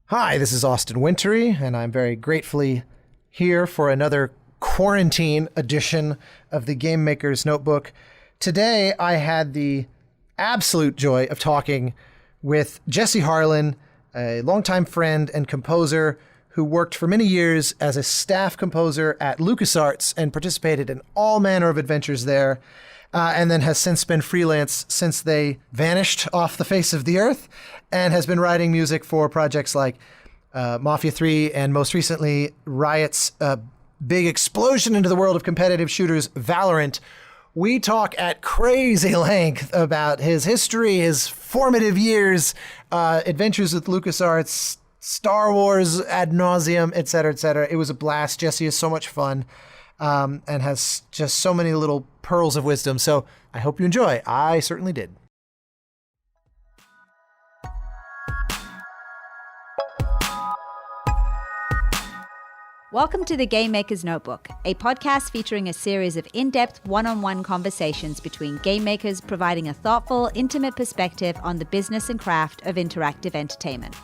Hi, this is Austin Wintory, and I'm very gratefully here for another quarantine edition of the Game Maker's Notebook. Today, I had the absolute joy of talking with Jesse Harlin, a longtime friend and composer who worked for many years as a staff composer at LucasArts and participated in all manner of adventures there, and then has since been freelance since they vanished off the face of the earth, and has been writing music for projects like Mafia III and most recently Riot's big explosion into the world of competitive shooters, Valorant. We talk at crazy length about his history, his formative years, adventures with LucasArts, Star Wars ad nauseum, etc., etc. It was a blast. Jesse is so much fun and has just so many little pearls of wisdom. So I hope you enjoy. I certainly did. Welcome to the Game Maker's Notebook, a podcast featuring a series of in-depth one-on-one conversations between game makers providing a thoughtful, intimate perspective on the business and craft of interactive entertainment.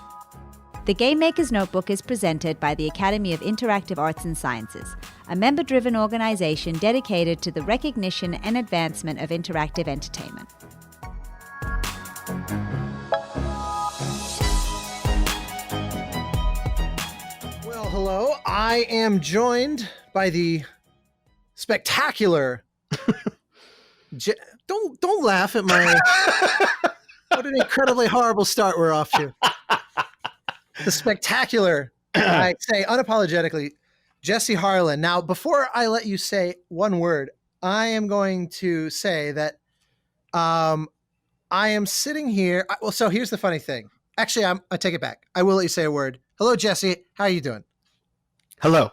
The Game Maker's Notebook is presented by the Academy of Interactive Arts and Sciences, a member-driven organization dedicated to the recognition and advancement of interactive entertainment. Well, hello. I am joined by the spectacular... Don't laugh at my... What an incredibly horrible start we're off to. The spectacular, I say unapologetically, Jesse Harlin. Now, before I let you say one word, I am going to say that I am sitting here. Well, so here's the funny thing. Actually, I take it back. I will let you say a word. Hello, Jesse. How are you doing? Hello.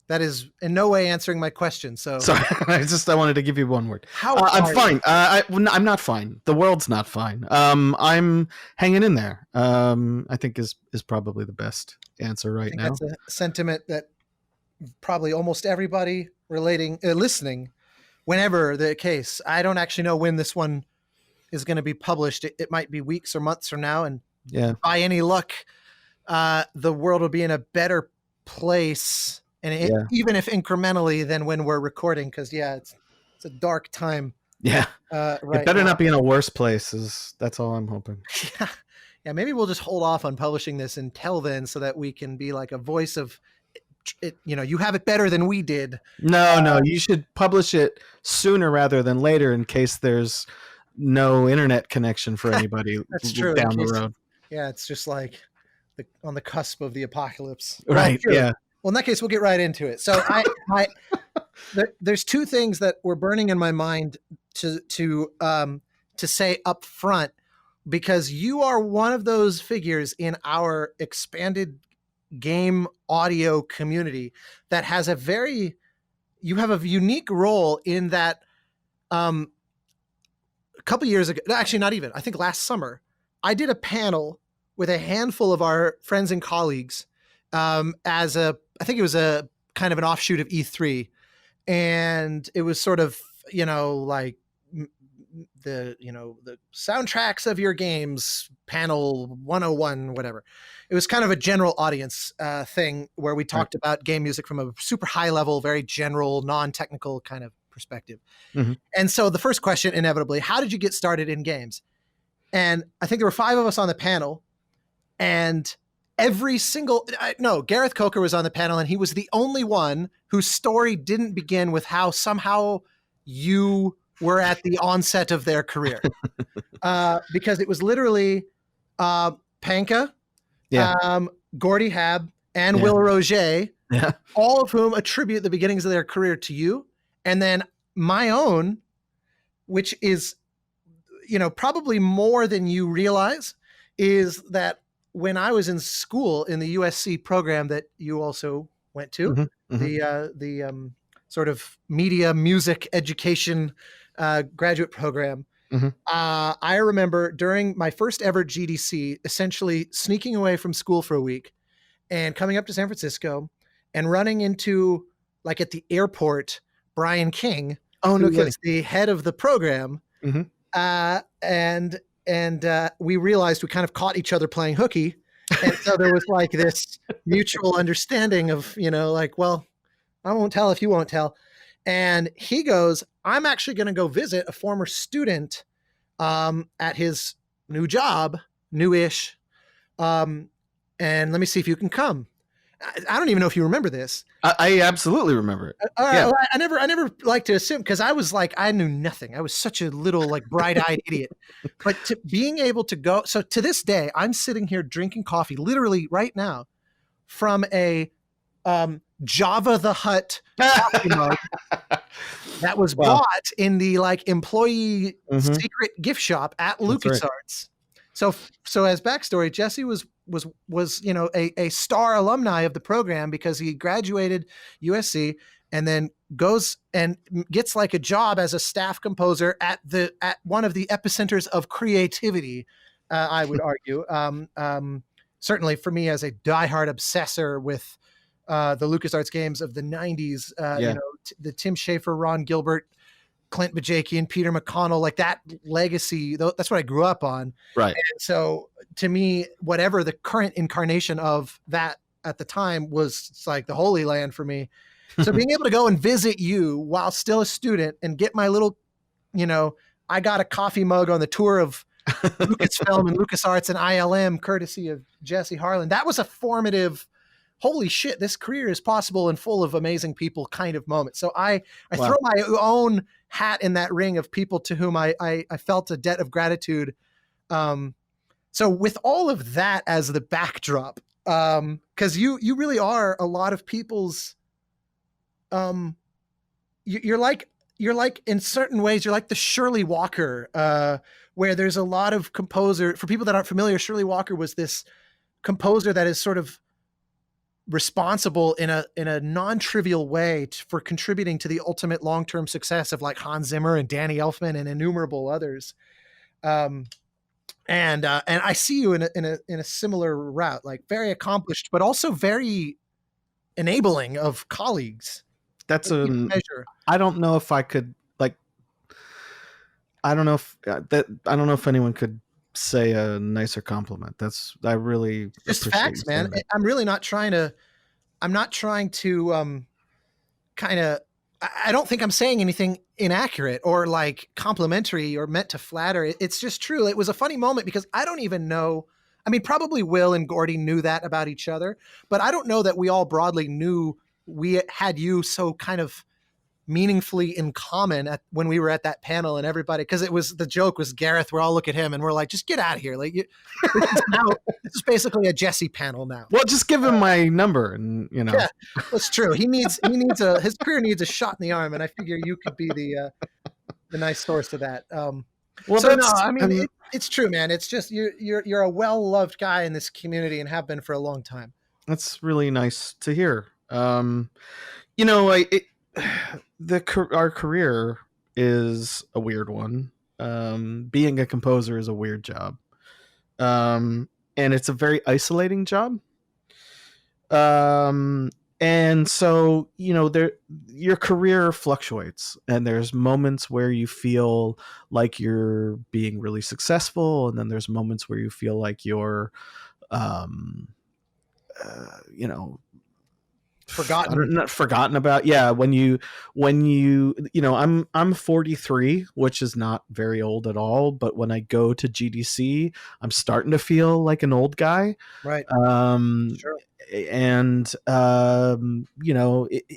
That is in no way answering my question. So sorry, I wanted to give you one word. How I'm fine. I'm not fine. The world's not fine. I'm hanging in there. I think is probably the best answer right now. That's a sentiment that probably almost everybody listening, whenever the case. I don't actually know when this one is going to be published. It might be weeks or months from now, and by any luck, the world will be in a better place. And even if incrementally than when we're recording, because it's a dark time. Yeah, right. It better not be in a worse place. That's all I'm hoping. Yeah. Maybe we'll just hold off on publishing this until then, so that we can be like a voice of it. You have it better than we did. No, you should publish it sooner rather than later, in case there's no internet connection for anybody. That's true. Down the road. Yeah, it's just like on the cusp of the apocalypse. Right. Yeah. Well, in that case, we'll get right into it. So there's two things that were burning in my mind to say up front, because you are one of those figures in our expanded game audio community that has you have a unique role in that. A couple years ago, actually not even, I think last summer, I did a panel with a handful of our friends and colleagues I think it was a kind of an offshoot of E3, and it was sort of, like the soundtracks of your games panel 101, whatever. It was kind of a general audience thing where we talked about game music from a super high level, very general, non-technical kind of perspective. Mm-hmm. And so the first question, inevitably, how did you get started in games? And I think there were 5 of us on the panel, and Gareth Coker was on the panel, and he was the only one whose story didn't begin with how somehow you were at the onset of their career. Because it was literally Panka, Gordy Hab, and Will Roger, all of whom attribute the beginnings of their career to you. And then my own, which is, probably more than you realize, is that when I was in school in the USC program that you also went to, the sort of media music education graduate program, I remember during my first ever GDC, essentially sneaking away from school for a week and coming up to San Francisco and running into, like at the airport, Brian King, who was the head of the program. And we realized we kind of caught each other playing hooky. And so there was like this mutual understanding of, like, well, I won't tell if you won't tell. And he goes, I'm actually going to go visit a former student at his new job, newish. And let me see if you can come. I don't even know if you remember this. I absolutely remember it. Well, I never like to assume, because I was like, I knew nothing. I was such a little like bright-eyed idiot. But being able to go, so to this day, I'm sitting here drinking coffee, literally right now, from a Java the Hutt coffee mug that was bought in the like employee secret gift shop at LucasArts. Right. So as backstory, Jesse was a star alumni of the program because he graduated USC and then goes and gets like a job as a staff composer at one of the epicenters of creativity, I would argue. Certainly for me as a diehard obsessor with the LucasArts games of the 90s, the Tim Schafer, Ron Gilbert, Clint Bajakian, Peter McConnell, like that legacy, that's what I grew up on. Right. And so to me, whatever the current incarnation of that at the time was, it's like the Holy Land for me. So being able to go and visit you while still a student and get my little, I got a coffee mug on the tour of Lucasfilm and LucasArts and ILM, courtesy of Jesse Harlin. That was a formative, holy shit, this career is possible and full of amazing people kind of moment. So I throw my own hat in that ring of people to whom I felt a debt of gratitude. So with all of that as the backdrop, because you really are a lot of people's, you're like in certain ways, you're like the Shirley Walker, where there's a lot of composer. For people that aren't familiar, Shirley Walker was this composer that is sort of responsible in a non-trivial way for contributing to the ultimate long-term success of like Hans Zimmer and Danny Elfman and innumerable others. And I see you in a similar route, like very accomplished, but also very enabling of colleagues. That's a measure. I don't know if I could I don't know if anyone could say a nicer compliment. I really just facts, man. I'm really not trying to I don't think I'm saying anything inaccurate or like complimentary or meant to flatter. It's just true. It was a funny moment because I don't even know. I mean, probably Will and Gordy knew that about each other, but I don't know that we all broadly knew we had you so kind of meaningfully in common when we were at that panel and everybody, because the joke was Gareth, we're all look at him and we're like, just get out of here. Like this is basically a Jesse panel now. Well, just give him my number and Yeah, that's true. His career needs a shot in the arm. And I figure you could be the nice source of that. It's true, man. It's just, you're a well-loved guy in this community and have been for a long time. That's really nice to hear. Our career is a weird one. Being a composer is a weird job. And it's a very isolating job. And so, your career fluctuates, and there's moments where you feel like you're being really successful. And then there's moments where you feel like you're, forgotten about. Yeah. I'm 43, which is not very old at all. But when I go to GDC, I'm starting to feel like an old guy. Right. Sure. And,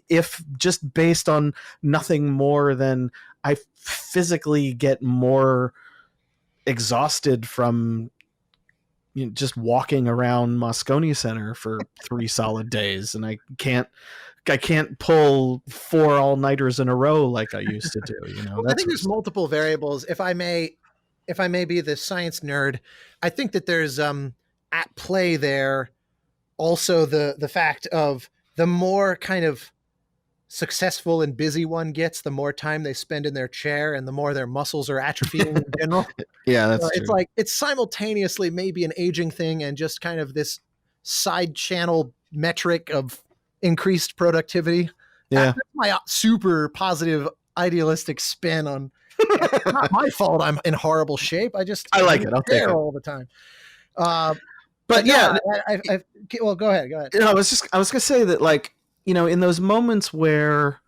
if just based on nothing more than I physically get more exhausted from just walking around Moscone Center for 3 solid days, and I can't pull 4 all-nighters in a row like I used to do. I think there's multiple variables. If I may be the science nerd, I think that there's at play there also the fact of the more kind of successful and busy one gets, the more time they spend in their chair and the more their muscles are atrophying in general. Yeah, that's true. It's like, it's simultaneously maybe an aging thing and just kind of this side channel metric of increased productivity. Yeah. That's my super positive idealistic spin on it's not my fault I'm in horrible shape. I like it. I'll take it all the time. But yeah, well, go ahead. I was gonna say that, like, in those moments where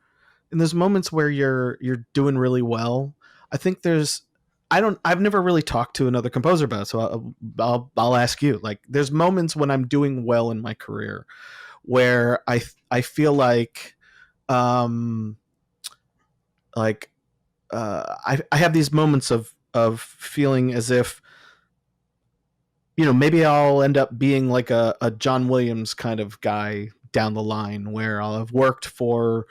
you're doing really well, I think I've never really talked to another composer about it, so I'll ask you. Like, there's moments when I'm doing well in my career where I feel like, like, I have these moments of feeling as if, maybe I'll end up being like a John Williams kind of guy down the line, where I'll have worked for,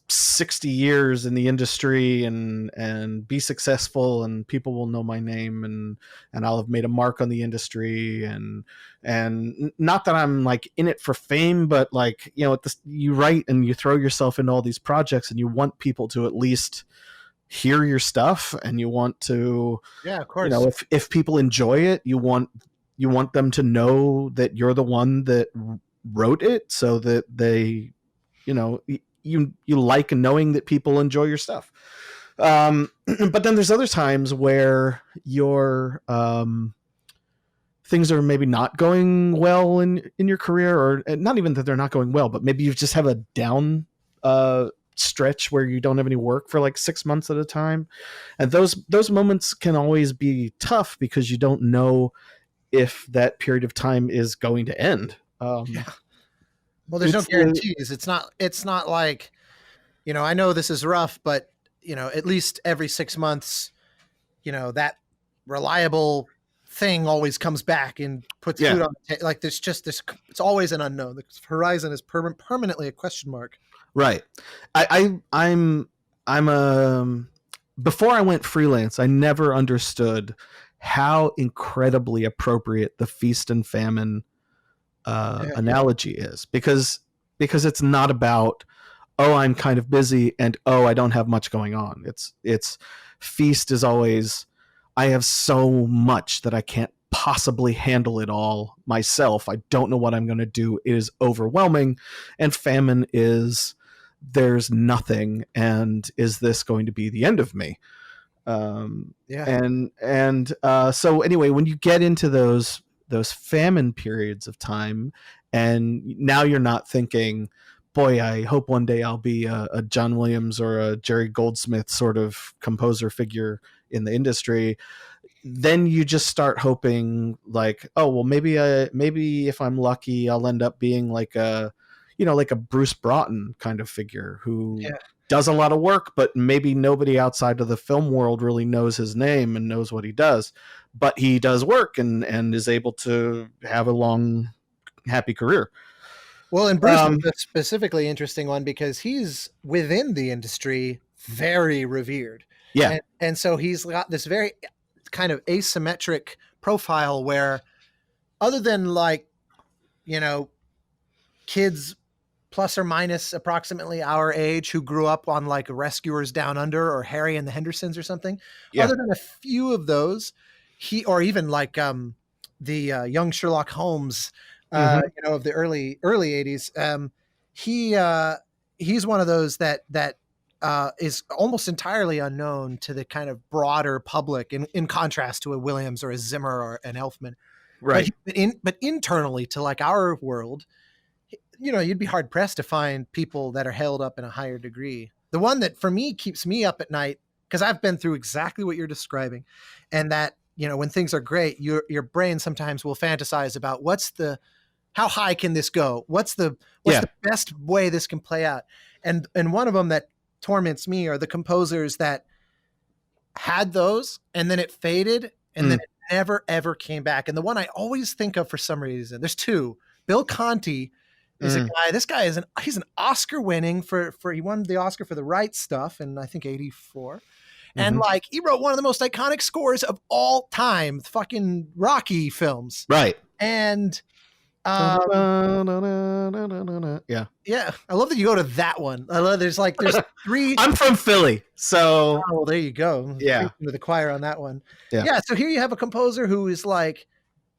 60 years in the industry and be successful, and people will know my name, and I'll have made a mark on the industry, and not that I'm like in it for fame, but like, you write and you throw yourself into all these projects, and you want people to at least hear your stuff, and you want to, yeah, of course, if people enjoy it, you want them to know that you're the one that wrote it, so that they, you like knowing that people enjoy your stuff. But then there's other times where your things are maybe not going well in your career, or not even that they're not going well, but maybe you just have a down stretch where you don't have any work for like 6 months at a time, and those moments can always be tough because you don't know if that period of time is going to end. Yeah. Well, there's no guarantees. It's not like, I know this is rough, but at least every 6 months, that reliable thing always comes back and puts food on the table. Like, there's just this, it's always an unknown. The horizon is permanently a question mark. Right. I'm before I went freelance, I never understood how incredibly appropriate the feast and famine analogy is, because it's not about, oh, I'm kind of busy, and oh, I don't have much going on. It's feast is always, I have so much that I can't possibly handle it all myself. I don't know what I'm going to do. It is overwhelming. And famine is, there's nothing, and is this going to be the end of me? So anyway, when you get into those famine periods of time, and now you're not thinking, boy, I hope one day I'll be a John Williams or a Jerry Goldsmith sort of composer figure in the industry, then you just start hoping, like, oh, well, maybe if I'm lucky, I'll end up being like a Bruce Broughton kind of figure who does a lot of work, but maybe nobody outside of the film world really knows his name and knows what he does, but he does work and is able to have a long, happy career. Well, and Bruce is a specifically interesting one because he's within the industry very revered. Yeah. And so he's got this very kind of asymmetric profile where, other than like, kids plus or minus approximately our age who grew up on like Rescuers Down Under or Harry and the Hendersons or something, other than a few of those, or even like the young Sherlock Holmes, of the early 80s, he's one of those that is almost entirely unknown to the kind of broader public, in contrast to a Williams or a Zimmer or an Elfman. Right. But internally to like our world, you'd be hard pressed to find people that are held up in a higher degree. The one that for me keeps me up at night, because I've been through exactly what you're describing, and that, when things are great, your brain sometimes will fantasize about how high can this go? What's the best way this can play out? And one of them that torments me are the composers that had those and then it faded and then it never ever came back. And the one I always think of for some reason, there's two. Bill Conti is a guy. This guy he's an Oscar winning he won the Oscar for the right stuff in I think 84. And like, he wrote one of the most iconic scores of all time, fucking Rocky films. Right. And yeah. I love that you go to that one. I love there's three. I'm from Philly, so well, there you go. Yeah, to the choir on that one. Yeah. So here you have a composer who is like,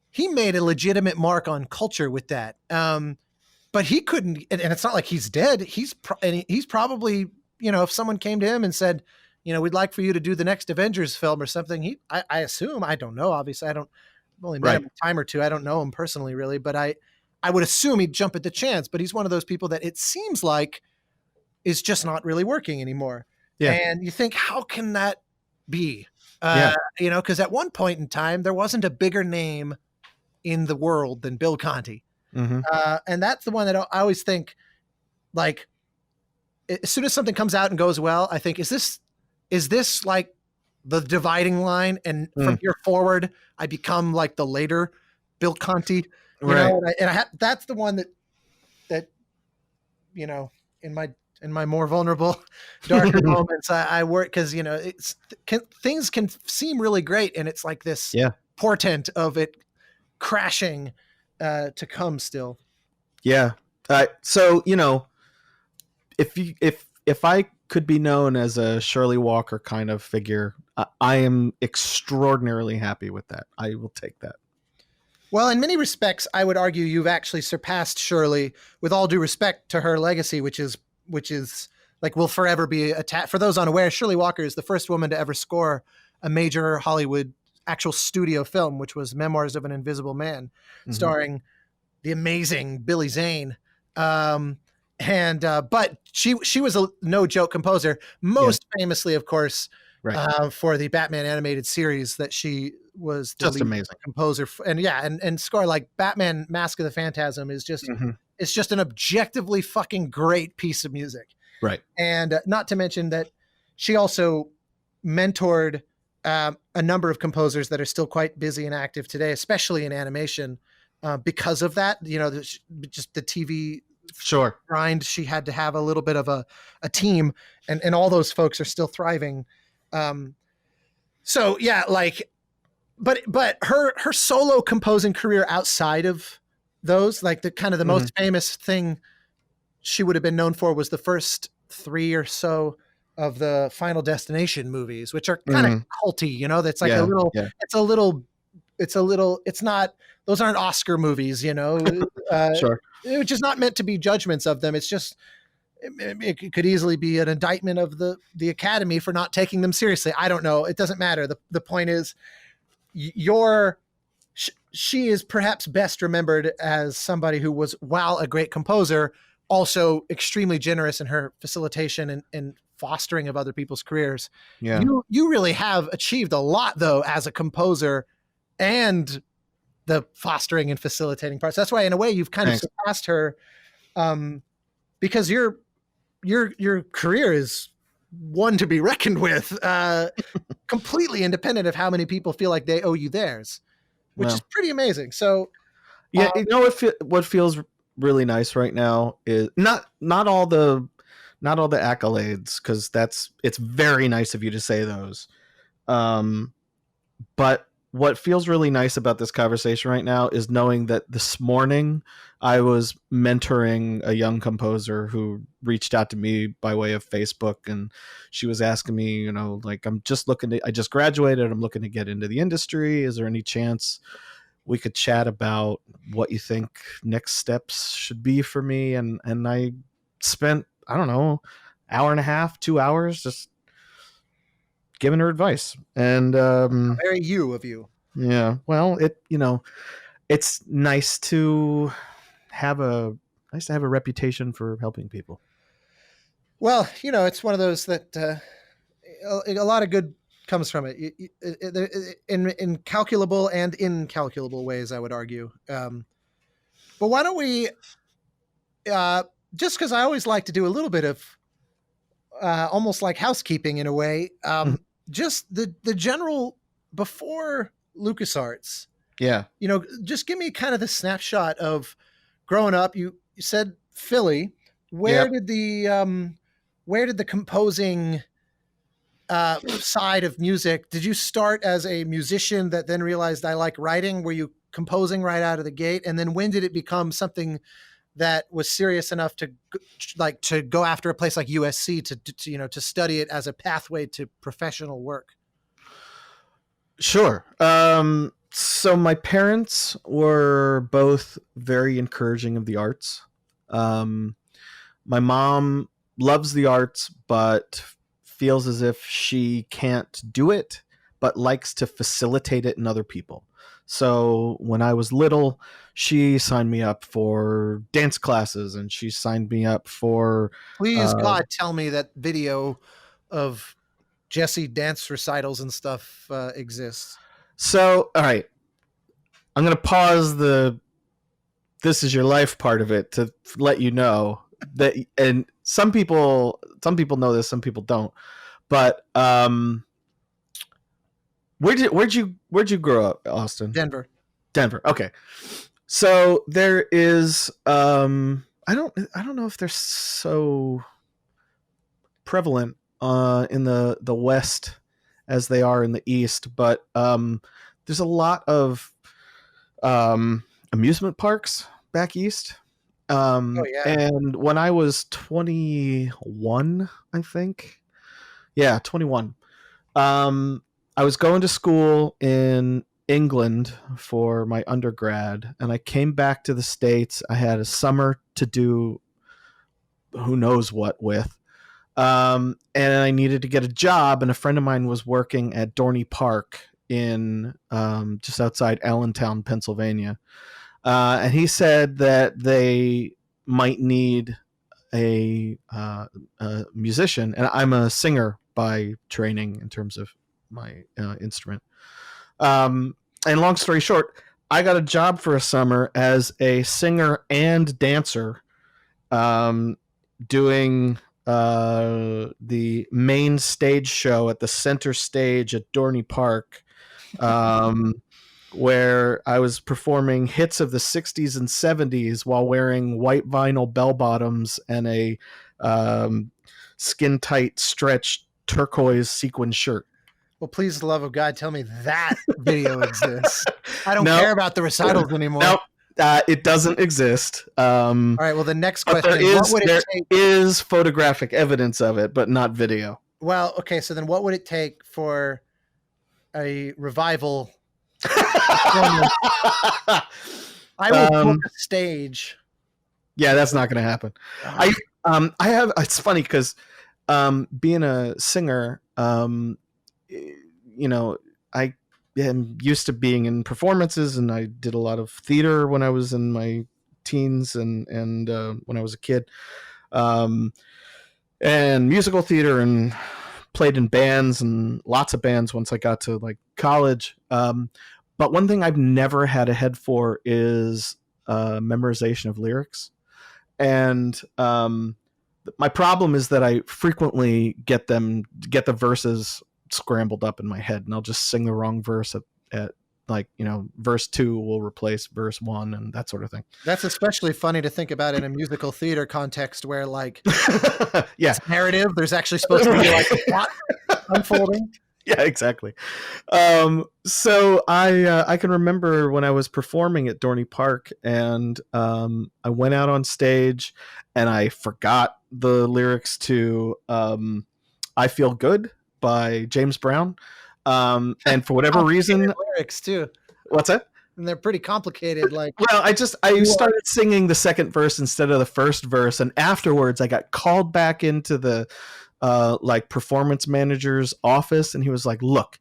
he made a legitimate mark on culture with that. But he couldn't, and it's not like he's dead. He's probably, if someone came to him and said, we'd like for you to do the next Avengers film or something, I assume, I don't know, obviously I don't only met him a time or two. I don't know him personally, really, but I would assume he'd jump at the chance. But he's one of those people that it seems like is just not really working anymore. Yeah. And you think, how can that be? You know, because at one point in time, there wasn't a bigger name in the world than Bill Conti. Mm-hmm. And that's the one that I always think, like, as soon as something comes out and goes well, I think, is this like the dividing line? And from here forward, I become like the later Bill Conti, you know? And that's the one that, you know, in my more vulnerable, darker moments, I work, because, you know, things can seem really great, and it's like this portent of it crashing to come still. Yeah. So, you know, if I could be known as a Shirley Walker kind of figure, I am extraordinarily happy with that. I will take that. Well, in many respects, I would argue you've actually surpassed Shirley, with all due respect to her legacy, which is like, will forever be attached. For those unaware, Shirley Walker is the first woman to ever score a major Hollywood actual studio film, which was Memoirs of an Invisible Man, starring the amazing Billy Zane. But she was a no joke composer, most famously, of course, for the Batman animated series that she was the just amazing composer. And score like Batman Mask of the Phantasm is just, it's just an objectively fucking great piece of music. Right. And not to mention that she also mentored a number of composers that are still quite busy and active today, especially in animation, because of that, you know, just the TV grind. She had to have a little bit of a team, and all those folks are still thriving. So yeah, like, but her solo composing career outside of those, like the kind of the most famous thing she would have been known for was the first 3 or so of the Final Destination movies, which are kind of culty, you know, that's like it's not, those aren't Oscar movies, you know, which is not meant to be judgments of them. It's just, it could easily be an indictment of the Academy for not taking them seriously. I don't know. It doesn't matter. The point is, she is perhaps best remembered as somebody who was, while a great composer, also extremely generous in her facilitation and fostering of other people's careers. Yeah. You really have achieved a lot, though, as a composer and the fostering and facilitating parts. That's why, in a way, you've kind of surpassed her, because your career is one to be reckoned with, completely independent of how many people feel like they owe you theirs, which is pretty amazing. So, yeah, you know what feels really nice right now is not all the accolades, because it's very nice of you to say those, but what feels really nice about this conversation right now is knowing that this morning I was mentoring a young composer who reached out to me by way of Facebook, and she was asking me, you know, like, I just graduated, I'm looking to get into the industry. Is there any chance we could chat about what you think next steps should be for me? And I spent, I don't know, hour and a half, 2 hours just giving her advice. And very you of you. Yeah. Well, it's nice to have a reputation for helping people. Well, you know, it's one of those that a lot of good comes from it, in calculable and incalculable ways, I would argue. But why don't we, just because I always like to do a little bit of almost like housekeeping in a way, just the general before LucasArts. Yeah. You know, just give me kind of the snapshot of growing up. You said Philly. Where did the composing side of music, did you start as a musician that then realized I like writing? Were you composing right out of the gate? And then when did it become something that was serious enough to go after a place like USC to you know, to study it as a pathway to professional work? Sure. So my parents were both very encouraging of the arts. My mom loves the arts, but feels as if she can't do it, but likes to facilitate it in other people. So when I was little, she signed me up for dance classes, and she signed me up for. Please, God, tell me that video of Jesse dance recitals and stuff exists. So, all right, I'm going to pause the "this is your life" part of it to let you know that, and some people know this, some people don't. But where'd you grow up, Austin? Denver. Okay. So there is I don't know if they're so prevalent in the West as they are in the East, but there's a lot of amusement parks back east. Oh, yeah. And when I was 21, I think, 21, I was going to school in England for my undergrad, and I came back to the States. I had a summer to do who knows what with. And I needed to get a job, and a friend of mine was working at Dorney Park in just outside Allentown, Pennsylvania. And he said that they might need a musician, and I'm a singer by training in terms of my instrument. And long story short, I got a job for a summer as a singer and dancer, doing the main stage show at the center stage at Dorney Park, where I was performing hits of the 60s and 70s while wearing white vinyl bell bottoms and a skin tight stretched turquoise sequin shirt. Well, please, the love of God, tell me that video exists. I don't care about the recitals anymore. Nope. It doesn't exist. All right. Well, the next question: there is photographic evidence of it, but not video. Well, okay. So then, what would it take for a revival? I will book a stage. Yeah, that's not going to happen. I have. It's funny because being a singer, I am used to being in performances, and I did a lot of theater when I was in my teens and when I was a kid, and musical theater, and played in bands and lots of bands once I got to like college. But one thing I've never had a head for is memorization of lyrics. And my problem is that I frequently get the verses scrambled up in my head, and I'll just sing the wrong verse at like, verse 2 will replace verse 1 and that sort of thing. That's especially funny to think about in a musical theater context where like it's narrative, there's actually supposed to be like a plot unfolding. Yeah, exactly. So I can remember when I was performing at Dorney Park, and I went out on stage and I forgot the lyrics to I Feel Good by James Brown. And for whatever reason, lyrics too. What's that? And they're pretty complicated. Like, well, I started singing the second verse instead of the first verse, and afterwards I got called back into the like performance manager's office, and he was like, "Look,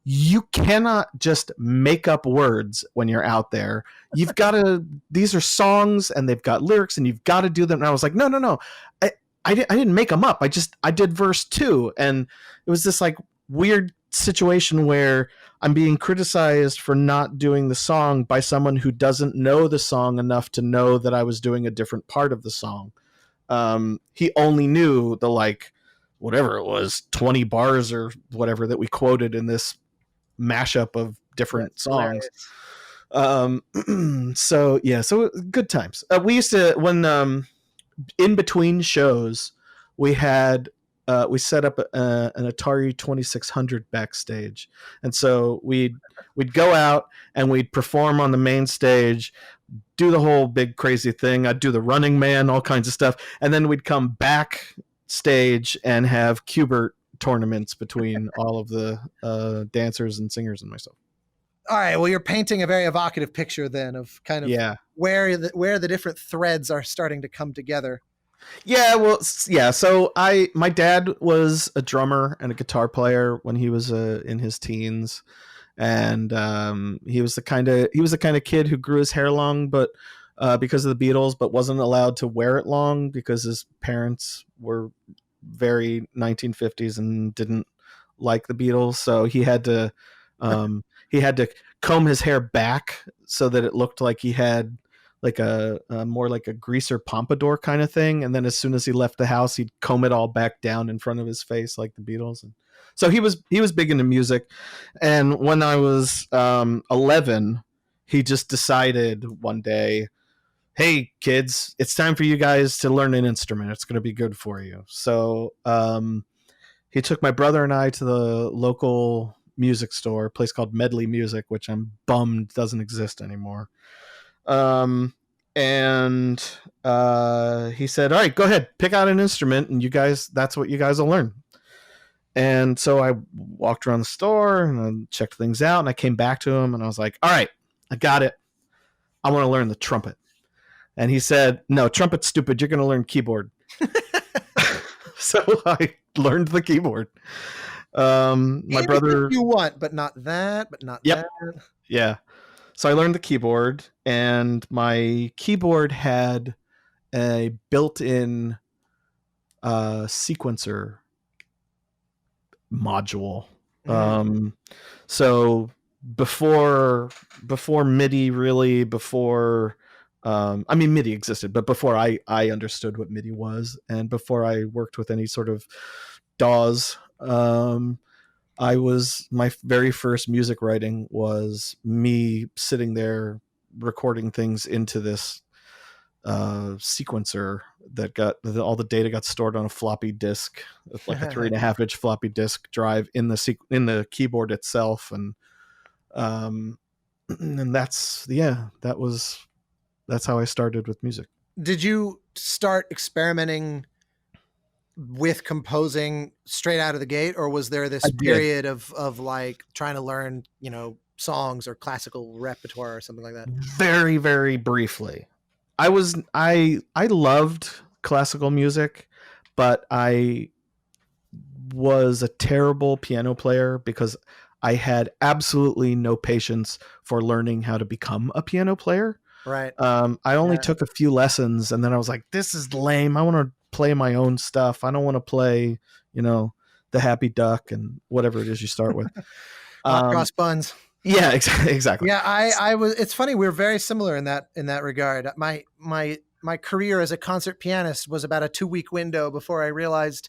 you cannot just make up words when you're out there. You've got to. These are songs, and they've got lyrics, and you've got to do them." And I was like, "No. I didn't make them up. I did verse 2," and it was this like weird situation where I'm being criticized for not doing the song by someone who doesn't know the song enough to know that I was doing a different part of the song. He only knew the like whatever it was 20 bars or whatever that we quoted in this mashup of different songs. So good times. We used to, when in between shows, we set up an Atari 2600 backstage, and so we'd go out and we'd perform on the main stage, do the whole big crazy thing. I'd do the Running Man, all kinds of stuff, and then we'd come back stage and have Cubert tournaments between all of the dancers and singers and myself. All right, well, you're painting a very evocative picture then of kind of where the different threads are starting to come together. Yeah, well, yeah. So my dad was a drummer and a guitar player when he was in his teens, and he was the kind of kid who grew his hair long, but because of the Beatles, but wasn't allowed to wear it long because his parents were very 1950s and didn't like the Beatles, so he had to comb his hair back so that it looked like he had like a more like a greaser pompadour kind of thing, and then as soon as he left the house, he'd comb it all back down in front of his face like the Beatles. And so he was big into music, and when I was 11, he just decided one day, hey kids, it's time for you guys to learn an instrument. It's going to be good for you. So he took my brother and I to the local music store, a place called Medley Music, which I'm bummed doesn't exist anymore. And he said, all right, go ahead, pick out an instrument, and you guys, that's what you guys will learn. And so I walked around the store and I checked things out, and I came back to him and I was like, all right, I got it. I want to learn the trumpet. And he said, no, trumpet's stupid. You're going to learn keyboard. So I learned the keyboard. My brother, you want, but not that, but not yep. that. Yeah. So I learned the keyboard, and my keyboard had a built-in sequencer module. So before MIDI, really, before I mean, MIDI existed, but before I understood what MIDI was, and before I worked with any sort of DAWs, my very first music writing was me sitting there recording things into this sequencer that all the data got stored on a floppy disk, like a 3.5-inch floppy disk drive in the keyboard itself, and that's how I started with music. Did you start experimenting with composing straight out of the gate, or was there this period of like trying to learn, songs or classical repertoire or something like that? Very, very briefly. I loved classical music, but I was a terrible piano player because I had absolutely no patience for learning how to become a piano player. Right. I only took a few lessons, and then I was like, this is lame. I want to play my own stuff. I don't want to play, the Happy Duck and whatever it is you start with. Cross buns. Yeah, exactly. Yeah, I was. It's funny, we're very similar in that regard. My career as a concert pianist was about a 2-week window before I realized,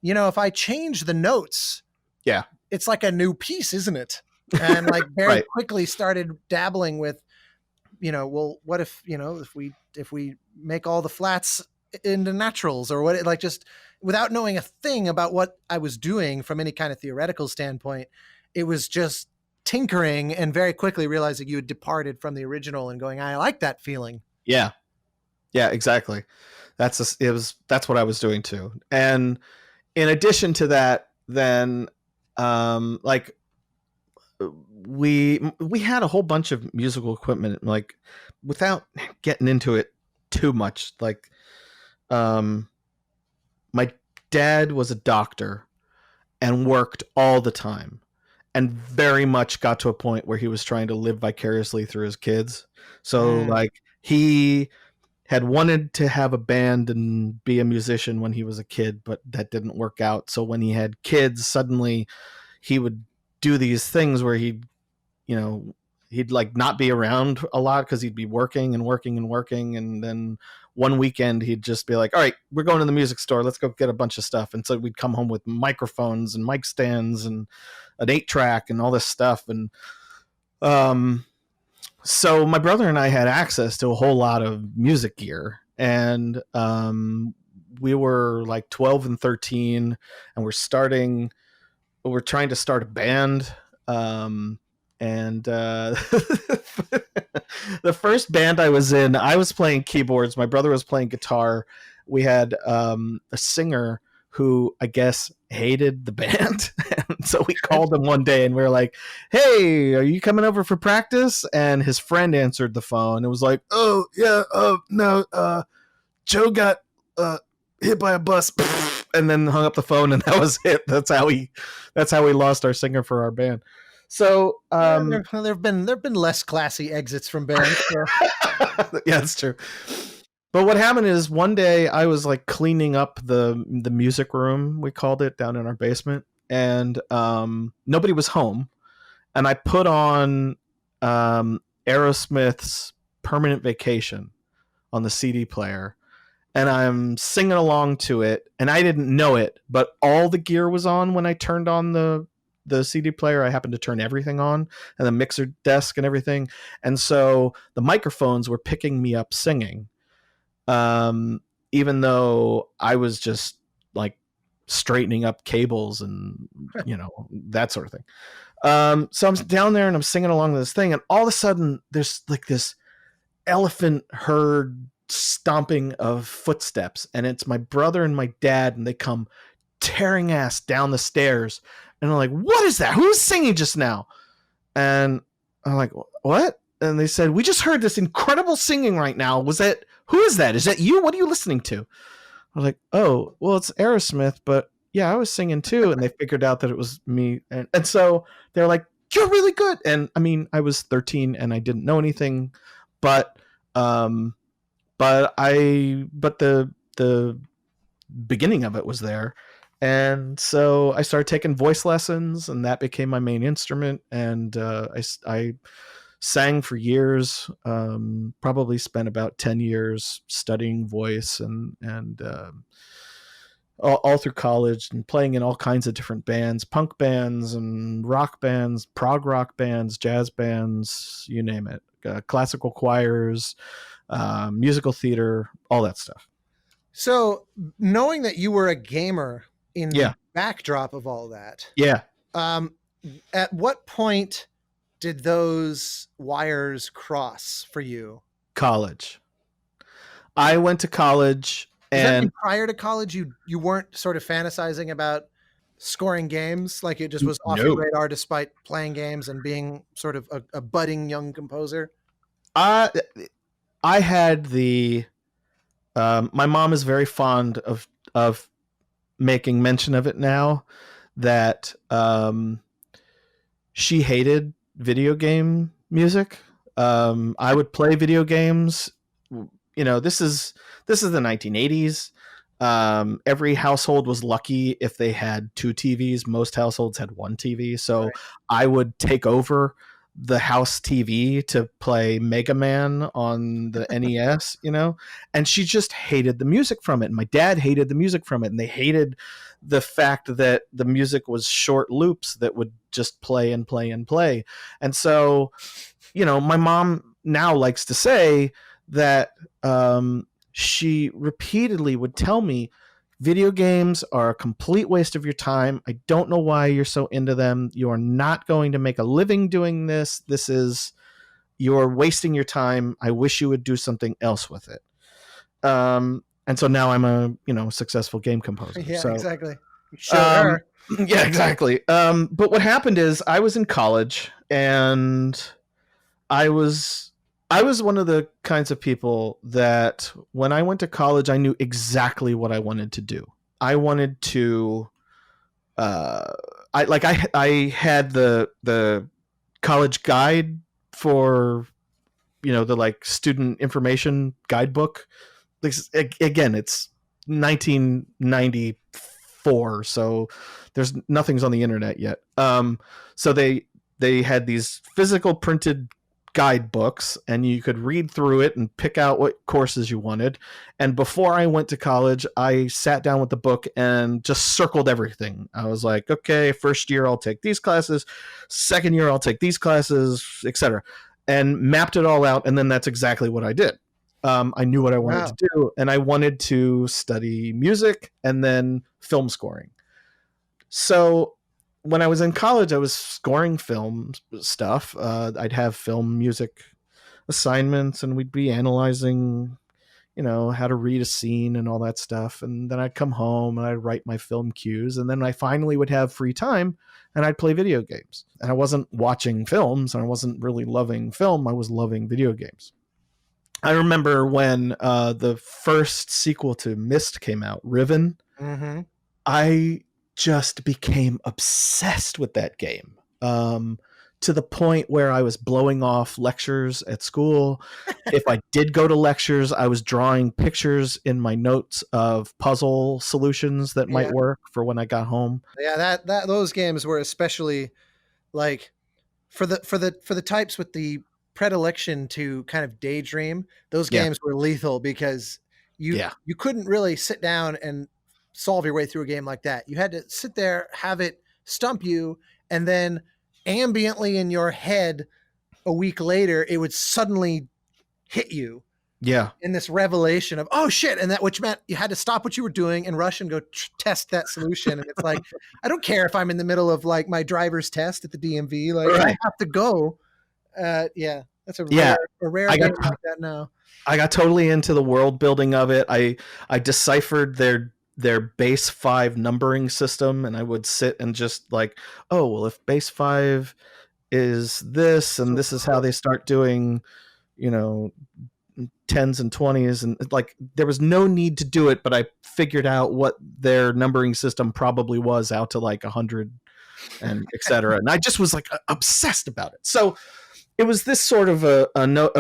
if I change the notes, yeah, it's like a new piece, isn't it? And like very quickly started dabbling with, well, what if if we make all the flats into naturals, or what, like, just without knowing a thing about what I was doing from any kind of theoretical standpoint, it was just tinkering, and very quickly realizing you had departed from the original and going, I like that feeling. Yeah, exactly. That's what I was doing too. And in addition to that, then like we had a whole bunch of musical equipment, like, without getting into it too much, like my dad was a doctor and worked all the time, and very much got to a point where he was trying to live vicariously through his kids. So like, he had wanted to have a band and be a musician when he was a kid, but that didn't work out. So when he had kids, suddenly he would do these things where he'd like not be around a lot because he'd be working. And then one weekend he'd just be like, all right, we're going to the music store. Let's go get a bunch of stuff. And so we'd come home with microphones and mic stands and an 8-track and all this stuff. And so my brother and I had access to a whole lot of music gear, and we were like 12 and 13, and we're trying to start a band. And the first band I was in, I was playing keyboards. My brother was playing guitar. We had a singer who, I guess, hated the band. And so we called him one day and we were like, hey, are you coming over for practice? And his friend answered the phone. It was like, oh, yeah, no, Joe got hit by a bus. And then hung up the phone, and that was it. That's how we lost our singer for our band. So there've been less classy exits from bands. So. Yeah, that's true. But what happened is one day I was like cleaning up the music room, we called it, down in our basement, and nobody was home, and I put on Aerosmith's Permanent Vacation on the CD player, and I'm singing along to it, and I didn't know it, but all the gear was on when I turned on the CD player. I happened to turn everything on, and the mixer desk and everything, and so the microphones were picking me up singing, even though I was just like straightening up cables and that sort of thing. So I'm down there and I'm singing along to this thing, and all of a sudden there's like this elephant herd stomping of footsteps, and it's my brother and my dad, and they come tearing ass down the stairs, and I'm like, what is that? Who's singing just now? And I'm like, what? And they said, we just heard this incredible singing right now. Who is that? Is that you? What are you listening to? I was like, oh, well, it's Aerosmith, but yeah, I was singing too. And they figured out that it was me. And so they're like, you're really good. And I mean, I was 13 and I didn't know anything, but the beginning of it was there. And so I started taking voice lessons, and that became my main instrument. And I sang for years, probably spent about 10 years studying voice and all through college, and playing in all kinds of different bands, punk bands and rock bands, prog rock bands, jazz bands, you name it, classical choirs, musical theater, all that stuff. So knowing that you were a gamer in the backdrop of all that, at what point did those wires cross for you? College. I went to college, and prior to college, you weren't sort of fantasizing about scoring games, like it just was off your radar, despite playing games and being sort of a budding young composer. I had the my mom is very fond of making mention of it now, that she hated video game music. I would play video games. This is the 1980s. Every household was lucky if they had 2 TVs. Most households had 1 TV. So right. I would take over the house TV to play Mega Man on the NES, and she just hated the music from it. And my dad hated the music from it. And they hated the fact that the music was short loops that would just play and play and play. And so, my mom now likes to say that she repeatedly would tell me, video games are a complete waste of your time. I don't know why you're so into them. You are not going to make a living doing this. You're wasting your time. I wish you would do something else with it. And so now I'm a, successful game composer. Yeah, so, exactly. Sure. Yeah, exactly. But what happened is I was in college, and I was one of the kinds of people that when I went to college, I knew exactly what I wanted to do. I wanted to, I had the college guide for, the student information guidebook. Again, it's 1994, so nothing's on the internet yet. So they had these physical printed guidebooks, and you could read through it and pick out what courses you wanted. And before I went to college, I sat down with the book and just circled everything. I was like, okay, first year I'll take these classes, second year I'll take these classes, etc., and mapped it all out. And then that's exactly what I did. I knew what I wanted to do, and I wanted to study music and then film scoring. So when I was in college, I was scoring film stuff. I'd have film music assignments, and we'd be analyzing, how to read a scene and all that stuff. And then I'd come home and I'd write my film cues. And then I finally would have free time and I'd play video games. And I wasn't watching films, and I wasn't really loving film. I was loving video games. I remember when the first sequel to Myst came out, Riven. I just became obsessed with that game. to the point where I was blowing off lectures at school. If I did go to lectures, I was drawing pictures in my notes of puzzle solutions that might work for when I got home. Yeah, that those games were especially like for the types with the predilection to kind of daydream. Those games were lethal because you couldn't really sit down and solve your way through a game like that. You had to sit there, have it stump you, and then ambiently in your head a week later it would suddenly hit you in this revelation of, oh shit, and that, which meant you had to stop what you were doing and rush and go test that solution. And it's like, I don't care if I'm in the middle of like my driver's test at the DMV, like I have to go. That's a rare game like that now. I got totally into the world building of it. I deciphered their base 5 numbering system, and I would sit and just like, oh, well, if base 5 is this, and this is how they start doing, 10s and 20s, and like there was no need to do it, but I figured out what their numbering system probably was out to like 100 and etc. And I just was like obsessed about it. So it was this sort of a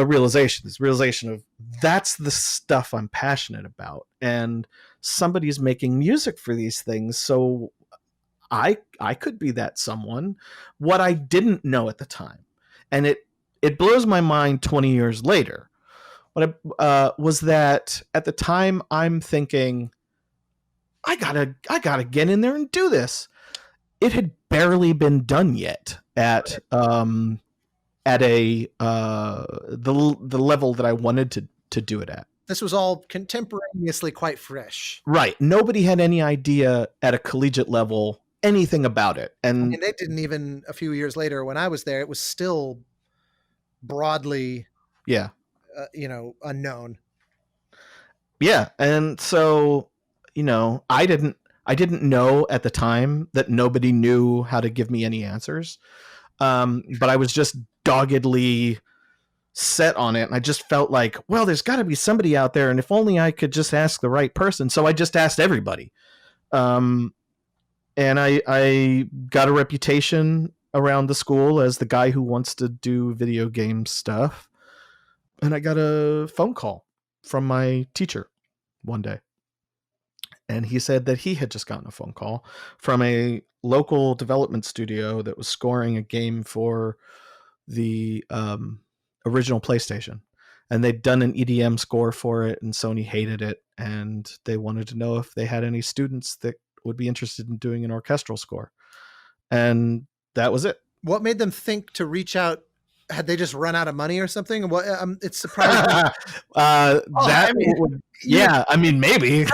realization of that's the stuff I'm passionate about, and somebody's making music for these things, so I could be that someone. What I didn't know at the time, and it blows my mind 20 years later, was that at the time I'm thinking, I gotta get in there and do this. It had barely been done yet at the level that I wanted to do it at. This was all contemporaneously quite fresh. Right. Nobody had any idea at a collegiate level anything about it. And I mean, they didn't even a few years later when I was there, it was still broadly, unknown. Yeah. And so, I didn't know at the time that nobody knew how to give me any answers. But I was just doggedly set on it, and I just felt like, well, there's got to be somebody out there, and if only I could just ask the right person. So I just asked everybody, and I got a reputation around the school as the guy who wants to do video game stuff. And I got a phone call from my teacher one day, and he said that he had just gotten a phone call from a local development studio that was scoring a game for the original PlayStation, and they'd done an EDM score for it, and Sony hated it, and they wanted to know if they had any students that would be interested in doing an orchestral score. And that was it. What made them think to reach out? Had they just run out of money or something? What? It's surprising. Maybe.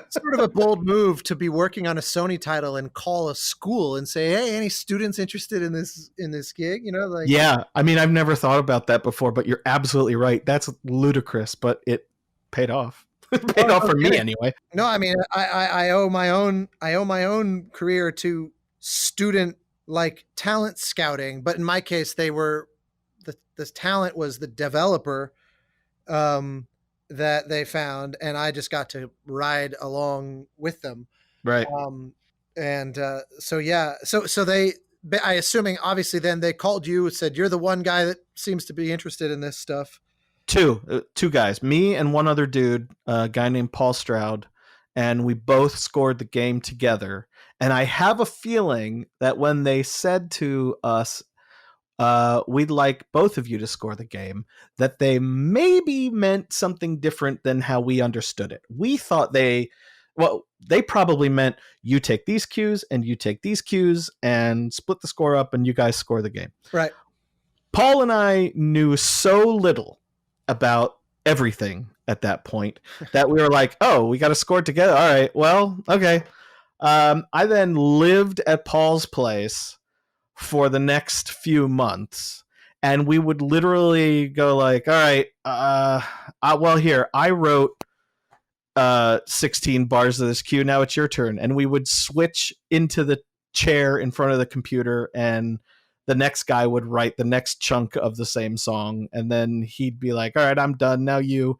Sort of a bold move to be working on a Sony title and call a school and say, "Hey, any students interested in this gig?" Yeah, I mean, I've never thought about that before, but you're absolutely right. That's ludicrous, but it paid off. It paid off for me anyway. No, I mean, I owe my own career to student like talent scouting, but in my case, they were the talent was the developer that they found, and I just got to ride along with them. Right. So they, I assuming obviously then they called you and said, you're the one guy that seems to be interested in this stuff. Two guys, me and one other dude, a guy named Paul Stroud, and we both scored the game together. And I have a feeling that when they said to us, we'd like both of you to score the game, that they maybe meant something different than how we understood it. We thought they probably meant you take these cues and you take these cues and split the score up and you guys score the game. Right. Paul and I knew so little about everything at that point that we were like, oh, we got to score together. All right, well, okay. I then lived at Paul's place for the next few months, and we would literally go like, all right, here, I wrote 16 bars of this cue, now it's your turn. And we would switch into the chair in front of the computer, and the next guy would write the next chunk of the same song, and then he'd be like, all right, I'm done, now you.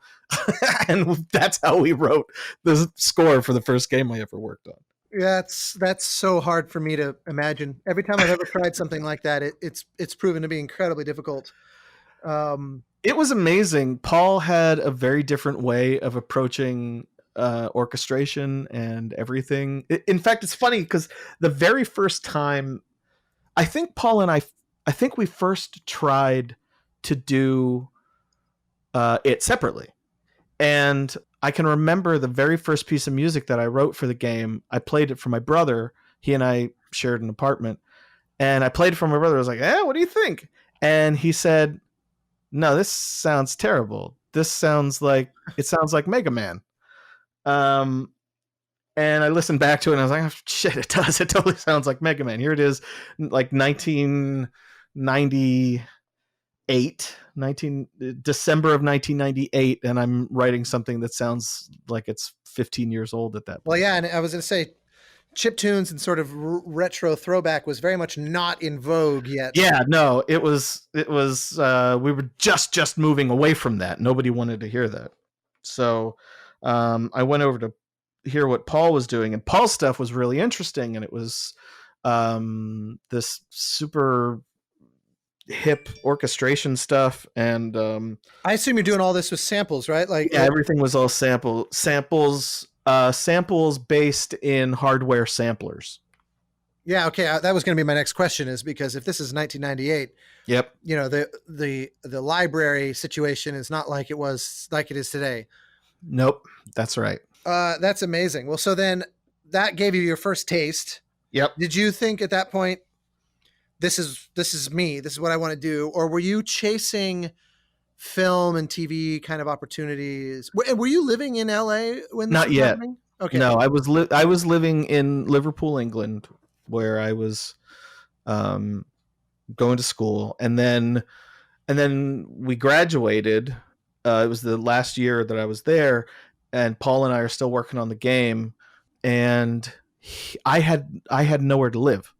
And that's how we wrote the score for the first game I ever worked on. That's so hard for me to imagine. Every time I've ever tried something like that, it's proven to be incredibly difficult. It was amazing. Paul had a very different way of approaching orchestration and everything. In fact, it's funny because the very first time, I think Paul and I think we first tried to do it separately. And I can remember the very first piece of music that I wrote for the game. I played it for my brother. He and I shared an apartment. And I played it for my brother. I was like, what do you think? And he said, no, this sounds terrible. It sounds like Mega Man. And I listened back to it and I was like, oh, shit, it does. It totally sounds like Mega Man. Here it is, like 1998, December of 1998, and I'm writing something that sounds like it's 15 years old at that point. Well, yeah, and I was going to say, chiptunes and sort of retro throwback was very much not in vogue yet. Yeah, no, it was we were just moving away from that. Nobody wanted to hear that. So I went over to hear what Paul was doing, and Paul's stuff was really interesting, and it was this super hip orchestration stuff. And I assume you're doing all this with samples, right? Like, yeah, everything was all samples based in hardware samplers. Yeah, okay. That was going to be my next question, is because if this is 1998, yep, the library situation is not like it is today. Nope, that's right. That's amazing. Well, so then that gave you your first taste. Yep. Did you think at that point, this is me, this is what I want to do, or were you chasing film and TV kind of opportunities? Were you living in LA when this Not was yet happening? Okay. No, I was living in Liverpool, England, where I was going to school, and then we graduated. It was the last year that I was there, and Paul and I are still working on the game, and I had nowhere to live.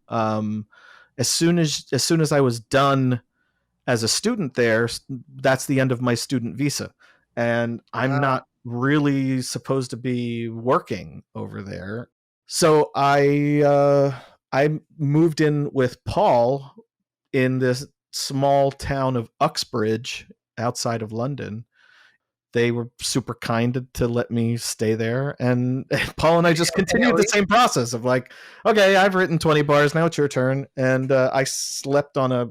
As soon as I was done as a student there, that's the end of my student visa, and I'm not really supposed to be working over there. So I moved in with Paul in this small town of Uxbridge outside of London. They were super kind to let me stay there, and Paul and I just continued the same process of like, okay, I've written 20 bars, now it's your turn. And I slept on a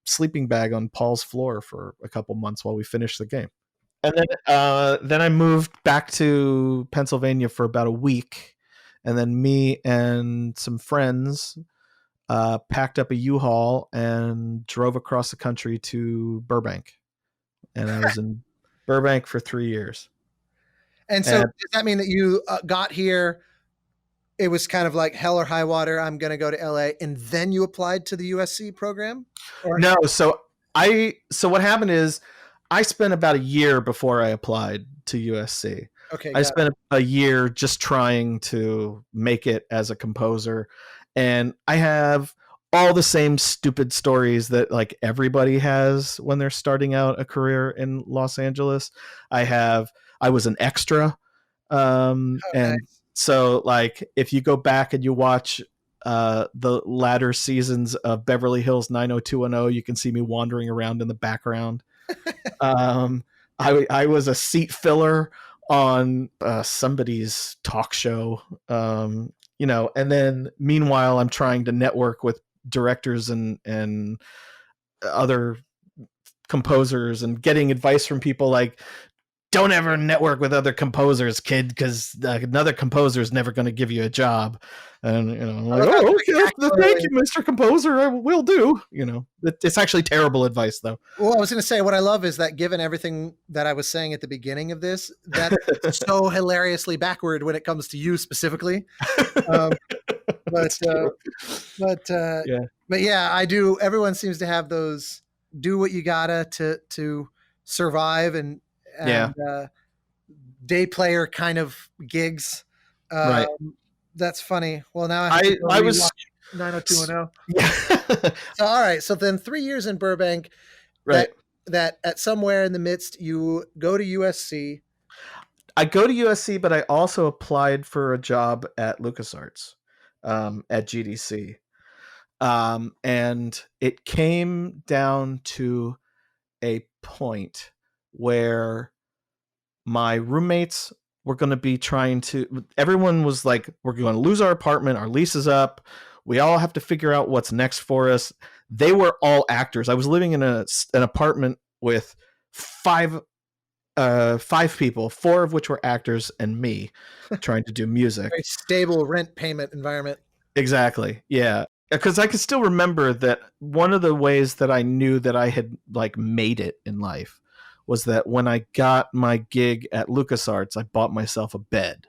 sleeping bag on Paul's floor for a couple months while we finished the game. And then I moved back to Pennsylvania for about a week, and then me and some friends packed up a U-Haul and drove across the country to Burbank. And I was in Burbank for 3 years. And so does that mean that you got here, it was kind of like hell or high water, I'm going to go to LA, and then you applied to the USC program? No, so what happened is I spent about a year before I applied to USC. Okay. I spent a year just trying to make it as a composer, and I have all the same stupid stories that like everybody has when they're starting out a career in Los Angeles. I was an extra. And so like, if you go back and you watch the latter seasons of Beverly Hills 90210, you can see me wandering around in the background. I was a seat filler on somebody's talk show, and then meanwhile I'm trying to network with directors and other composers and getting advice from people like, don't ever network with other composers, kid, because another composer is never going to give you a job. And I'm like, okay, thank you, Mr. Composer, I will do. It's actually terrible advice, though. Well, I was going to say, what I love is that given everything that I was saying at the beginning of this, that's so hilariously backward when it comes to you specifically. But yeah, I do. Everyone seems to have those do what you gotta to survive and day player kind of gigs. Right. That's funny. Well, now I was 90210. Yeah. So all right. So then 3 years in Burbank. Right. That at somewhere in the midst you go to USC. I go to USC, but I also applied for a job at LucasArts, at GDC. And it came down to a point where my roommates were going to be everyone was like, we're going to lose our apartment. Our lease is up. We all have to figure out what's next for us. They were all actors. I was living in an apartment with five people, four of which were actors, and me trying to do music. Very stable rent payment environment. Exactly. Yeah. Because I can still remember that one of the ways that I knew that I had like made it in life was that when I got my gig at LucasArts, I bought myself a bed.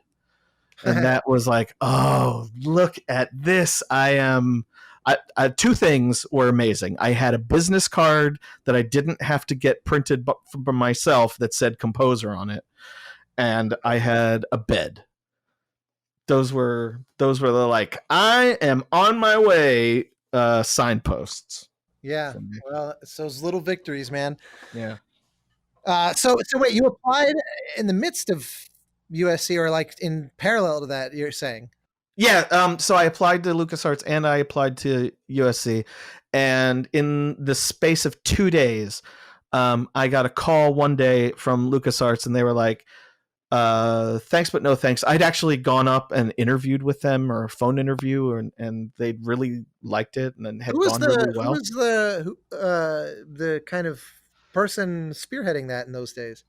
And that was like, oh, look at this. Two things were amazing. I had a business card that I didn't have to get printed for myself that said composer on it. And I had a bed. Those were the like, I am on my way signposts. Yeah. Well, it's those little victories, man. Yeah. So wait, you applied in the midst of USC or like in parallel to that, you're saying? Yeah. So I applied to LucasArts and I applied to USC. And in the space of 2 days, I got a call one day from LucasArts and they were like, thanks, but no thanks. I'd actually gone up and interviewed with them, or a phone interview, and they really liked it and had gone really well. Who was the kind of person spearheading that in those days?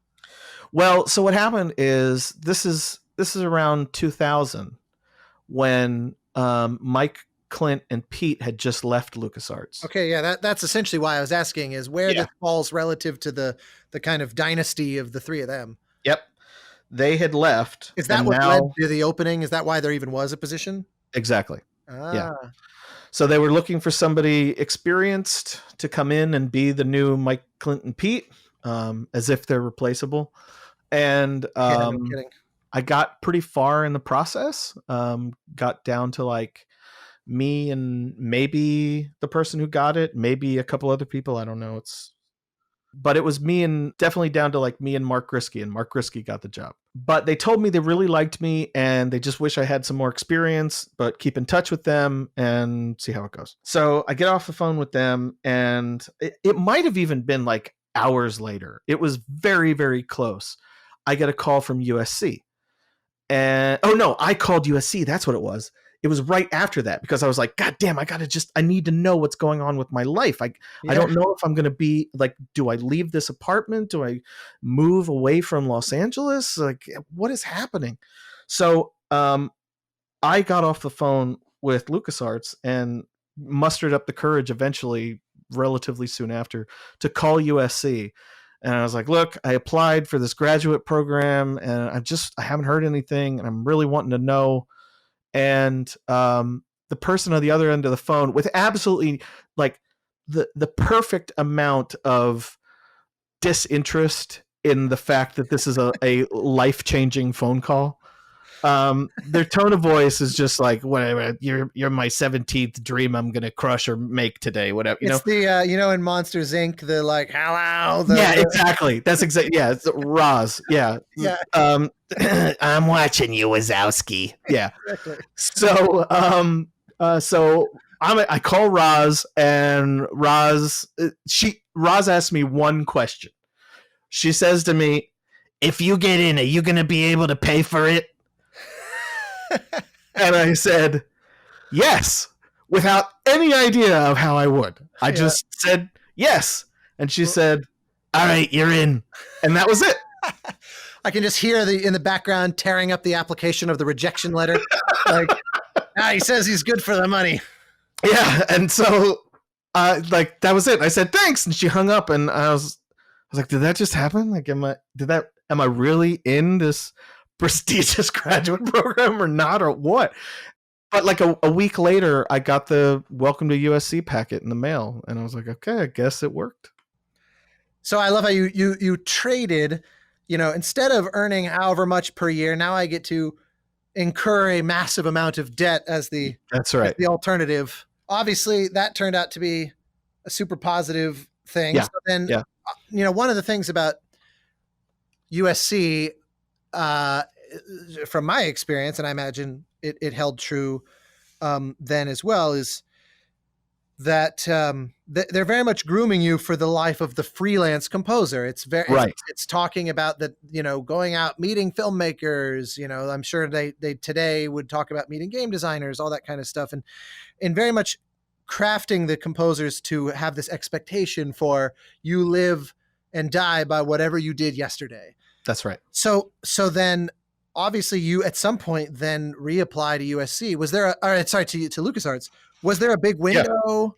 Well, so what happened is this is around 2000 when Mike, Clint, and Pete had just left LucasArts. Okay, yeah, that's essentially why I was asking is where this falls relative to the kind of dynasty of the three of them. Yep. They had left. Is that what led to the opening? Is that why there even was a position? Exactly. Yeah. So they were looking for somebody experienced to come in and be the new Mike, Clint, and Pete, as if they're replaceable. And no kidding. I got pretty far in the process. Got down to like me and maybe the person who got it, maybe a couple other people. I don't know. But it was me and definitely down to like me and Mark Grisky, and Mark Grisky got the job. But they told me they really liked me and they just wish I had some more experience, but keep in touch with them and see how it goes. So I get off the phone with them, and it might have even been like hours later. It was very, very close. I get a call from USC. And I called USC. That's what it was. It was right after that because I was like, God damn, I need to know what's going on with my life. I don't know if I'm going to be like, do I leave this apartment? Do I move away from Los Angeles? Like, what is happening? So I got off the phone with LucasArts and mustered up the courage eventually, relatively soon after, to call USC. And I was like, look, I applied for this graduate program and I haven't heard anything and I'm really wanting to know. And the person on the other end of the phone, with absolutely like the perfect amount of disinterest in the fact that this is a life-changing phone call, their tone of voice is just like, whatever, you're my 17th dream I'm gonna crush or make today, whatever. It's the in Monsters Inc. the like, hello. Exactly. That's exactly. Yeah, it's Roz. Yeah. Yeah. I'm watching you, Wazowski. Yeah. Exactly. So I call Roz, and Roz asked me one question. She says to me, "If you get in, are you gonna be able to pay for it?" And I said, yes, without any idea of how I would. I just said yes. And she said, all right, you're in. And that was it. I can just hear in the background tearing up the application of the rejection letter. Like, he says he's good for the money. Yeah. And so that was it. I said, thanks. And she hung up, and I was like, did that just happen? Like, am I really in this prestigious graduate program or not, or what? But like a week later, I got the welcome to USC packet in the mail, and I was like, okay, I guess it worked. So I love how you traded, instead of earning however much per year, now I get to incur a massive amount of debt as the the alternative. Obviously, that turned out to be a super positive thing. Yeah. So then, one of the things about USC from my experience, and I imagine it held true then as well, is that they're very much grooming you for the life of the freelance composer. It's Right. it's talking about that, going out meeting filmmakers. I'm sure they today would talk about meeting game designers, all that kind of stuff, and very much crafting the composers to have this expectation for you live and die by whatever you did yesterday. That's right. So then obviously you at some point then reapply to USC. Was there to LucasArts? Was there a big window? Yeah.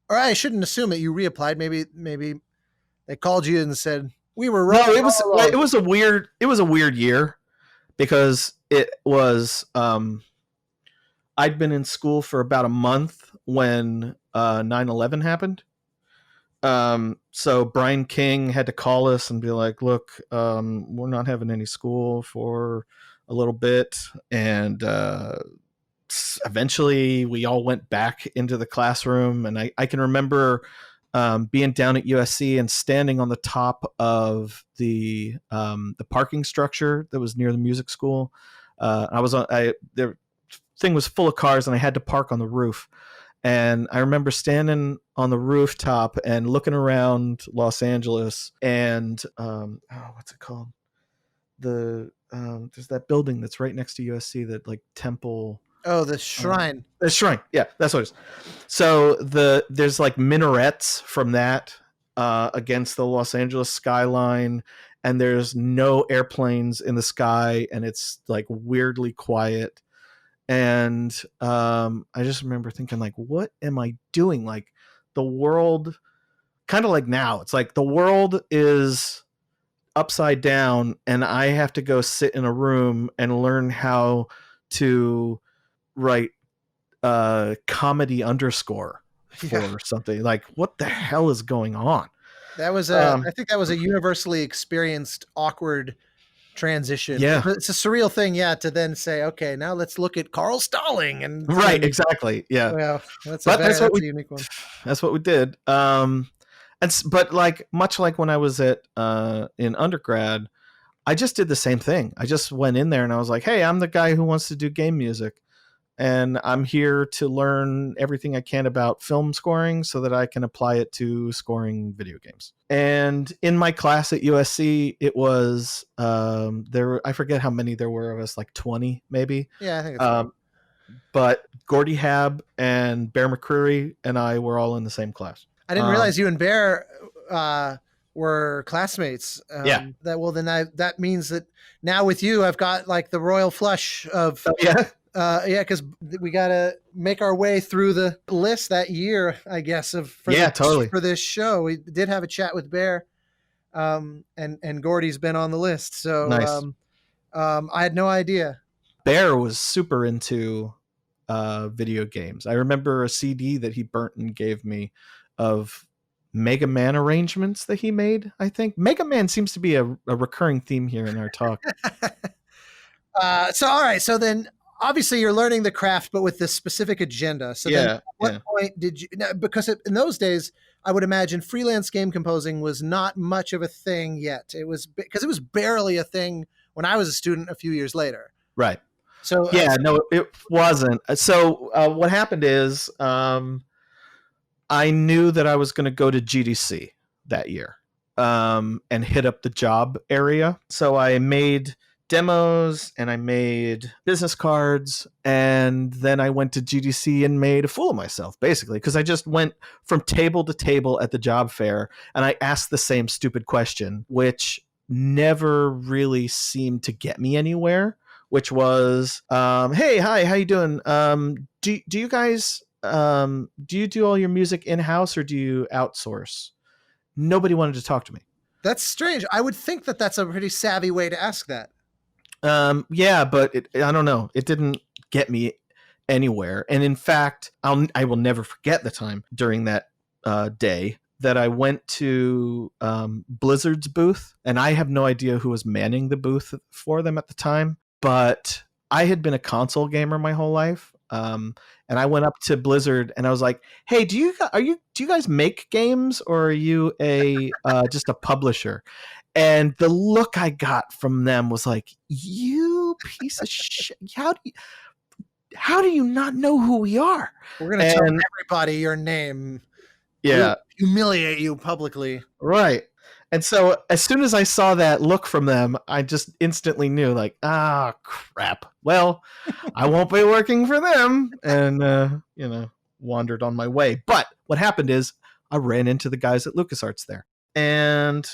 Or I shouldn't assume that you reapplied. Maybe they called you and said we were wrong. No, it was a weird year because it was I'd been in school for about a month when 9/11 happened. So Brian King had to call us and be like, look, we're not having any school for a little bit. And eventually we all went back into the classroom. And I can remember being down at USC and standing on the top of the parking structure that was near the music school. The thing was full of cars and I had to park on the roof. And I remember standing on the rooftop and looking around Los Angeles and what's it called? There's that building that's right next to USC, that like temple. Oh, the shrine. The shrine. Yeah, that's what it is. So there's like minarets from that against the Los Angeles skyline, and there's no airplanes in the sky, and it's like weirdly quiet. And I just remember thinking, like, what am I doing? Like, the world, kind of like now, it's like the world is upside down and I have to go sit in a room and learn how to write comedy underscore for something. Like, what the hell is going on? That was I think that was a universally experienced awkward transition. Yeah, it's a surreal thing, to then say, okay, now let's look at Carl Stalling. And right, exactly. Yeah, well, that's a unique one. That's what we did. But like, much like when I was at in undergrad, I just did the same thing. I just went in there and I was like, hey, I'm the guy who wants to do game music, and I'm here to learn everything I can about film scoring so that I can apply it to scoring video games. And in my class at USC, it was I forget how many there were of us, like 20 maybe. Yeah, I think it's right. But Gordy Hab and Bear McCreary and I were all in the same class. I didn't realize you and Bear were classmates. Yeah. That means that now with you, I've got like the royal flush of. Oh, yeah. Because we got to make our way through the list that year, I guess, totally. For this show. We did have a chat with Bear, and Gordy's been on the list. So nice. I had no idea. Bear was super into video games. I remember a CD that he burnt and gave me of Mega Man arrangements that he made. I think Mega Man seems to be a recurring theme here in our talk. So, all right. So then, obviously you're learning the craft, but with this specific agenda. So then at what point did you, because in those days, I would imagine freelance game composing was not much of a thing yet. It was because it was barely a thing when I was a student a few years later. Right. So no, it wasn't. So what happened is I knew that I was going to go to GDC that year and hit up the job area. So I made demos and I made business cards, and then I went to GDC and made a fool of myself, basically, because I just went from table to table at the job fair and I asked the same stupid question, which never really seemed to get me anywhere, which was, hey, hi, how you doing? Do you guys do you do all your music in-house or do you outsource? Nobody wanted to talk to me. That's strange. I would think that that's a pretty savvy way to ask that. Yeah, but I don't know. It didn't get me anywhere. And in fact, I will never forget the time during that day that I went to Blizzard's booth, and I have no idea who was manning the booth for them at the time, but I had been a console gamer my whole life. And I went up to Blizzard and I was like, "Hey, do you guys make games, or are you just a publisher?" And the look I got from them was like, you piece of shit. How do you not know who we are? We're going to tell everybody your name. Yeah. We'll humiliate you publicly. Right. And so as soon as I saw that look from them, I just instantly knew, like, crap. Well, I won't be working for them. And, wandered on my way. But what happened is I ran into the guys at LucasArts there. And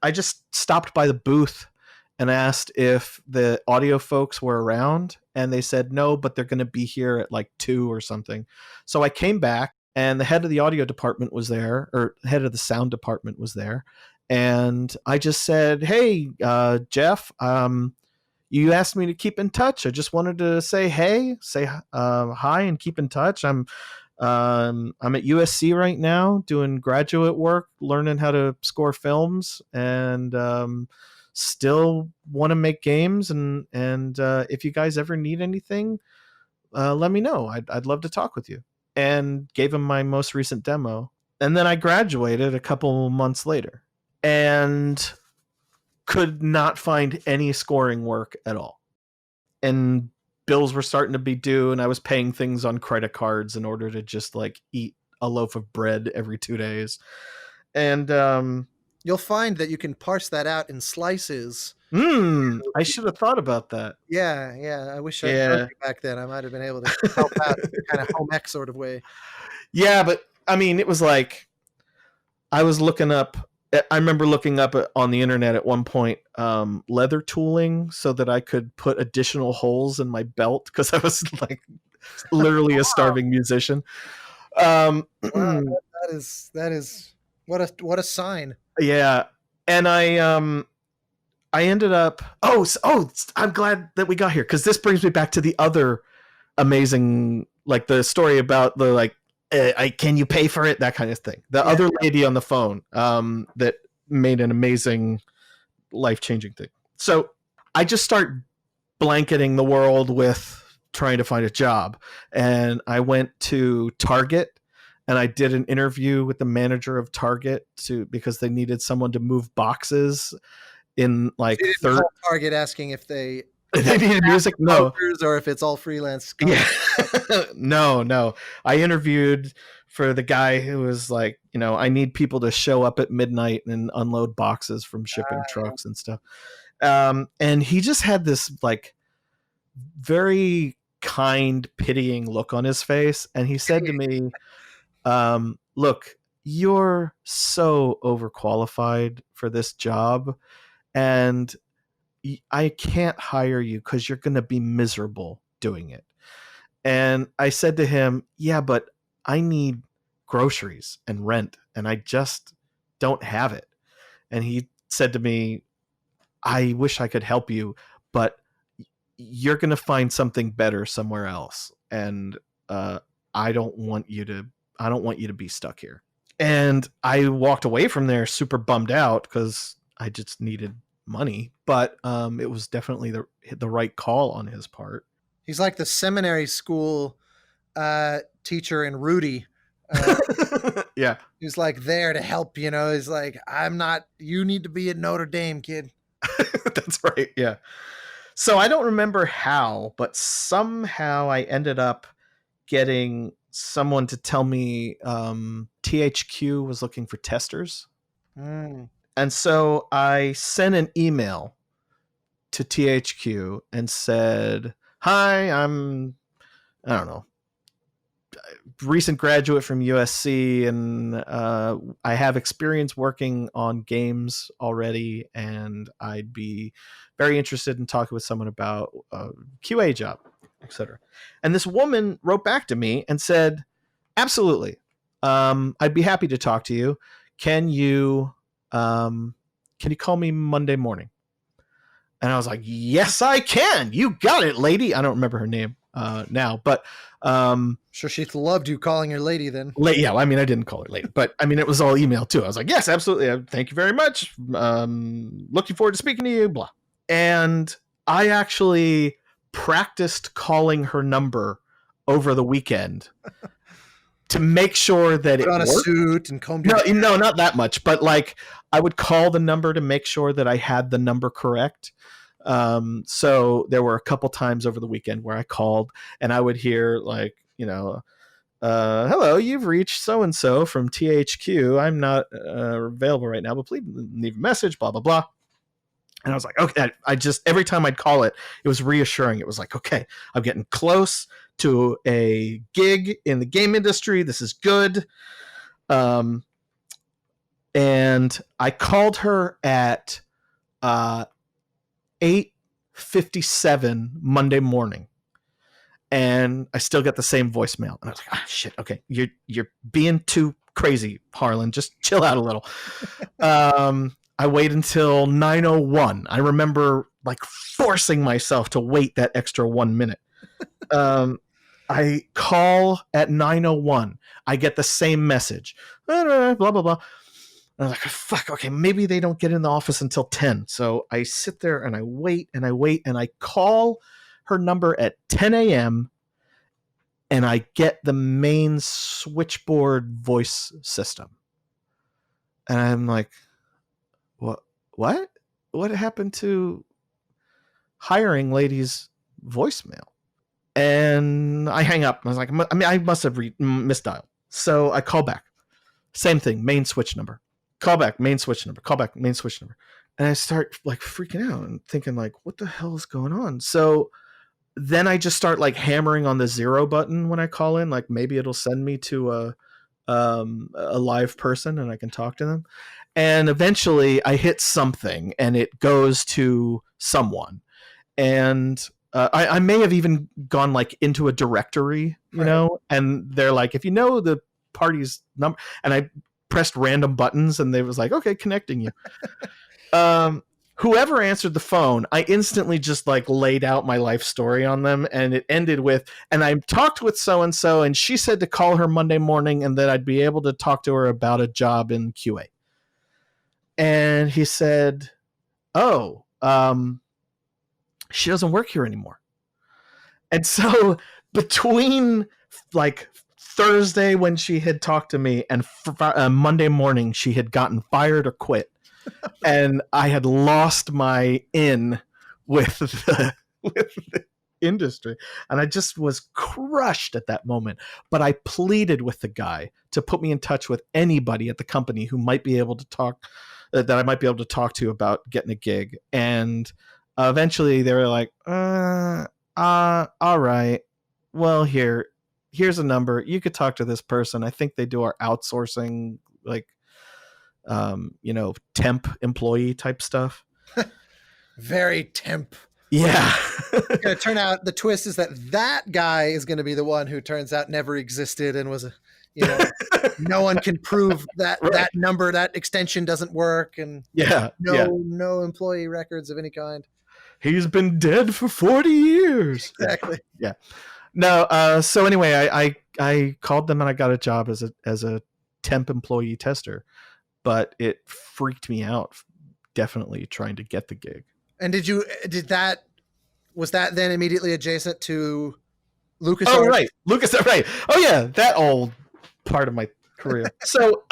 I just stopped by the booth and asked if the audio folks were around. And they said no, but they're going to be here at like 2 or something. So I came back. And the head of the audio department was there, or head of the sound department was there. And I just said, hey, Jeff, you asked me to keep in touch. I just wanted to say, hey, hi and keep in touch. I'm at USC right now doing graduate work, learning how to score films, and still want to make games. And if you guys ever need anything, let me know. I'd love to talk with you. And gave him my most recent demo. And then I graduated a couple months later and could not find any scoring work at all. And bills were starting to be due, and I was paying things on credit cards in order to just like eat a loaf of bread every 2 days. And you'll find that you can parse that out in slices. I should have thought about that. Yeah. I wish I heard you back then. I might have been able to help out in kind of home ec sort of way. Yeah, but I mean, it was like I was looking up. I remember looking up on the internet at one point leather tooling so that I could put additional holes in my belt because I was like literally a starving musician. Wow, that is what a sign. Yeah, and I ended up. I'm glad that we got here because this brings me back to the other amazing, like the story about the like, can you pay for it? That kind of thing. The other lady on the phone that made an amazing, life-changing thing. So I just start blanketing the world with trying to find a job, and I went to Target. And I did an interview with the manager of Target because they needed someone to move boxes in like Target asking if they needed music. No, or if it's all freelance. Yeah. No. I interviewed for the guy who was like, I need people to show up at midnight and unload boxes from shipping trucks and stuff. And he just had this like very kind, pitying look on his face. And he said to me, look, you're so overqualified for this job, and I can't hire you because you're going to be miserable doing it. And I said to him, yeah, but I need groceries and rent, and I just don't have it. And he said to me, I wish I could help you, but you're going to find something better somewhere else. And I don't want you to be stuck here. And I walked away from there super bummed out because I just needed money, but it was definitely the right call on his part. He's like the seminary school teacher in Rudy. Yeah. He's like there to help, he's like, you need to be at Notre Dame, kid. That's right. Yeah. So I don't remember how, but somehow I ended up getting someone to tell me THQ was looking for testers. And so I sent an email to THQ and said, hi, I'm, I don't know, recent graduate from USC, and I have experience working on games already, and I'd be very interested in talking with someone about a QA job, etc. And this woman wrote back to me and said, absolutely, I'd be happy to talk to you. Can you call me Monday morning? And I was like, yes, I can. You got it, lady. I don't remember her name now, but sure, she loved you calling her lady then. Yeah, I mean, I didn't call her lady, but I mean, it was all email too. I was like, yes, absolutely. Thank you very much. Looking forward to speaking to you, blah. And I actually practiced calling her number over the weekend to make sure that Put it on a worked. suit and comb. No, not that much, but like I would call the number to make sure that I had the number correct. So there were a couple times over the weekend where I called and I would hear like, hello, you've reached so-and-so from THQ. I'm not available right now, but please leave a message, blah, blah, blah. And I was like, okay, I just, every time I'd call it, it was reassuring. It was like, okay, I'm getting close to a gig in the game industry. This is good. And I called her at 8:57 Monday morning. And I still get the same voicemail. And I was like, shit, okay, you're being too crazy, Harlin. Just chill out a little. I wait until 9:01. I remember like forcing myself to wait that extra 1 minute. I call at 9:01. I get the same message. Blah, blah, blah. And I was like, fuck, okay, maybe they don't get in the office until 10. So I sit there and I wait and I wait and I call her number at 10 a.m. and I get the main switchboard voice system. And I'm like, what happened to hiring ladies' voicemail? And I hang up. I was like, I must have misdialed. So I call back. Same thing, main switch number. Call back, main switch number. Call back, main switch number. And I start like freaking out and thinking like, what the hell is going on? So then I just start like hammering on the 0 button when I call in. Like maybe it'll send me to a live person and I can talk to them. And eventually I hit something and it goes to someone. And I may have even gone like into a directory, you know, and they're like, if you know the party's number, and I pressed random buttons and they was like, okay, connecting you. Whoever answered the phone, I instantly just like laid out my life story on them, and it ended with, and I talked with so-and-so and she said to call her Monday morning and that I'd be able to talk to her about a job in QA. And he said, oh, she doesn't work here anymore. And so between like Thursday when she had talked to me and Monday morning she had gotten fired or quit, and I had lost my in with the industry, and I just was crushed at that moment. But I pleaded with the guy to put me in touch with anybody at the company who might be able to talk, that I might be able to talk to about getting a gig. And eventually they were like, all right, well, here's a number. You could talk to this person. I think they do our outsourcing, like, temp employee type stuff. Very temp. Yeah. It's going to turn out, the twist is that guy is going to be the one who turns out never existed and was no one can prove that right. That number, that extension doesn't work, and no employee records of any kind. He's been dead for 40 years. Exactly. Yeah. No. So anyway, I called them and I got a job as a temp employee tester, but it freaked me out, definitely trying to get the gig. And was that then immediately adjacent to LucasArts? Oh, right. LucasArts, right. Oh yeah. That old part of my career. So,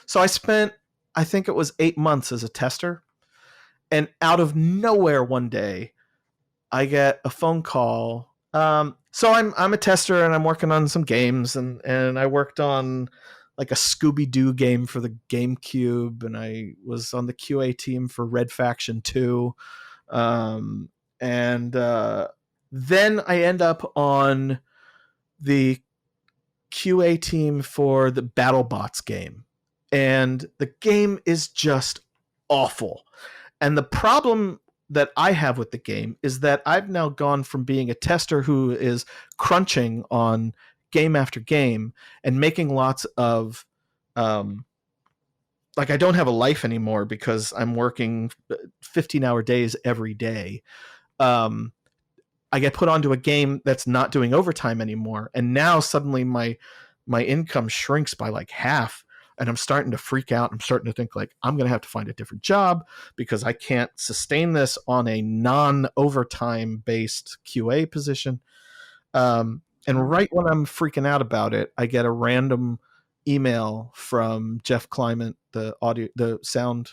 so I spent, I think it was 8 months as a tester, and out of nowhere one day I get a phone call. So I'm a tester and I'm working on some games, and I worked on like a Scooby-Doo game for the GameCube, and I was on the QA team for Red Faction 2. Then I end up on the QA team for the BattleBots game, and the game is just awful. And the problem that I have with the game is that I've now gone from being a tester who is crunching on game after game and making lots of like, I don't have a life anymore because I'm working 15-hour days every day. I get put onto a game that's not doing overtime anymore, and now suddenly my income shrinks by like half, and I'm starting to freak out. I'm starting to think like, I'm going to have to find a different job because I can't sustain this on a non-overtime based QA position. And right when I'm freaking out about it, I get a random email from Jeff Clement, the sound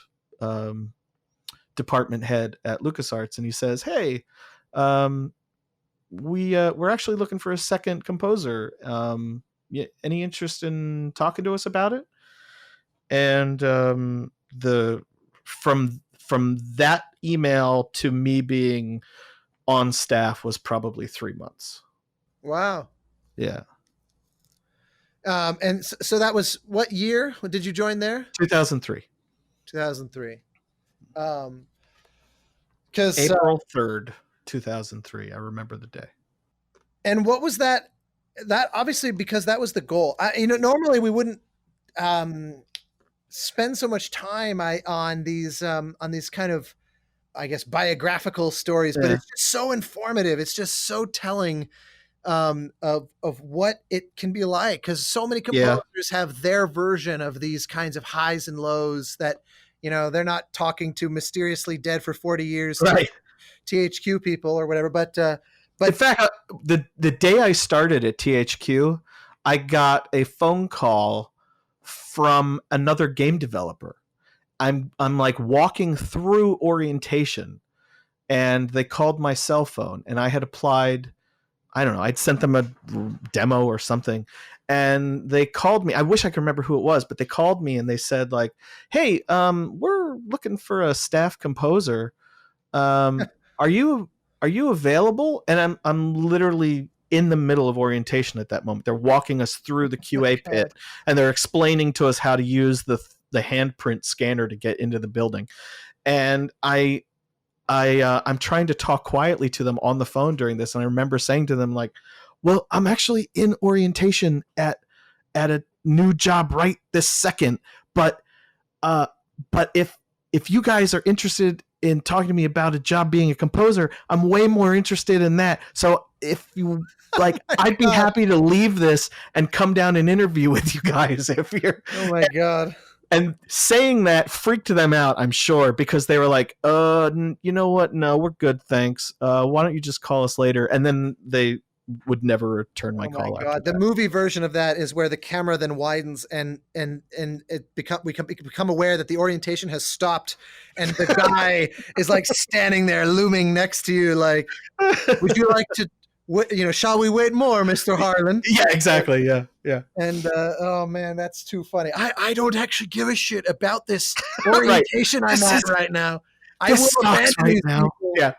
department head at LucasArts, and he says, "Hey, we're actually looking for a second composer. Any interest in talking to us about it?" And the from that email to me being on staff was probably 3 months. Wow. Yeah. And so that was what year did you join there? 2003. 2003. Because April 3rd, 2003. I remember the day. And what was that? That obviously, because that was the goal. Normally we wouldn't spend so much time on these kind of, I guess, biographical stories, but it's just so informative. It's just so telling of what it can be like, because so many composers have their version of these kinds of highs and lows that, they're not talking to mysteriously dead for 40 years, right? THQ people or whatever. But in fact, the day I started at THQ, I got a phone call from another game developer. I'm like walking through orientation, and they called my cell phone, and I had applied. I don't know. I'd sent them a demo or something, and they called me. I wish I could remember who it was, but they called me and they said, like, "Hey, we're looking for a staff composer. Are you available?" And I'm literally in the middle of orientation at that moment. They're walking us through the QA pit, and they're explaining to us how to use the handprint scanner to get into the building. And I'm trying to talk quietly to them on the phone during this, and I remember saying to them, like, "Well, I'm actually in orientation at a new job right this second, but if you guys are interested in talking to me about a job being a composer, I'm way more interested in that. So if you like, I'd be happy to leave this and come down and interview with you guys if you're." Oh my God. And saying that freaked them out, I'm sure, because they were like, you know what? No, we're good, thanks. Why don't you just call us later? And then they would never return my call. God. The movie version of that is where the camera then widens and we become aware that the orientation has stopped, and the guy is like standing there looming next to you, like, "Would you like to, shall we wait more, Mr. Harlin?" Yeah, exactly. Yeah. And oh man, that's too funny. I don't actually give a shit about this orientation I'm at right now. I will abandon these people. Yeah.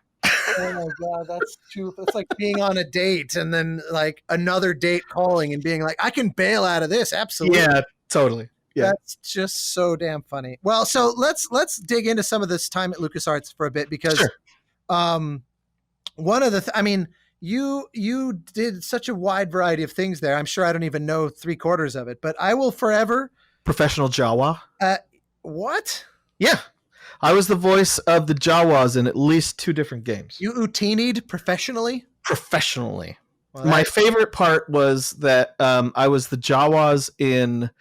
Oh my God, that's too. It's like being on a date and then like another date calling and being like, "I can bail out of this." Absolutely. Yeah, totally. Yeah. That's just so damn funny. Well, so let's dig into some of this time at LucasArts for a bit, because one of the you did such a wide variety of things there. I'm sure I don't even know 3/4 of it, but I will forever. Professional Jawa. What? Yeah. I was the voice of the Jawas in at least 2 different games. You utinied professionally? Professionally. Well, my favorite part was that I was the Jawas in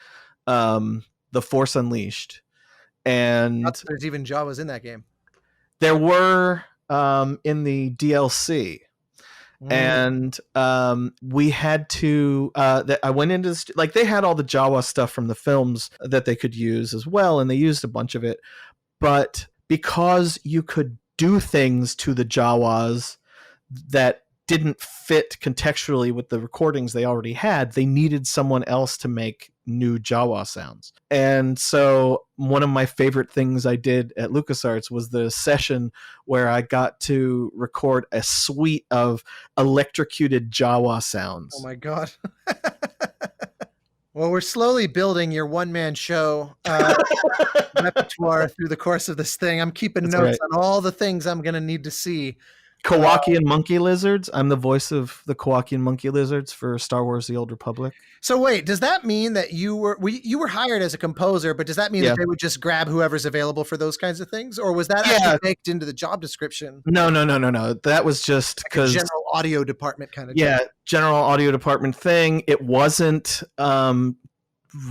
The Force Unleashed. And there's even Jawas in that game. There were in the DLC. And we had to I went into this, like, they had all the Jawa stuff from the films that they could use as well, and they used a bunch of it. But because you could do things to the Jawas that didn't fit contextually with the recordings they already had, they needed someone else to make new Jawa sounds. And so one of my favorite things I did at LucasArts was the session where I got to record a suite of electrocuted Jawa sounds. Oh my God. Well, we're slowly building your one-man show repertoire through the course of this thing. I'm keeping notes on all the things I'm going to need to see. Kowakian monkey lizards. I'm the voice of the Kowakian monkey lizards for Star Wars: The Old Republic. So wait, does that mean that you were hired as a composer, but does that mean that they would just grab whoever's available for those kinds of things? Or was that actually baked into the job description? No. That was just because like general audio department kind of job. General audio department thing. It wasn't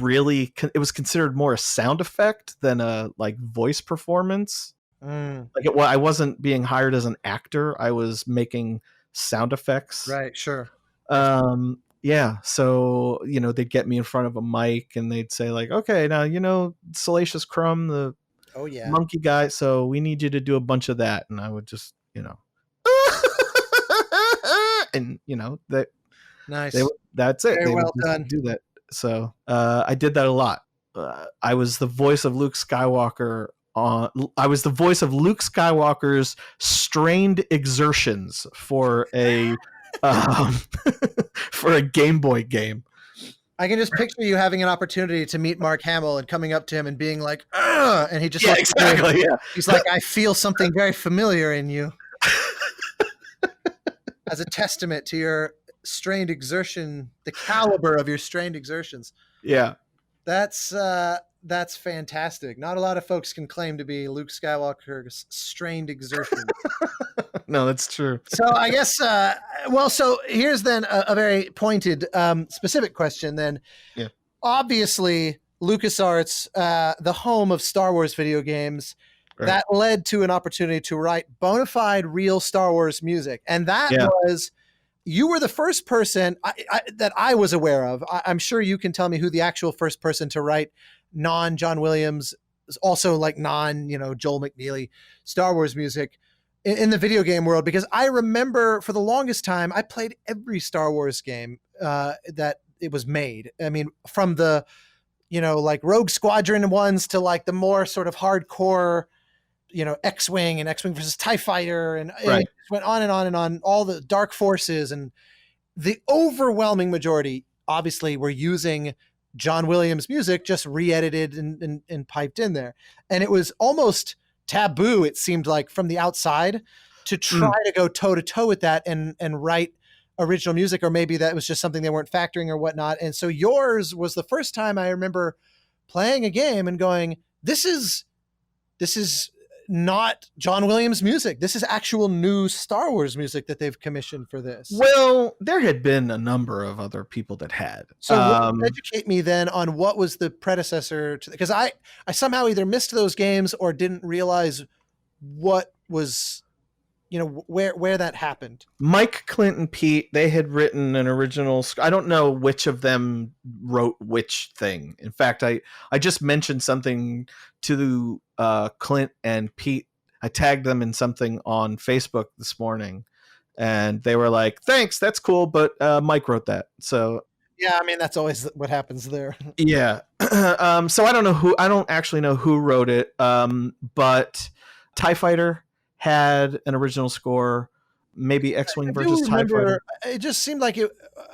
really, it was considered more a sound effect than a like voice performance. Like I wasn't being hired as an actor. I was making sound effects. Right. Sure. Yeah, so they'd get me in front of a mic and they'd say like, okay, now Salacious Crumb, the Oh yeah. monkey guy, so we need you to do a bunch of that, and I would just and that Nice. that's it. Very They would well just done. do that. So I did that a lot. I was the voice of Luke Skywalker. I was the voice of Luke Skywalker's strained exertions for a for a Game Boy game. I can just picture you having an opportunity to meet Mark Hamill and coming up to him and being like, "Ugh," and he just looks at you. Yeah. He's like, I feel something very familiar in you, as a testament to your strained exertion, the caliber of your strained exertions. Yeah. That's fantastic. Not a lot of folks can claim to be Luke Skywalker's strained exertion. No, that's true. So I guess, so here's then a very pointed, specific question then. Yeah. Obviously, LucasArts, the home of Star Wars video games, Right. that led to an opportunity to write bona fide real Star Wars music. And that was, you were the first person that I was aware of. I'm sure you can tell me who the actual first person to write non-John Williams, also like Joel McNeely Star Wars music in the video game world, because I remember for the longest time I played every Star Wars game that it was made. I mean, from the like Rogue Squadron ones to like the more sort of hardcore X-Wing and X-Wing versus TIE Fighter and it went on and on and on, all the Dark Forces, and the overwhelming majority obviously were using John Williams music, just re-edited and piped in there. And it was almost taboo, it seemed like, from the outside to try to go toe to toe with that and write original music, or maybe that was just something they weren't factoring or whatnot. And so yours was the first time I remember playing a game and going, this is not John Williams music. This is actual new Star Wars music that they've commissioned for this. Well, there had been a number of other people that had. So educate me then on what was the predecessor to, because I somehow either missed those games or didn't realize what was, where that happened. Mike, Clint, and Pete, they had written an original. I don't know which of them wrote which thing. In fact, I just mentioned something to Clint and Pete. I tagged them in something on Facebook this morning, and they were like, "Thanks, that's cool," but Mike wrote that. So yeah, I mean that's always what happens there. Yeah. So I don't actually know who wrote it. But TIE Fighter had an original score. Maybe X-Wing versus TIE Fighter. It just seemed like it.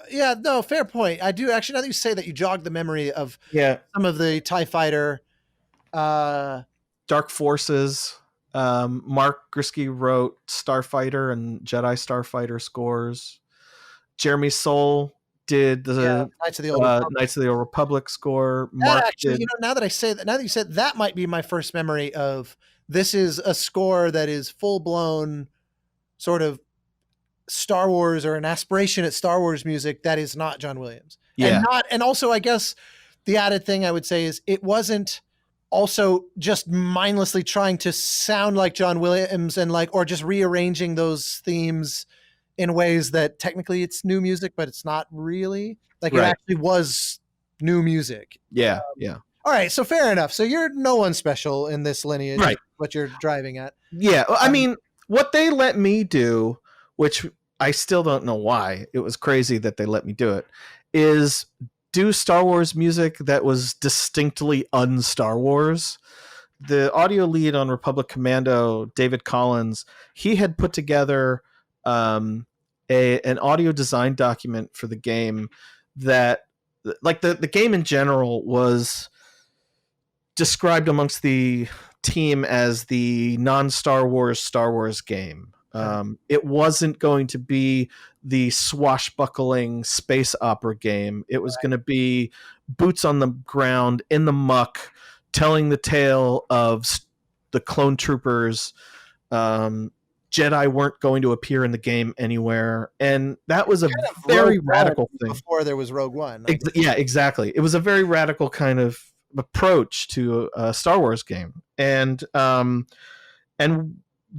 Yeah, no, fair point. I do actually. Now that you say that, you jogged the memory of some of the TIE Fighter. Dark Forces. Mark Grisky wrote Starfighter and Jedi Starfighter scores. Jeremy Soule did the Knights of the Old Republic score. Mark actually, now that you said that, might be my first memory of this is a score that is full blown sort of Star Wars, or an aspiration at Star Wars music that is not John Williams. Yeah. And also I guess the added thing I would say is it wasn't also just mindlessly trying to sound like John Williams and or just rearranging those themes in ways that technically it's new music, but it's not really. It actually was new music. Yeah. All right, so fair enough. So you're no one special in this lineage, right? What you're driving at. Yeah, I mean, what they let me do, which I still don't know why, it was crazy that they let me do it, is do Star Wars music that was distinctly un-Star Wars. The audio lead on Republic Commando, David Collins, he had put together an audio design document for the game that, the game in general was described amongst the team as the non-Star Wars Star Wars game. It wasn't going to be the swashbuckling space opera game. It was going to be boots on the ground in the muck, telling the tale of the clone troopers. Jedi weren't going to appear in the game anywhere, and that was a very radical thing. Before there was Rogue One. Yeah, exactly. It was a very radical kind of approach to a Star Wars game, and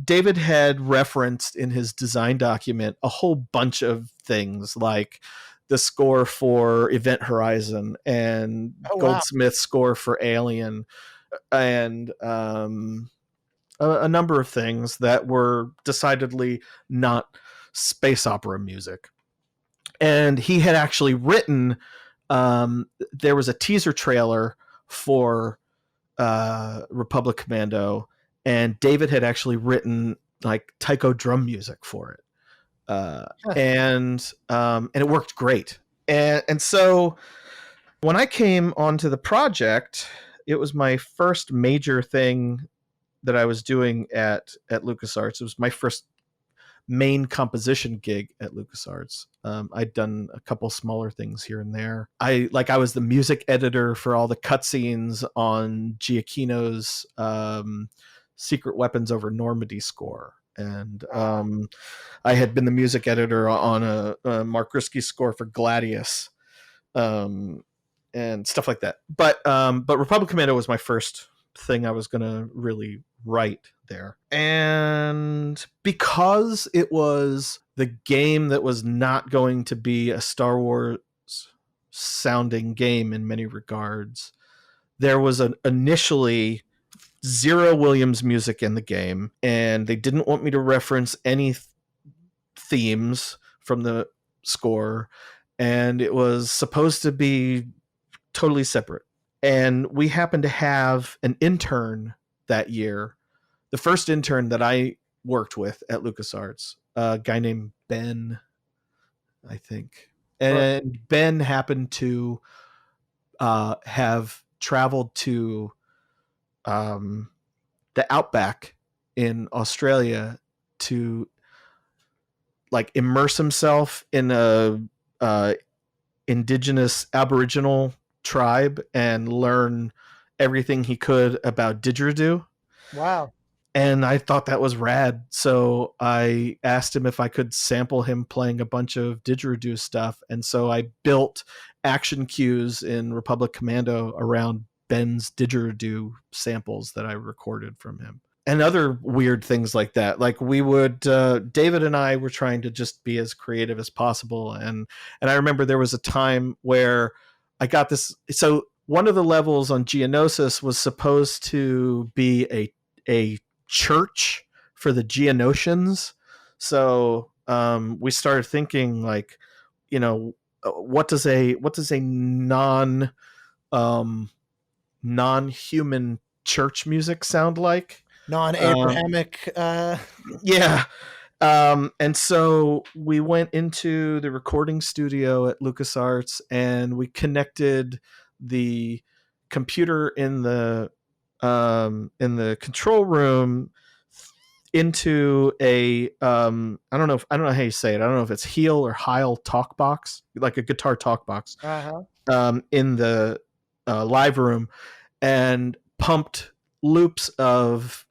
David had referenced in his design document a whole bunch of things like the score for Event Horizon and Oh, wow. Goldsmith's score for Alien, and a number of things that were decidedly not space opera music. And he had actually written, there was a teaser trailer for Republic Commando, and David had actually written like taiko drum music for it. And it worked great. And so when I came onto the project, it was my first major thing that I was doing at LucasArts. It was my first main composition gig at LucasArts. I'd done a couple smaller things here and there. I was the music editor for all the cutscenes on Giacchino's Secret Weapons Over Normandy score. And I had been the music editor on a Mark Risky score for Gladius, and stuff like that. But Republic Commando was my first thing I was going to really write there. And because it was the game that was not going to be a Star Wars sounding game in many regards, there was initially zero Williams music in the game, and they didn't want me to reference any themes from the score, and it was supposed to be totally separate. And we happened to have an intern that year, the first intern that I worked with at LucasArts, a guy named Ben, I think. And Ben happened to have traveled to the outback in Australia to like immerse himself in a indigenous Aboriginal tribe and learn everything he could about didgeridoo. Wow. And I thought that was rad. So I asked him if I could sample him playing a bunch of didgeridoo stuff. And so I built action cues in Republic Commando around Ben's didgeridoo samples that I recorded from him. And other weird things like that. Like we would, David and I were trying to just be as creative as possible. And I remember there was a time where I got this. So one of the levels on Geonosis was supposed to be a church for the Geonosians. So we started thinking like, you know, what does a non-human church music sound like? Non-Abrahamic. Yeah. And so we went into the recording studio at LucasArts and we connected the computer in the control room into a I don't know how you say it. I don't know if it's heel or Heil talk box, like a guitar talk box, in the live room, and pumped loops of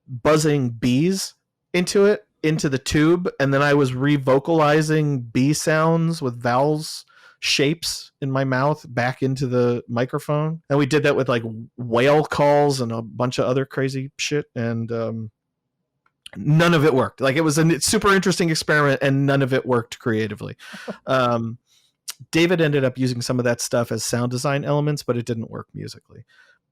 buzzing bees into the tube, and then I was re-vocalizing bee sounds with vowels shapes in my mouth back into the microphone. And we did that with like whale calls and a bunch of other crazy shit, and none of it worked. Like it was a super interesting experiment and none of it worked creatively. David ended up using some of that stuff as sound design elements, but it didn't work musically.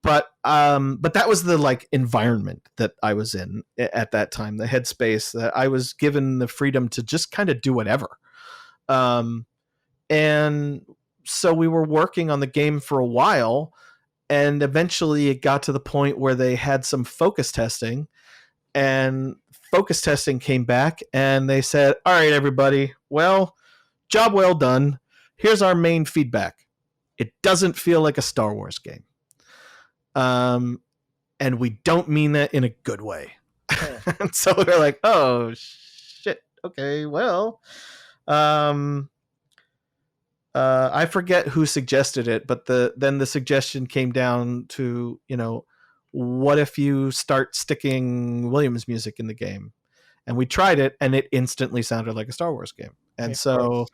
But that was the like environment that I was in at that time, the headspace that I was given the freedom to just kind of do whatever. And so we were working on the game for a while, and eventually it got to the point where they had some focus testing, and focus testing came back and they said, all right, everybody, well, job well done. Here's our main feedback. It doesn't feel like a Star Wars game. And we don't mean that in a good way. And so we're like, oh shit. Okay, well, I forget who suggested it, but then the suggestion came down to, you know, what if you start sticking Williams music in the game? And we tried it, and it instantly sounded like a Star Wars game. And so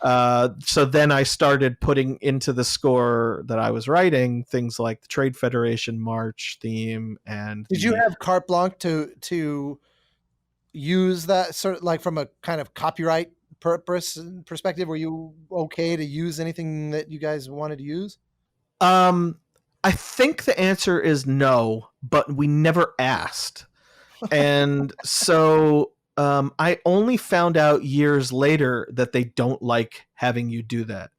then I started putting into the score that I was writing things like the Trade Federation March theme. And did you have carte blanche to use that sort of like from a kind of copyright perspective, were you okay to use anything that you guys wanted to use? I think the answer is no, but we never asked. And so I only found out years later that they don't like having you do that.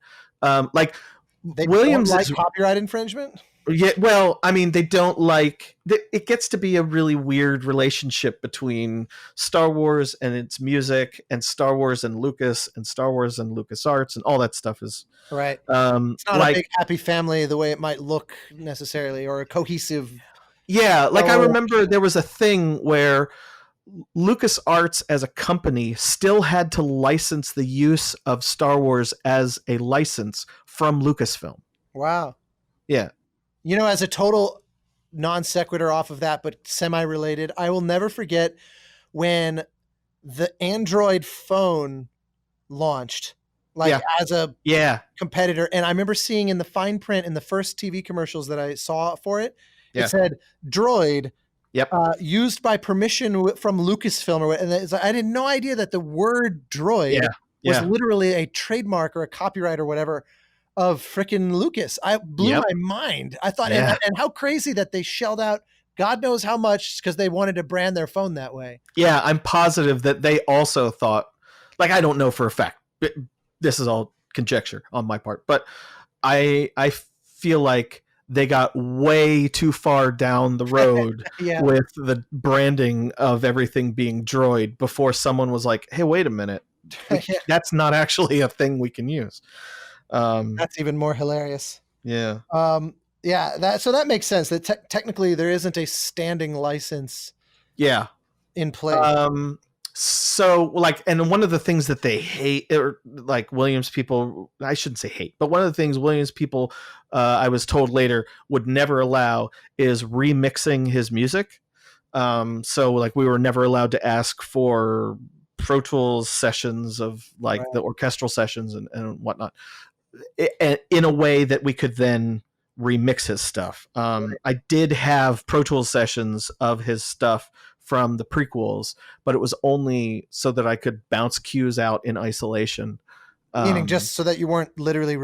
Like They Williams don't like is, copyright infringement? yeah, well, I mean, they don't like it gets to be a really weird relationship between Star Wars and its music and Star Wars and Lucas and Star Wars and LucasArts and all that stuff is Right. It's not like a big happy family the way it might look necessarily, or a cohesive. yeah, like I Oh. remember there was a thing where LucasArts as a company still had to license the use of Star Wars as a license from Lucasfilm. Wow. Yeah. You know, as a total non sequitur off of that, but semi-related, I will never forget when the Android phone launched, like as a competitor. And I remember seeing in the fine print in the first TV commercials that I saw for it, it said Droid. Yep. Used by permission from Lucasfilm, and I had no idea that the word droid was literally a trademark or a copyright or whatever of frickin' Lucas. I blew my mind. I thought, and how crazy that they shelled out God knows how much because they wanted to brand their phone that way. Yeah, I'm positive that they also thought, like, I don't know for a fact. This is all conjecture on my part, but I feel like they got way too far down the road with the branding of everything being droid before someone was like, hey, wait a minute. That's not actually a thing we can use. That's even more hilarious. Yeah. So that makes sense that technically there isn't a standing license in place. So like, and one of the things that they hate, or like Williams people, I shouldn't say hate, but one of the things Williams people, I was told later, would never allow is remixing his music. So like we were never allowed to ask for Pro Tools sessions of like the orchestral sessions and whatnot, in a way that we could then remix his stuff. I did have Pro Tools sessions of his stuff from the prequels, but it was only so that I could bounce cues out in isolation. Meaning just so that you weren't literally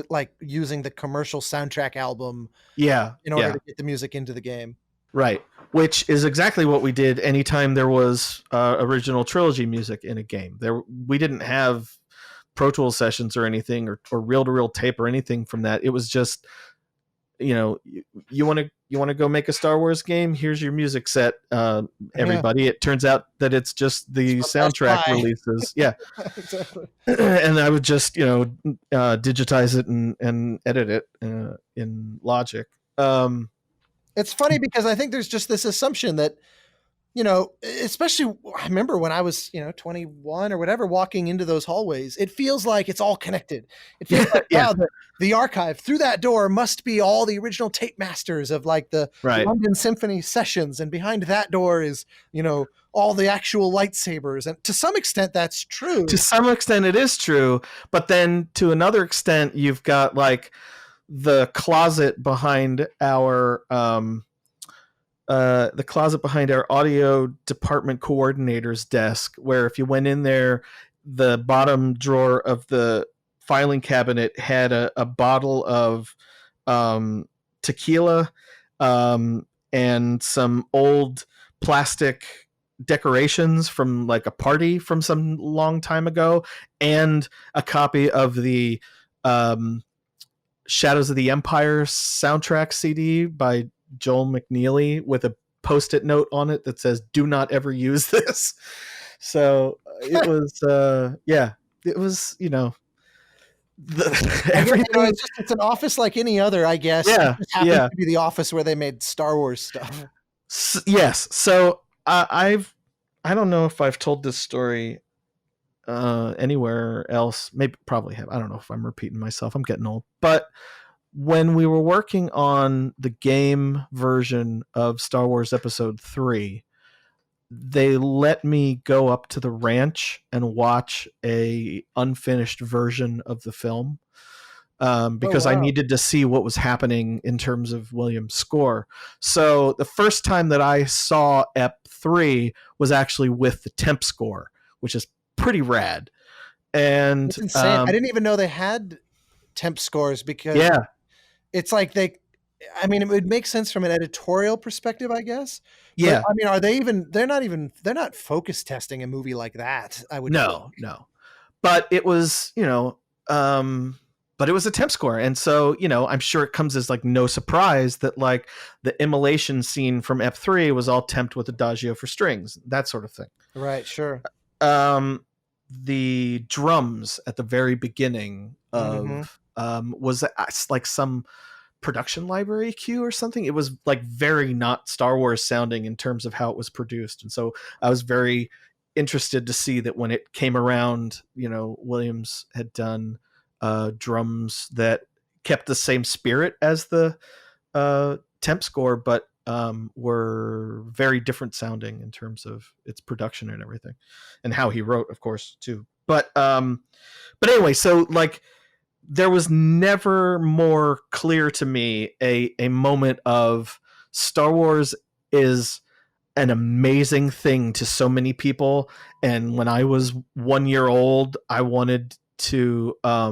like using the commercial soundtrack album in order to get the music into the game. Right. Which is exactly what we did anytime there was original trilogy music in a game. We didn't have Pro Tools sessions or anything or reel-to-reel tape or anything from that. It was just, you know, you want to go make a Star Wars game? Here's your music set, everybody. It turns out that it's just the soundtrack releases. Yeah. Exactly. And I would just, digitize it and edit it in Logic. It's funny because I think there's just this assumption that, especially I remember when I was, 21 or whatever, walking into those hallways, it feels like it's all connected. It feels like, wow, the archive through that door must be all the original tape masters of like the London Symphony sessions. And behind that door is, all the actual lightsabers. And to some extent, that's true. To some extent, it is true. But then to another extent, you've got like the closet behind our audio department coordinator's desk, where if you went in there, the bottom drawer of the filing cabinet had a bottle of tequila and some old plastic decorations from like a party from some long time ago, and a copy of the Shadows of the Empire soundtrack CD by Joel McNeely with a post-it note on it that says "Do not ever use this." So it was, it was, everything. It's an office like any other, I guess. Yeah, it just happens to be the office where they made Star Wars stuff. Yes. So I don't know if I've told this story anywhere else. Maybe, probably have. I don't know if I'm repeating myself. I'm getting old, but when we were working on the game version of Star Wars Episode 3, they let me go up to the ranch and watch a unfinished version of the film because I needed to see what was happening in terms of Williams' score. So the first time that I saw Ep 3 was actually with the temp score, which is pretty rad. And It's insane. I didn't even know they had temp scores because yeah, it's like I mean, it would make sense from an editorial perspective, I guess. But yeah, I mean, they're not focus testing a movie like that, I would think. no. But it was, but it was a temp score. And so, I'm sure it comes as like no surprise that like the immolation scene from F3 was all temped with adagio for strings, that sort of thing. Right, sure. The drums at the very beginning of was like some production library cue or something. It was like very not Star Wars sounding in terms of how it was produced. And so I was very interested to see that when it came around, Williams had done drums that kept the same spirit as the temp score, but were very different sounding in terms of its production and everything, and how he wrote, of course, too. But anyway, so like there was never more clear to me a moment of Star Wars is an amazing thing to so many people. And when I was 1 year old, I wanted to I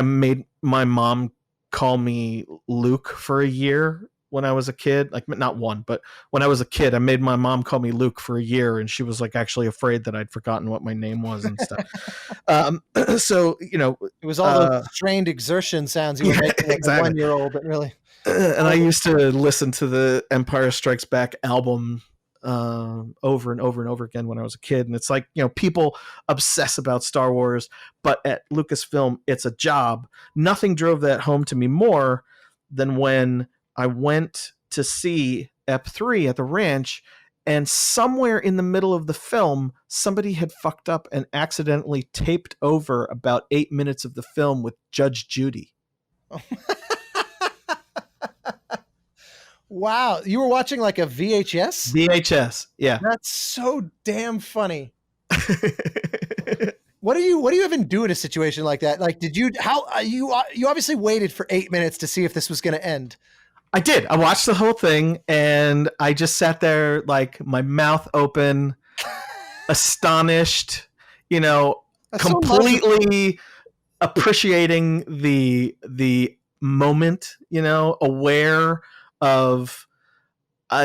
made my mom call me Luke for a year when I was a kid. Like, not one, but when I was a kid, I made my mom call me Luke for a year, and she was like actually afraid that I'd forgotten what my name was and stuff. So it was all those strained exertion sounds you were making as a 1 year old that really. And I used to listen to the Empire Strikes Back album over and over and over again when I was a kid. And it's like, people obsess about Star Wars, but at Lucasfilm, it's a job. Nothing drove that home to me more than when I went to see Ep3 at the ranch, and somewhere in the middle of the film, somebody had fucked up and accidentally taped over about 8 minutes of the film with Judge Judy. Wow, you were watching like a VHS? VHS, yeah. That's so damn funny. What do you even do in a situation like that? Like, you obviously waited for 8 minutes to see if this was going to end. I did. I watched the whole thing, and I just sat there like my mouth open, astonished, That's completely appreciating the moment, aware of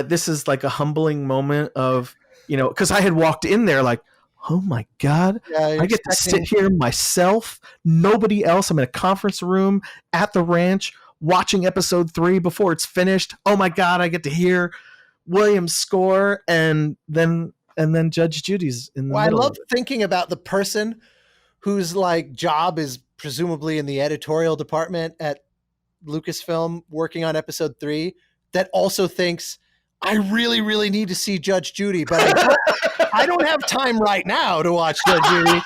this is like a humbling moment of, because I had walked in there like, oh my God, I get to sit here myself, nobody else. I'm in a conference room at the ranch watching episode 3 before it's finished. Oh my God, I get to hear Williams' score, and then Judge Judy's in the middle. I love thinking about the person whose like job is presumably in the editorial department at Lucasfilm working on episode 3 that also thinks, I really, really need to see Judge Judy, but I don't have time right now to watch Judge Judy.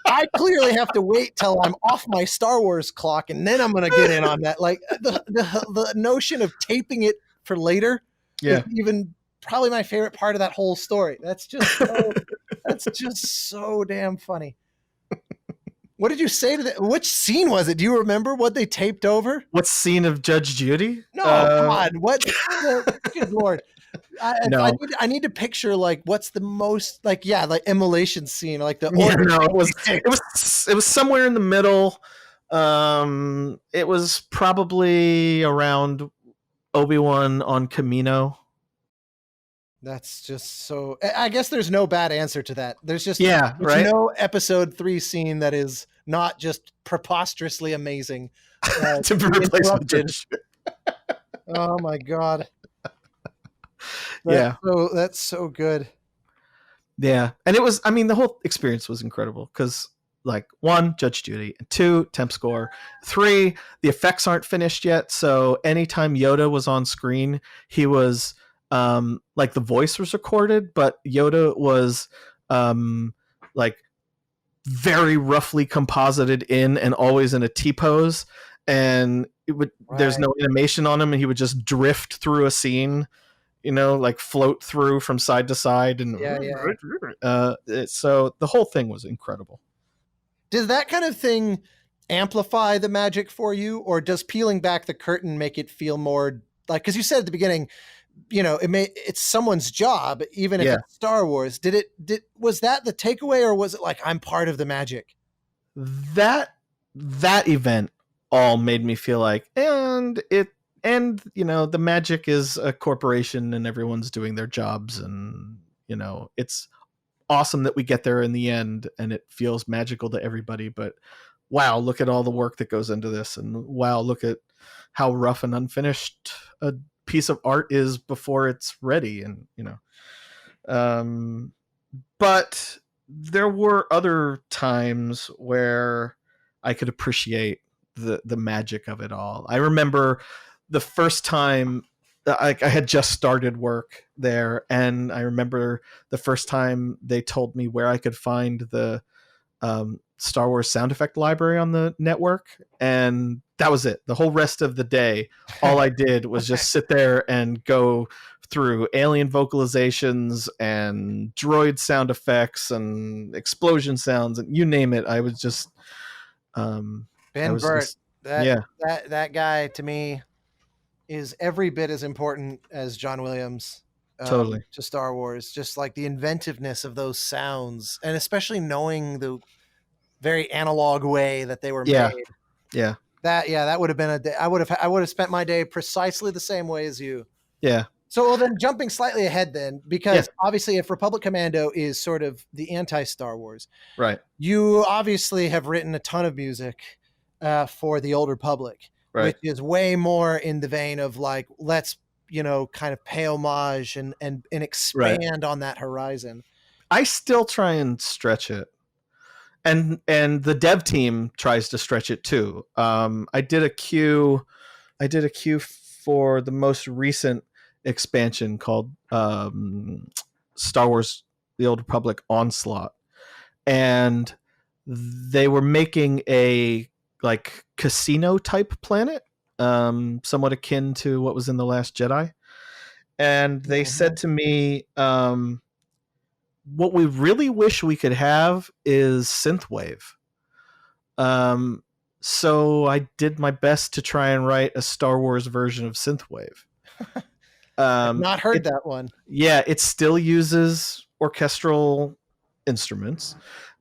I clearly have to wait till I'm off my Star Wars clock, and then I'm going to get in on that. Like the notion of taping it for later is even probably my favorite part of that whole story. That's just so damn funny. What did you say to that? Which scene was it? Do you remember what they taped over? What scene of Judge Judy? No, come on. What? Good Lord. I need to picture like what's the most like immolation scene, like the order. No, it was somewhere in the middle. It was probably around Obi-Wan on Camino. That's just so. I guess there's no bad answer to that. There's just right? no episode 3 scene that is not just preposterously amazing. To be replaced with Judge. Oh my God. That's so good. Yeah, and it was. I mean, the whole experience was incredible because, like, 1, Judge Judy, and 2, temp score, 3, the effects aren't finished yet. So anytime Yoda was on screen, he was. Like the voice was recorded, but Yoda was like very roughly composited in and always in a T pose, and there's no animation on him, and he would just drift through a scene, like float through from side to side, and so the whole thing was incredible. Does that kind of thing amplify the magic for you, or does peeling back the curtain make it feel more like, because you said at the beginning it's someone's job, even if it's Star Wars. Was that the takeaway, or was it like, I'm part of the magic? That event all made me feel like, and the magic is a corporation and everyone's doing their jobs, and it's awesome that we get there in the end and it feels magical to everybody, but wow, look at all the work that goes into this, and wow, look at how rough and unfinished a piece of art is before it's ready. And but there were other times where I could appreciate the magic of it all. I remember the first time I had just started work there, and I remember the first time they told me where I could find the Star Wars sound effect library on the network, and that was it. The whole rest of the day, all I did was just sit there and go through alien vocalizations and droid sound effects and explosion sounds and you name it. I was just Ben Burt, that guy to me is every bit as important as John Williams totally to Star Wars. Just like the inventiveness of those sounds, and especially knowing the very analog way that they were made. Yeah. That would have been a day. I would have spent my day precisely the same way as you. Yeah. So then jumping slightly ahead then, because obviously if Republic Commando is sort of the anti-Star Wars, right? You obviously have written a ton of music for the Old Republic, right, which is way more in the vein of like, let's, kind of pay homage and expand on that horizon. I still try and stretch it. And the dev team tries to stretch it too. I did a queue for the most recent expansion called Star Wars The Old Republic Onslaught, and they were making a like casino type planet, somewhat akin to what was in The Last Jedi, and they said to me, what we really wish we could have is Synthwave. So I did my best to try and write a Star Wars version of Synthwave. I've not heard that one. Yeah, it still uses orchestral instruments,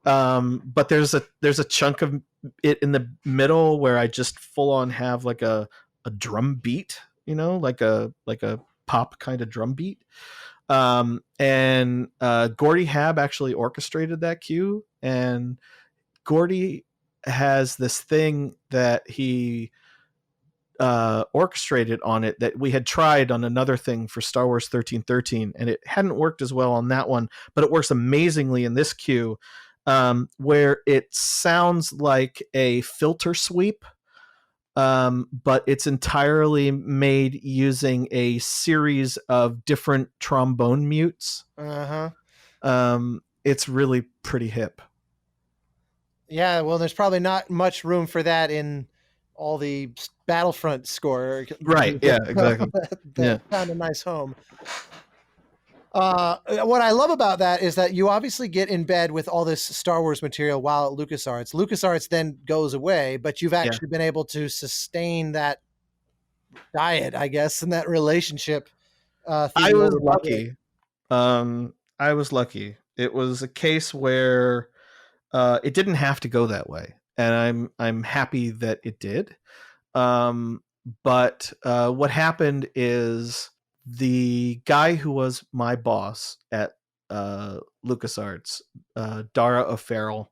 but there's a chunk of it in the middle where I just full on have like a drum beat, like a pop kind of drum beat. And Gordy Hab actually orchestrated that cue, and Gordy has this thing that he orchestrated on it that we had tried on another thing for Star Wars 1313, and it hadn't worked as well on that one, but it works amazingly in this cue, where it sounds like a filter sweep, but it's entirely made using a series of different trombone mutes. It's really pretty hip. Yeah, well, there's probably not much room for that in all the Battlefront score. Right, yeah, exactly. that found a nice home. What I love about that is that you obviously get in bed with all this Star Wars material while at LucasArts. LucasArts then goes away, but you've actually been able to sustain that diet, I guess, and that relationship. I was lucky. I was lucky. It was a case where it didn't have to go that way, and I'm happy that it did. But what happened is the guy who was my boss at LucasArts, Dara O'Farrell,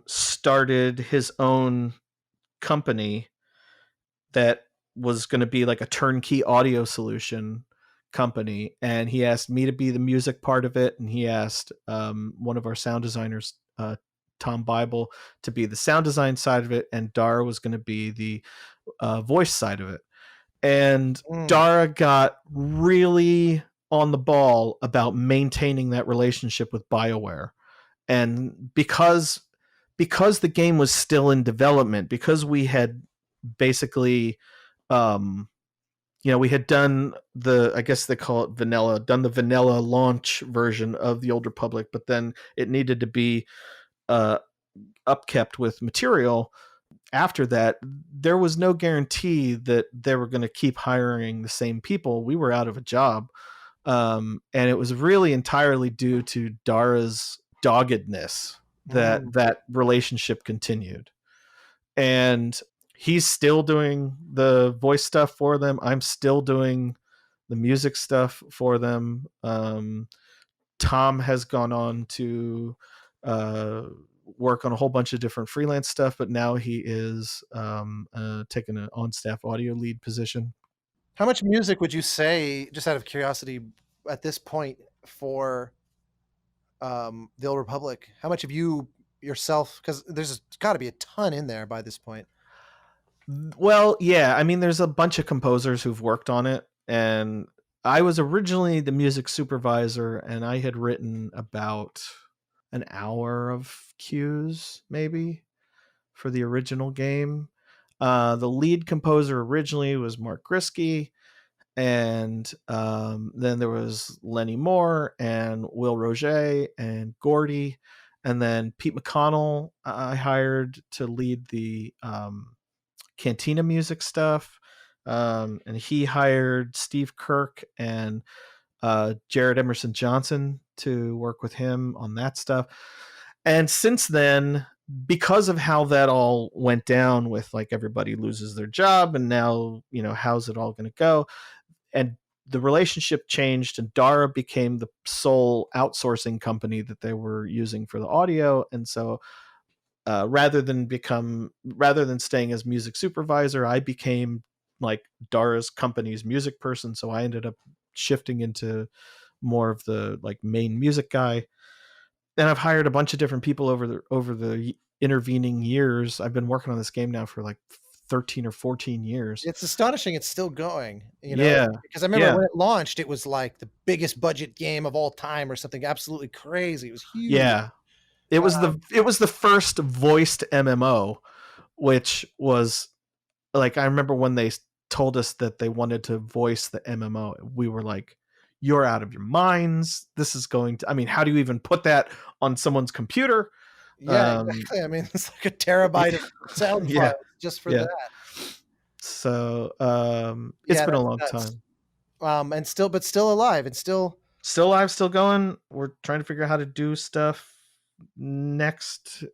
started his own company that was going to be like a turnkey audio solution company, and he asked me to be the music part of it, and he asked one of our sound designers, Tom Bible, to be the sound design side of it, and Dara was going to be the voice side of it. And Dara got really on the ball about maintaining that relationship with BioWare. And because the game was still in development, because we had basically we had done I guess they call it vanilla, done the vanilla launch version of the Old Republic, but then it needed to be upkept with material. after that, there was no guarantee that they were going to keep hiring the same people. We were out of a job. And it was really entirely due to Dara's doggedness that that relationship continued. And he's still doing the voice stuff for them. I'm still doing the music stuff for them. Tom has gone on to work on a whole bunch of different freelance stuff, but now he is taking an on-staff audio lead position. How much music would you say, just out of curiosity, at this point for the Old Republic? How much have you yourself? Because there's got to be a ton in there by this point. Well, yeah, I mean, there's a bunch of composers who've worked on it, and I was originally the music supervisor, and I had written about an hour of cues, maybe, for the original game. The lead composer originally was Mark Grisky, and then there was Lenny Moore and Will Roget and Gordy, and then Pete McConnell I hired to lead the Cantina music stuff, and he hired Steve Kirk and Jared Emerson Johnson to work with him on that stuff. And since then, because of how that all went down with like everybody loses their job and now, you know, how's it all going to go? And the relationship changed and Dara became the sole outsourcing company that they were using for the audio. And so rather than staying as music supervisor, I became like Dara's company's music person. So I ended up shifting into more of the like main music guy. And I've hired a bunch of different people over the intervening years. I've been working on this game now for like 13 or 14 years. It's astonishing it's still going, you know? Yeah. Because I remember when it launched, it was like the biggest budget game of all time or something absolutely crazy. It was huge. Yeah. It was the first voiced MMO, which was like, I remember when they told us that they wanted to voice the MMO, we were like, you're out of your minds. This is going to, I mean, how do you even put that on someone's computer? Yeah, exactly. I mean, it's like a terabyte of sound files just for that. So it's been a long time. And still alive and still alive, still going. We're trying to figure out how to do stuff next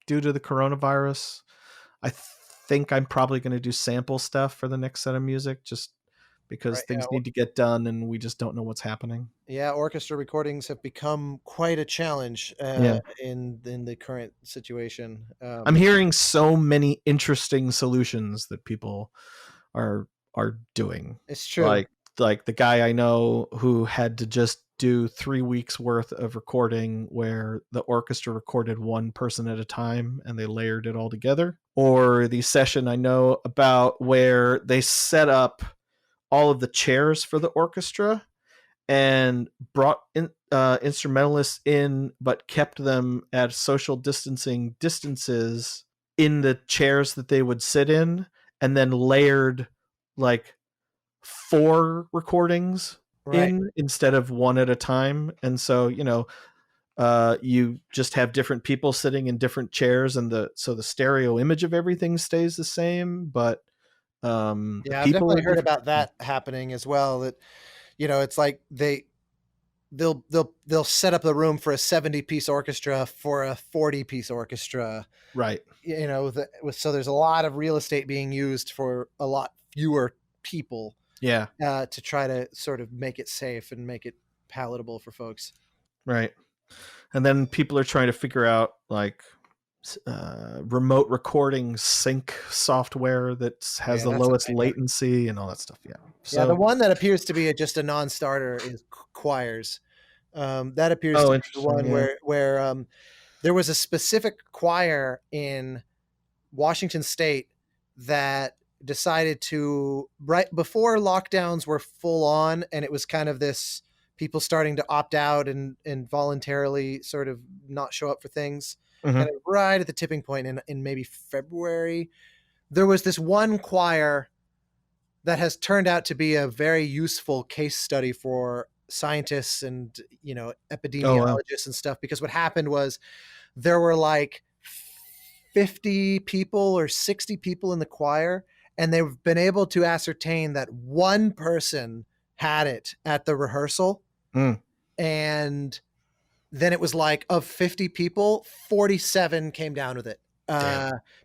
due to the coronavirus. I think I'm probably going to do sample stuff for the next set of music, just because things need to get done and we just don't know what's happening. Yeah, orchestra recordings have become quite a challenge in the current situation. I'm hearing so many interesting solutions that people are doing. It's true. Like the guy I know who had to just do 3 weeks worth of recording where the orchestra recorded one person at a time and they layered it all together. Or the session I know about where they set up all of the chairs for the orchestra and brought in instrumentalists in, but kept them at social distancing distances in the chairs that they would sit in, and then layered like 4 recordings in instead of one at a time. And so, you know, you just have different people sitting in different chairs, and the stereo image of everything stays the same, but I've definitely heard about that happening as well. That, you know, it's like they'll set up the room for a 70-piece orchestra for a 40-piece orchestra, right? You know, so there's a lot of real estate being used for a lot fewer people, to try to sort of make it safe and make it palatable for folks, right? And then people are trying to figure out like remote recording sync software that has the lowest latency and all that stuff. So the one that appears to be just a non-starter is choirs. That appears to be the one where there was a specific choir in Washington State that decided to, right before lockdowns were full on, and it was kind of this people starting to opt out and voluntarily sort of not show up for things. Kind of right at the tipping point in maybe February, there was this one choir that has turned out to be a very useful case study for scientists and, you know, epidemiologists and stuff, because what happened was there were like 50 people or 60 people in the choir, and they've been able to ascertain that one person had it at the rehearsal. And then it was like, of 50 people, 47 came down with it.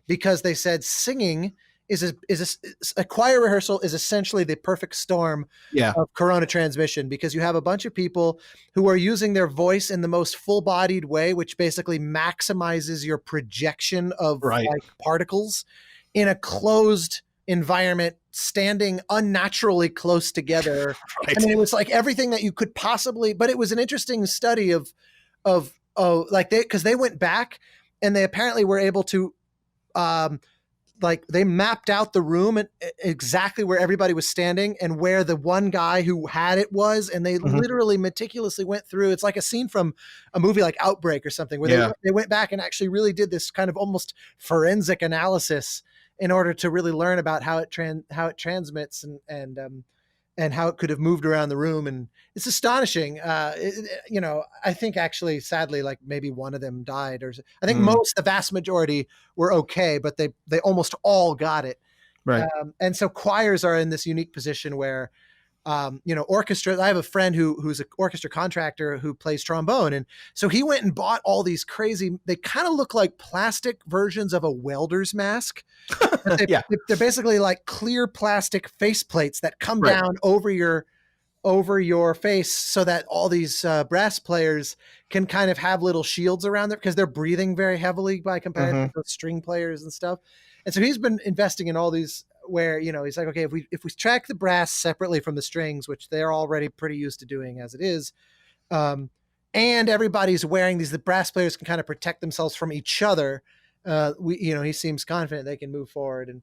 Because they said singing is a choir rehearsal is essentially the perfect storm of corona transmission, because you have a bunch of people who are using their voice in the most full-bodied way, which basically maximizes your projection of like particles in a closed environment, standing unnaturally close together. I mean, it was like everything that you could possibly, but it was an interesting study of like because they went back and they apparently were able to like they mapped out the room and exactly where everybody was standing and where the one guy who had it was, and they literally meticulously went through. It's like a scene from a movie like Outbreak or something, where they went back and actually really did this kind of almost forensic analysis in order to really learn about how it transmits and how it could have moved around the room. And it's astonishing. You know, I think actually, sadly, like maybe one of them died, or I think the vast majority were okay, but they almost all got it. Right. And so choirs are in this unique position where, you know, orchestra, I have a friend who's an orchestra contractor who plays trombone. And so he went and bought all these crazy, they kind of look like plastic versions of a welder's mask. They're basically like clear plastic faceplates that come down over your face, so that all these brass players can kind of have little shields around them, because they're breathing very heavily by comparison to string players and stuff. And so he's been investing in all these, where, you know, he's like, okay, if we track the brass separately from the strings, which they're already pretty used to doing as it is, and everybody's wearing these, the brass players can kind of protect themselves from each other. You know, he seems confident they can move forward. And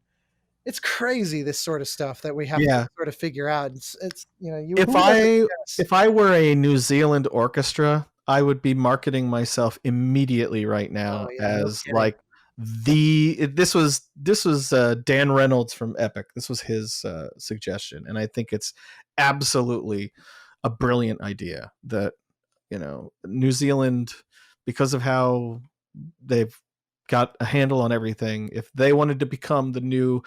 it's crazy, this sort of stuff that we have to sort of figure out. It's you know, if I were a New Zealand orchestra, I would be marketing myself immediately right now as like this was Dan Reynolds from Epic. This was his suggestion, and I think it's absolutely a brilliant idea that, you know, New Zealand, because of how they've got a handle on everything, if they wanted to become the new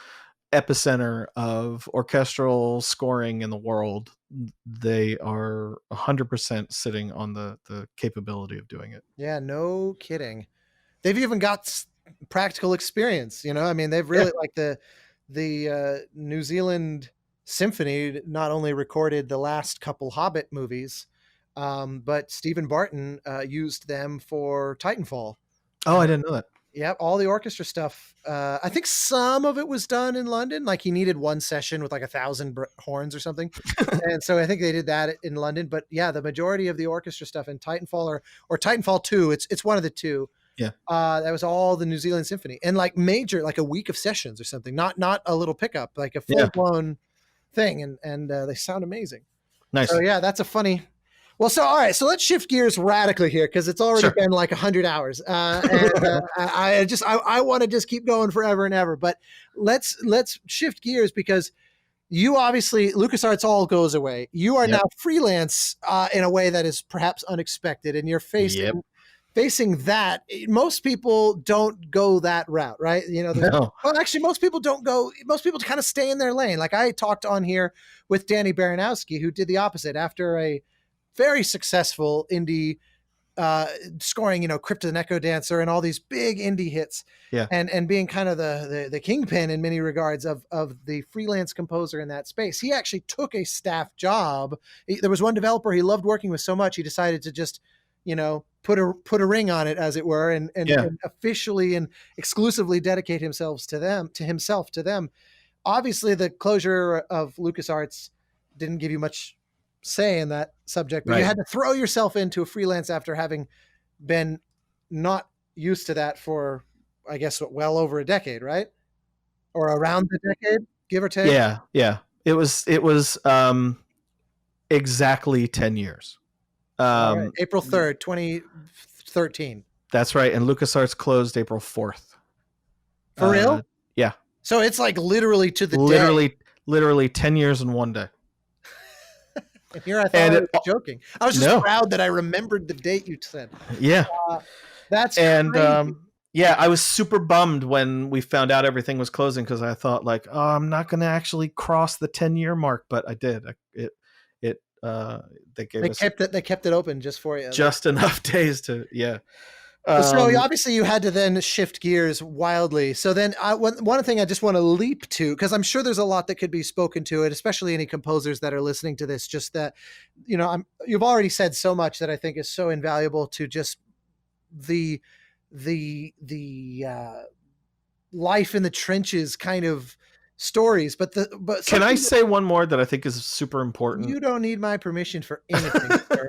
epicenter of orchestral scoring in the world, they are 100% sitting on the capability of doing it. Yeah, no kidding. They've even got practical experience, you know. I mean, they've really like the New Zealand Symphony not only recorded the last couple Hobbit movies, but Stephen Barton used them for Titanfall. Oh, I didn't know that. Yeah, all the orchestra stuff. I think some of it was done in London. Like he needed one session with like 1,000 horns or something. And so I think they did that in London. But yeah, the majority of the orchestra stuff in Titanfall or Titanfall 2, it's one of the two. Yeah. That was all the New Zealand Symphony. And like major, like a week of sessions or something. Not a little pickup, like a full-blown thing. And they sound amazing. Nice. So yeah, that's a funny... Well, so, all right, so let's shift gears radically here, because it's already been like 100 hours. And I want to just keep going forever and ever, but let's shift gears, because you obviously, LucasArts all goes away. You are now freelance in a way that is perhaps unexpected, and you're facing that. Most people don't go that route, right? You know, well, actually, most people kind of stay in their lane. Like I talked on here with Danny Baranowski, who did the opposite after a very successful indie scoring, you know, Crypt of the Echo Dancer and all these big indie hits, and being kind of the kingpin in many regards of the freelance composer in that space. He actually took a staff job. There was one developer he loved working with so much, he decided to just, you know, put a ring on it, as it were, and officially and exclusively dedicate himself to them. Obviously, the closure of LucasArts didn't give you much say in that subject, but you had to throw yourself into a freelance after having been not used to that for, I guess, well over a decade, right? Or around the decade, give or take. Yeah. It was exactly 10 years. Right. April 3rd, 2013. That's right. And LucasArts closed April 4th. For real? Yeah. So it's like literally to the day. Literally 10 years in one day. And here I thought I was joking. I was just proud that I remembered the date you said. Yeah. That's crazy. Yeah, I was super bummed when we found out everything was closing because I thought like, oh, I'm not going to actually cross the 10-year mark, but I did. They gave us They kept it open just for you. just enough days to, yeah. So obviously you had to then shift gears wildly. So then one thing I just want to leap to, because I'm sure there's a lot that could be spoken to it, especially any composers that are listening to this, just that, you've already said so much that I think is so invaluable to just the life in the trenches kind of stories. But can I say one more that I think is super important? You don't need my permission for anything, sir.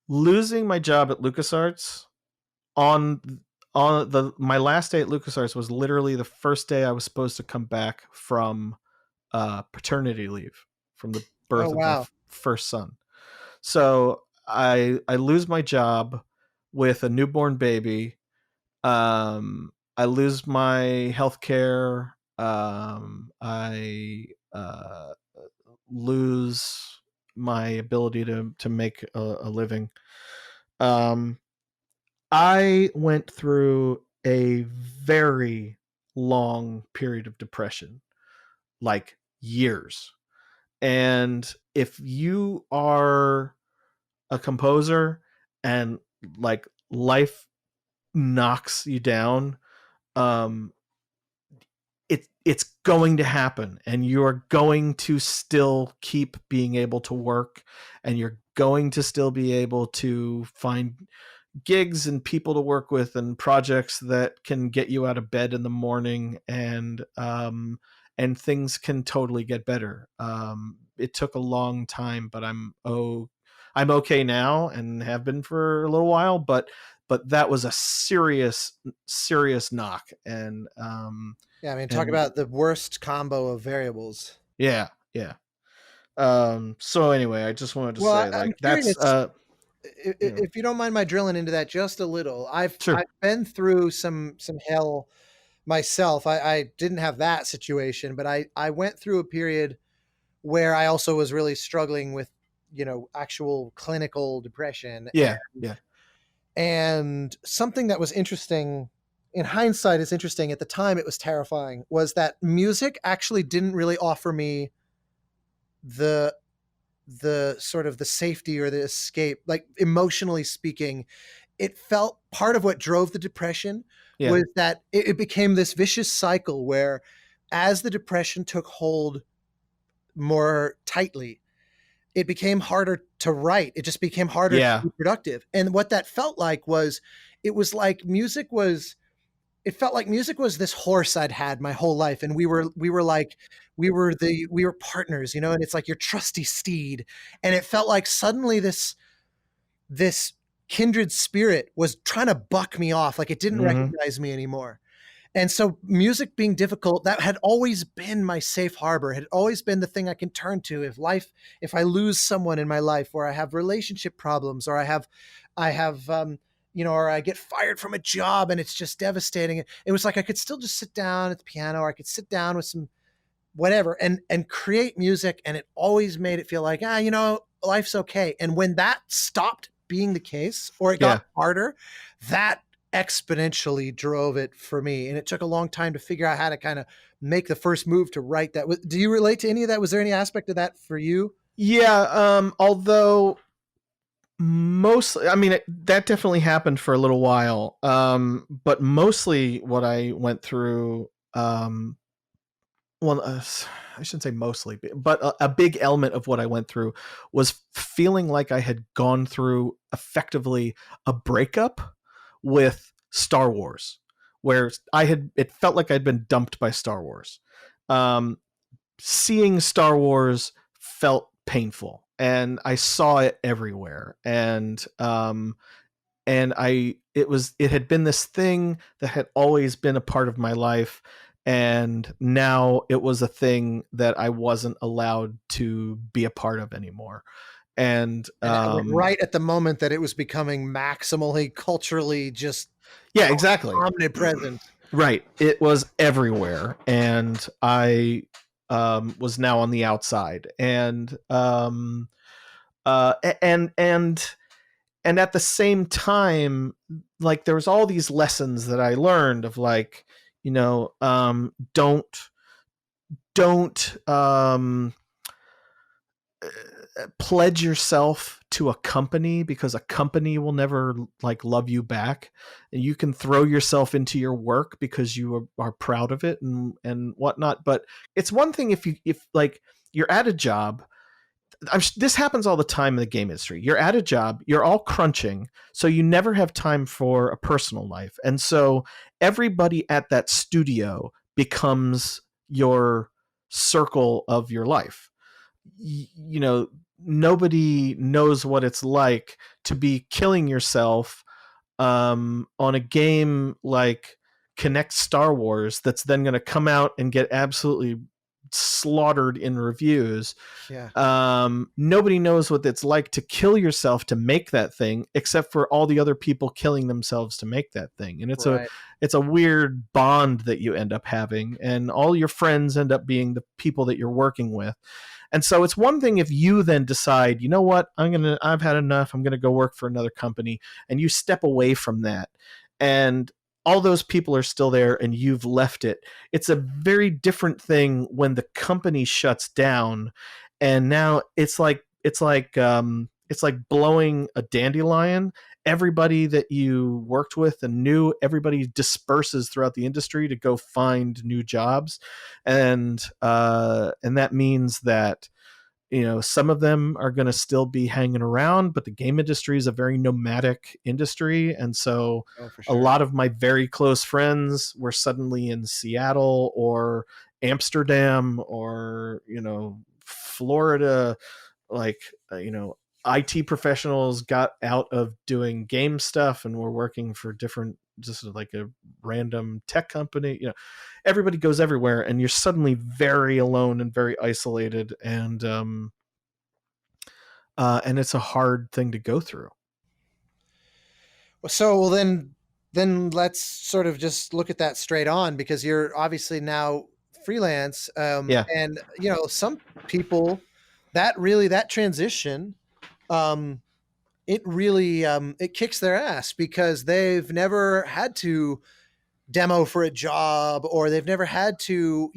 Losing my job at LucasArts on my last day at LucasArts was literally the first day I was supposed to come back from paternity leave from the birth of my first son. So I lose my job with a newborn baby. I lose my health care. I lose my ability to make a living. I went through a very long period of depression, like years. And if you are a composer and like life knocks you down, it's going to happen, and you're going to still keep being able to work, and you're going to still be able to find gigs and people to work with and projects that can get you out of bed in the morning, and things can totally get better. It took a long time, but I'm okay now and have been for a little while, but that was a serious knock. And yeah, I mean, talk about the worst combo of variables. Yeah. So anyway, I just wanted to say, like, that's if you don't mind my drilling into that just a little, I've sure. I've been through some hell myself. I didn't have that situation, but I went through a period where I also was really struggling with, actual clinical depression. Yeah. And something that was interesting in hindsight is interesting. At the time, it was terrifying, was that music actually didn't really offer me the sort of the safety or the escape, like emotionally speaking. It felt part of what drove the depression was that it became this vicious cycle where as the depression took hold more tightly, it became harder to write. It just became harder to be productive. And what that felt like was, it was like music was this horse I'd had my whole life. And we were partners, and it's like your trusty steed. And it felt like suddenly this kindred spirit was trying to buck me off. Like it didn't recognize me anymore. And so music being difficult, that had always been my safe harbor, had always been the thing I can turn to if I lose someone in my life, or I have relationship problems, or I have, or I get fired from a job and it's just devastating. It was like I could still just sit down at the piano, or I could sit down with some whatever and create music. And it always made it feel like, life's okay. And when that stopped being the case, or it got harder, that exponentially drove it for me. And it took a long time to figure out how to kind of make the first move to write that. Do you relate to any of that? Was there any aspect of that for you? Yeah. Although mostly, I mean, that definitely happened for a little while. But mostly what I went through, I shouldn't say mostly, but a big element of what I went through was feeling like I had gone through effectively a breakup with Star Wars, where it felt like I'd been dumped by Star Wars. Seeing Star Wars felt painful, and I saw it everywhere. And it had been this thing that had always been a part of my life. And now it was a thing that I wasn't allowed to be a part of anymore. And right at the moment that it was becoming maximally culturally just exactly omnipresent. Right. It was everywhere. And I was now on the outside. And And at the same time, like there was all these lessons that I learned of like, don't pledge yourself to a company, because a company will never like love you back. And you can throw yourself into your work because you are proud of it and whatnot. But it's one thing if like you're at a job. This happens all the time in the game industry. You're at a job, you're all crunching, so you never have time for a personal life. And so everybody at that studio becomes your circle of your life. Nobody knows what it's like to be killing yourself on a game like Connect Star Wars that's then going to come out and get absolutely slaughtered in reviews. Nobody knows what it's like to kill yourself to make that thing, except for all the other people killing themselves to make that thing. And it's a weird bond that you end up having, and all your friends end up being the people that you're working with. And so it's one thing if you then decide, you know what, I've had enough, I'm gonna go work for another company, and you step away from that, and all those people are still there and you've left it. It's a very different thing when the company shuts down, and now it's like blowing a dandelion. Everybody that you worked with and knew, everybody disperses throughout the industry to go find new jobs, and that means that some of them are going to still be hanging around, but the game industry is a very nomadic industry. And so a lot of my very close friends were suddenly in Seattle or Amsterdam or, Florida. Like, IT professionals got out of doing game stuff and were working for different, just like a random tech company. Everybody goes everywhere, and you're suddenly very alone and very isolated, and it's a hard thing to go through. So then let's sort of just look at that straight on, because you're obviously now freelance. And some people that transition, it really it kicks their ass, because they've never had to demo for a job, or they've never had to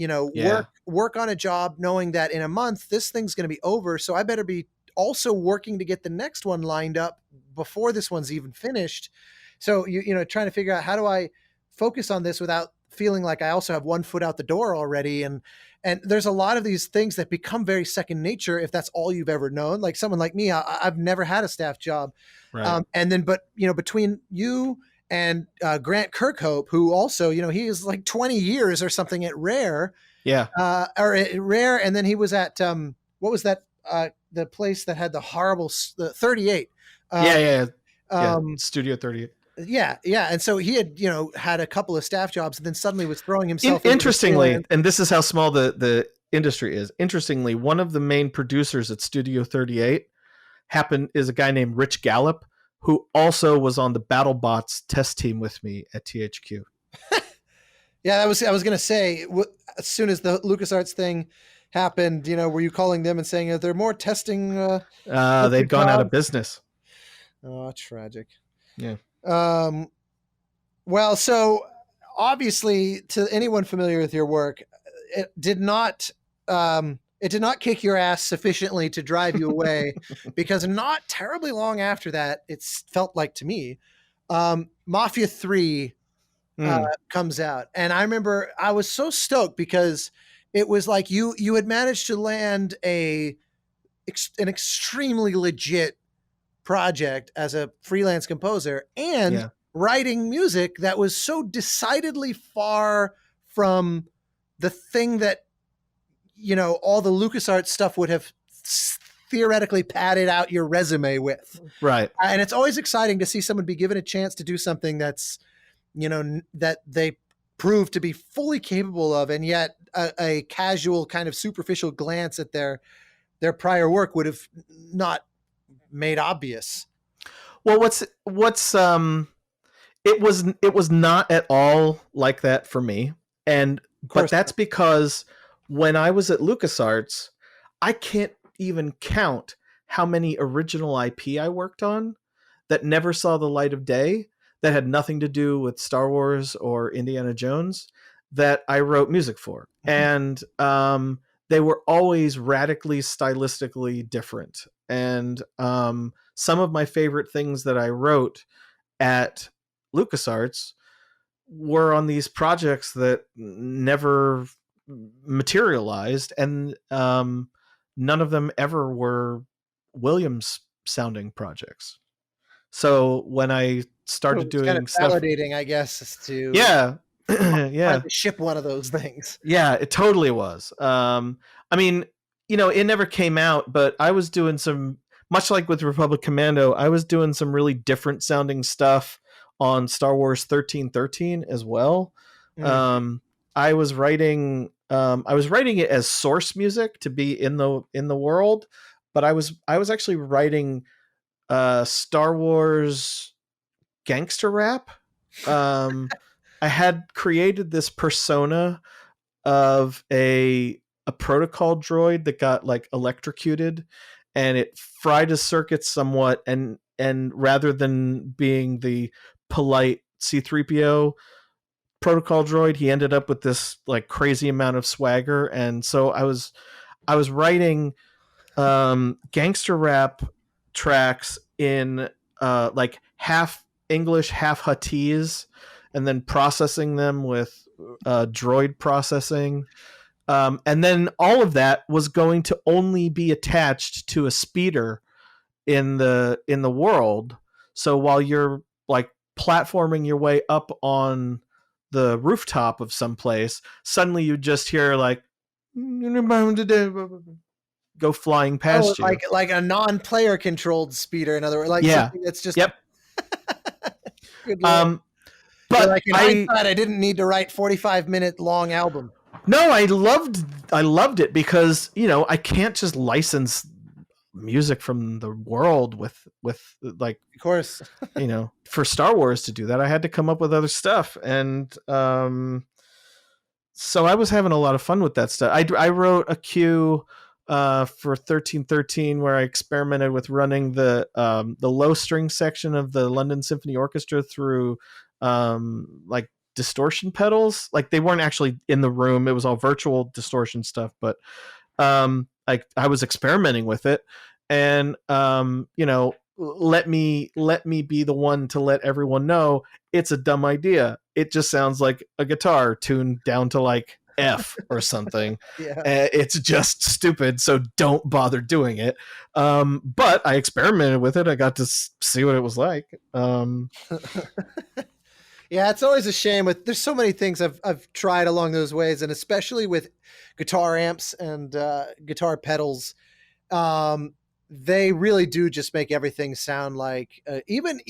work on a job knowing that in a month this thing's going to be over, so I better be also working to get the next one lined up before this one's even finished. So trying to figure out, how do I focus on this without feeling like I also have one foot out the door already? And there's a lot of these things that become very second nature if that's all you've ever known. Like someone like me, I've never had a staff job. Right. And then, but between you and Grant Kirkhope, who also, he is like 20 years or something at Rare. Yeah. Or at Rare. And then he was at, what was that? The place that had the horrible, the 38. Studio 38. Yeah. And so he had, had a couple of staff jobs, and then suddenly was throwing himself. Interestingly, and this is how small the industry is. Interestingly, one of the main producers at Studio 38 is a guy named Rich Gallup, who also was on the BattleBots test team with me at THQ. Yeah, I was going to say, as soon as the LucasArts thing happened, were you calling them and saying, are there more testing? They'd gone out of business. Oh, tragic. Yeah. Well, so obviously, to anyone familiar with your work, it did not kick your ass sufficiently to drive you away, because not terribly long after that, it felt like to me, Mafia III comes out. And I remember I was so stoked, because it was like you had managed to land an extremely legit project as a freelance composer, and writing music that was so decidedly far from the thing that all the LucasArts stuff would have theoretically padded out your resume with. Right. And it's always exciting to see someone be given a chance to do something that's, that they prove to be fully capable of, and yet a casual kind of superficial glance at their prior work would have not made obvious. Well, it was not at all like that for me. But that's because when I was at LucasArts, I can't even count how many original IP I worked on that never saw the light of day, that had nothing to do with Star Wars or Indiana Jones, that I wrote music for. And they were always radically stylistically different. And some of my favorite things that I wrote at LucasArts were on these projects that never materialized, and none of them ever were Williams sounding projects. So when I started doing kind of stuff, validating, I guess, is to yeah, to ship one of those things. Yeah, it totally was. I mean, it never came out, but I was doing some, much like with Republic Commando, I was doing some really different sounding stuff on Star Wars 1313 as well. I was writing it as source music to be in the world, but I was actually writing Star Wars gangster rap. I had created this persona of a protocol droid that got like electrocuted, and it fried his circuits somewhat, and rather than being the polite C-3PO protocol droid, he ended up with this like crazy amount of swagger. And so I was writing gangster rap tracks in like half English, half Huttese, and then processing them with droid processing. And then all of that was going to only be attached to a speeder in the world. So while you're like platforming your way up on the rooftop of some place, suddenly you just hear like go flying past you. Like a non-player controlled speeder, in other words, like something that's just Good Lord. But like in hindsight, I didn't need to write 45-minute long album. No, I loved it because I can't just license music from the world with like, of course, for Star Wars to do that, I had to come up with other stuff, and so I was having a lot of fun with that stuff. I wrote a cue for 1313 where I experimented with running the low string section of the London Symphony Orchestra through like distortion pedals. Like they weren't actually in the room, it was all virtual distortion stuff, but I was experimenting with it, and let me be the one to let everyone know it's a dumb idea. It just sounds like a guitar tuned down to like F or something. It's just stupid, so don't bother doing it. But I experimented with it. I got to see what it was like. Yeah, it's always a shame. There's so many things I've tried along those ways, and especially with guitar amps and guitar pedals, they really do just make everything sound like even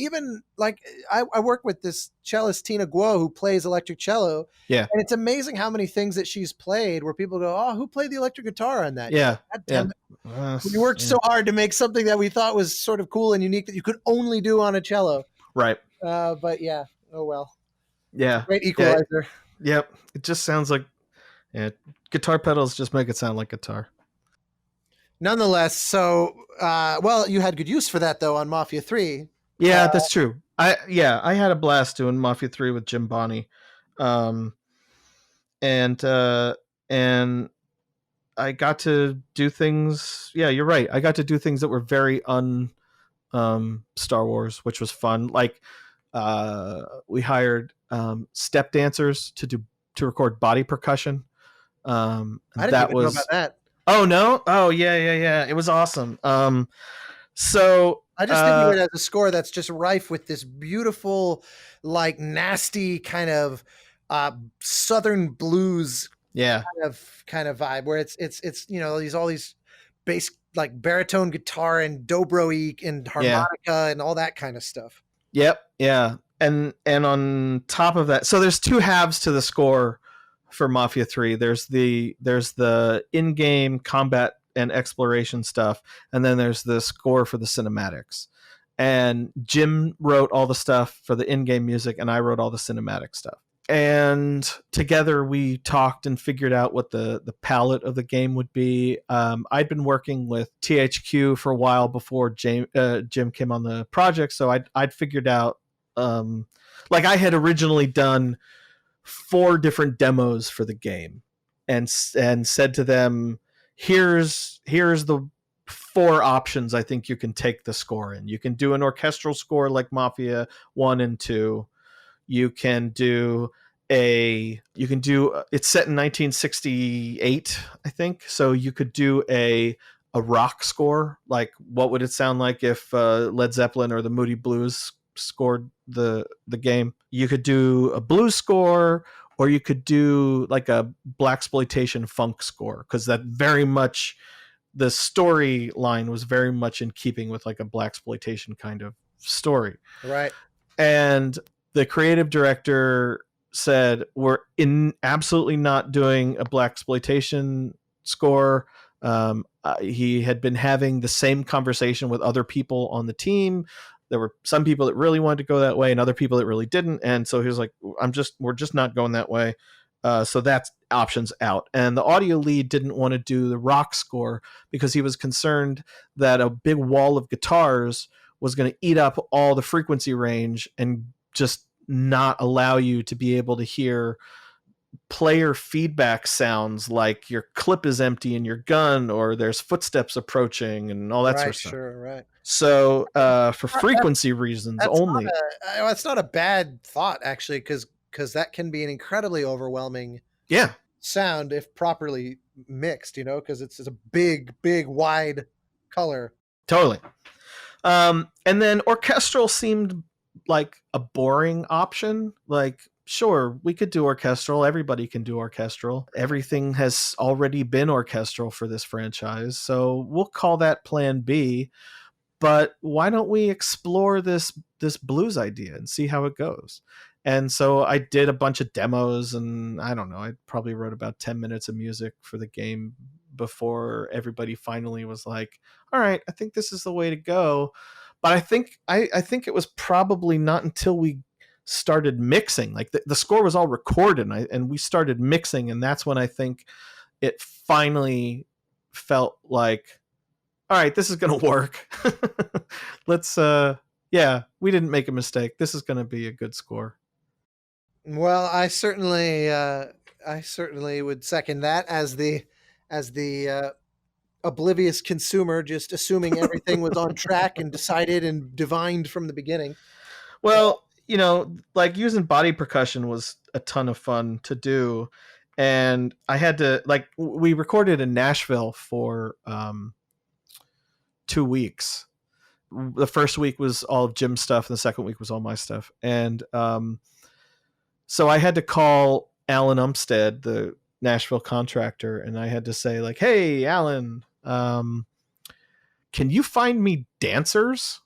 like I work with this cellist Tina Guo who plays electric cello. Yeah, and it's amazing how many things that she's played where people go, "Oh, who played the electric guitar on that?" Yeah, we worked so hard to make something that we thought was sort of cool and unique that you could only do on a cello. Right. But yeah, oh well. Yeah, great equalizer. Yep, it just sounds like guitar pedals just make it sound like guitar. Nonetheless, so well, you had good use for that though on Mafia 3. Yeah, that's true. I had a blast doing Mafia 3 with Jim Bonney, and I got to do things. Yeah, you're right. I got to do things that were very Star Wars, which was fun. Like we hired step dancers to record body percussion. I didn't even know about that. Oh no! Oh yeah. It was awesome. So I just think of it as a score that's just rife with this beautiful, like nasty kind of Southern blues kind of vibe, where it's all these bass, like baritone guitar and dobro and harmonica and all that kind of stuff. Yep. Yeah. And on top of that, so there's two halves to the score for Mafia 3. There's the in-game combat and exploration stuff, and then there's the score for the cinematics. And Jim wrote all the stuff for the in-game music, and I wrote all the cinematic stuff. and together we talked and figured out what the palette of the game would be. I'd been working with THQ for a while before Jim came on the project, so I'd figured out, like I had originally done 4 different demos for the game, and said to them, here's the 4 options I think you can take the score in. You can do an orchestral score like Mafia 1 and 2. You can do it's set in 1968, I think. So you could do a rock score. Like, what would it sound like if Led Zeppelin or the Moody Blues scored the game? You could do a blues score, or you could do like a blaxploitation funk score, because that very much, the storyline was very much in keeping with like a blaxploitation kind of story. Right. And the creative director said, we're absolutely not doing a blaxploitation score. He had been having the same conversation with other people on the team. There were some people that really wanted to go that way and other people that really didn't. And so he was like, we're just not going that way. So that's options out. And the audio lead didn't want to do the rock score because he was concerned that a big wall of guitars was going to eat up all the frequency range and just not allow you to be able to hear player feedback sounds like your clip is empty in your gun, or there's footsteps approaching and all that sort of stuff. Sure, right. So for frequency reasons only. That's not a bad thought, actually, because that can be an incredibly overwhelming sound if properly mixed, because it's a big, wide color. Totally. And then orchestral seemed like a boring option. Like, sure, we could do orchestral. Everybody can do orchestral. Everything has already been orchestral for this franchise, so we'll call that Plan B. But why don't we explore this blues idea and see how it goes? And so I did a bunch of demos, and I don't know, I probably wrote about 10 minutes of music for the game before everybody finally was like, all right, I think this is the way to go. But I think it was probably not until we started mixing, like the score was all recorded, and we started mixing, and that's when I think it finally felt like, all right, this is going to work. Let's, we didn't make a mistake. This is going to be a good score. Well, I certainly would second that as the oblivious consumer, just assuming everything was on track and decided and divined from the beginning. Well, like using body percussion was a ton of fun to do. And I had to, like, we recorded in Nashville for 2 weeks. The first week was all of Jim's stuff, and the second week was all my stuff. And so I had to call Alan Umstead, the Nashville contractor, and I had to say, like, hey, Alan, can you find me dancers?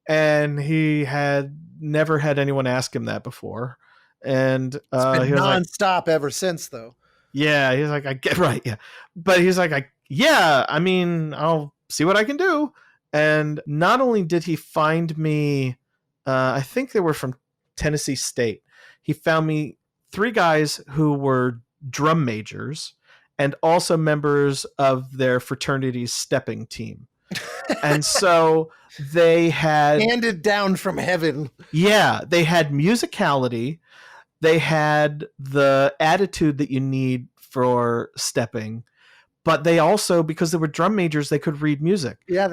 And he had never had anyone ask him that before. And it's been nonstop ever since, though. Yeah, he's like, I get right, yeah. But he's like, I mean, I'll see what I can do. And not only did he find me, I think they were from Tennessee State. He found me 3 guys who were drum majors and also members of their fraternity's stepping team. And so they had handed down from heaven. Yeah, they had musicality. They had the attitude that you need for stepping, but they also, because they were drum majors, they could read music. Yeah,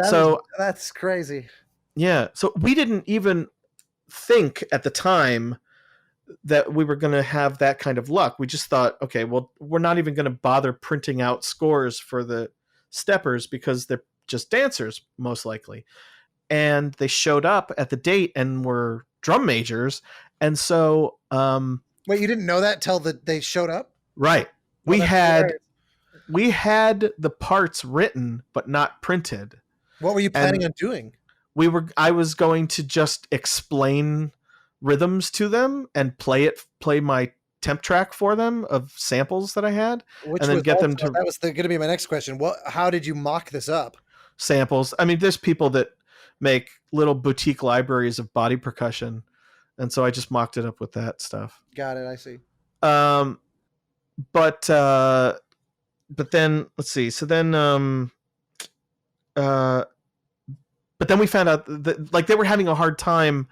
that's crazy. Yeah, so we didn't even think at the time that we were going to have that kind of luck. We just thought, okay, well, we're not even going to bother printing out scores for the steppers because they're just dancers, most likely. And they showed up at the date and were drum majors. And so... Wait, you didn't know that till they showed up? Right. We had the parts written, but not printed. What were you planning on doing? I was going to just explain rhythms to them and play my temp track for them of samples that I had, and then get them to. That was going to be my next question. How did you mock this up? Samples. I mean, there's people that make little boutique libraries of body percussion, And so I just mocked it up with that stuff. Got it. I see. But then let's see. So then but then we found out that like they were having a hard time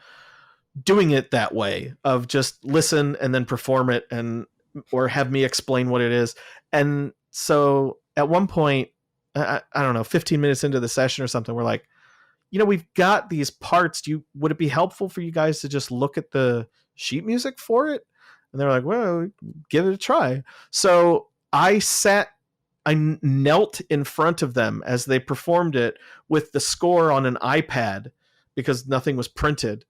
doing it that way of just listen and then perform it or have me explain what it is. And so at one point, I don't know, 15 minutes into the session or something, we're like, we've got these parts. Would it be helpful for you guys to just look at the sheet music for it? And they're like, well, give it a try. So I knelt in front of them as they performed it with the score on an iPad because nothing was printed.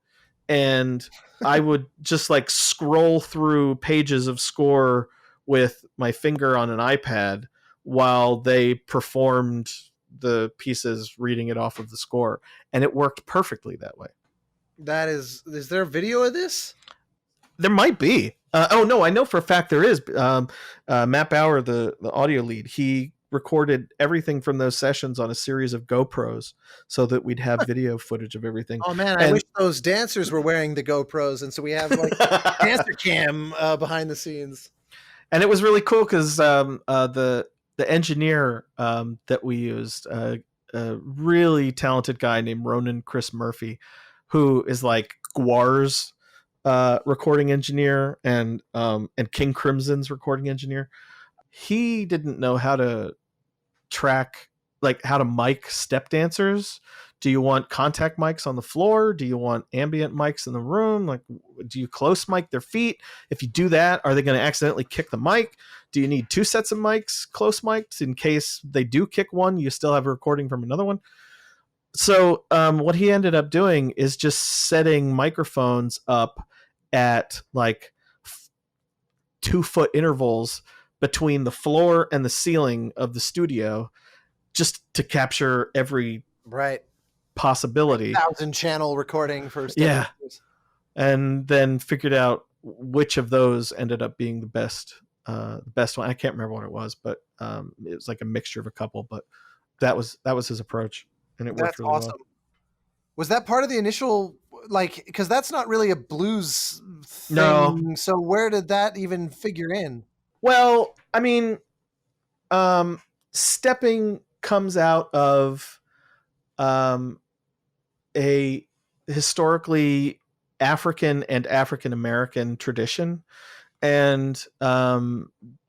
And I would just like scroll through pages of score with my finger on an iPad while they performed the pieces reading it off of the score. And it worked perfectly that way. Is there a video of this? There might be. Oh no, I know for a fact there is. Matt Bauer, the audio lead, he recorded everything from those sessions on a series of GoPros so that we'd have video footage of everything. Oh man, I wish those dancers were wearing the GoPros, and so we have like dancer cam behind the scenes. And it was really cool because the engineer that we used, a really talented guy named Ronan Chris Murphy, who is like Guar's recording engineer and King Crimson's recording engineer. He didn't know how to track, like how to mic step dancers. Do you want contact mics on the floor? Do you want ambient mics in the room? Like, do you close mic their feet? If you do that, are they going to accidentally kick the mic? Do you need 2 sets of mics, close mics, in case they do kick one, you still have a recording from another one? So what he ended up doing is just setting microphones up at like 2-foot intervals between the floor and the ceiling of the studio, just to capture every possibility. 1,000 channel recording for and then figured out which of those ended up being the best one. I can't remember what it was, but it was like a mixture of a couple. But that was his approach, and it worked really well. Was that part of the initial, like, because that's not really a blues thing? No. So where did that even figure in? Well, I mean, stepping comes out of a historically African and African American tradition, and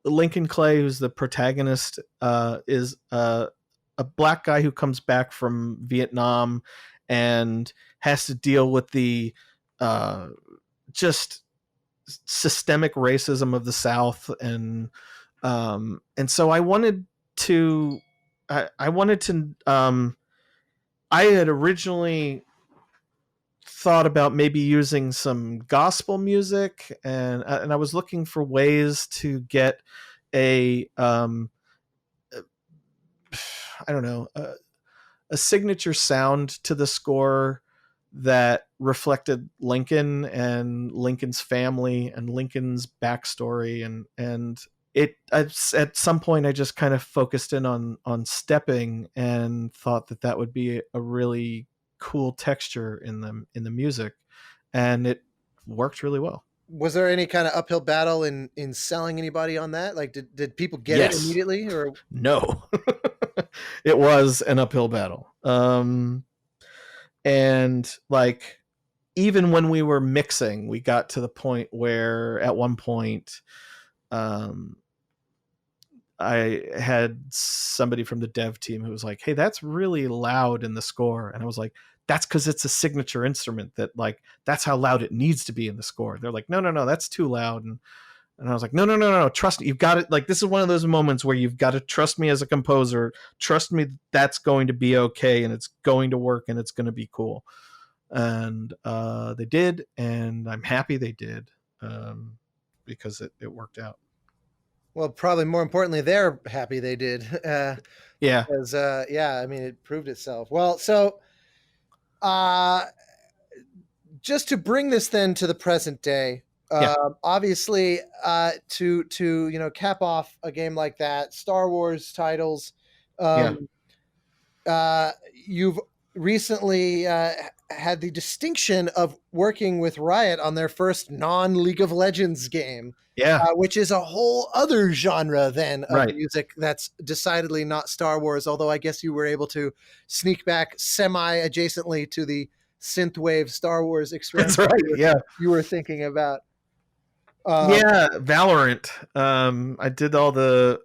Lincoln Clay, who's the protagonist, is a black guy who comes back from Vietnam and has to deal with the just systemic racism of the South, and so I had originally thought about maybe using some gospel music, and I was looking for ways to get a signature sound to the score that reflected Lincoln and Lincoln's family and Lincoln's backstory, and at some point I just kind of focused in on stepping and thought that would be a really cool texture in the music, and it worked really well. Was there any kind of uphill battle in selling anybody on that? Like, did people get it immediately, or no? It was an uphill battle. And like, even when we were mixing, we got to the point where at one point, I had somebody from the dev team who was like, "Hey, that's really loud in the score." And I was like, "That's because it's a signature instrument that, like, that's how loud it needs to be in the score." They're like, no, that's too loud. And I was like, no, trust me. You've got it. Like, this is one of those moments where you've got to trust me as a composer. Trust me, that's going to be okay, and it's going to work, and it's going to be cool. And they did, and I'm happy they did, because it worked out. Well, probably more importantly, they're happy they did. Yeah. Because, I mean, it proved itself. Well, so just to bring this then to the present day, obviously, to cap off a game like that, Star Wars titles, you've recently had the distinction of working with Riot on their first non-League of Legends game, Yeah. which is a whole other genre then of Right. music that's decidedly not Star Wars, although I guess you were able to sneak back semi-adjacently to the synthwave Star Wars experiment That's right. Yeah. you were thinking about. Yeah, Valorant. I did all the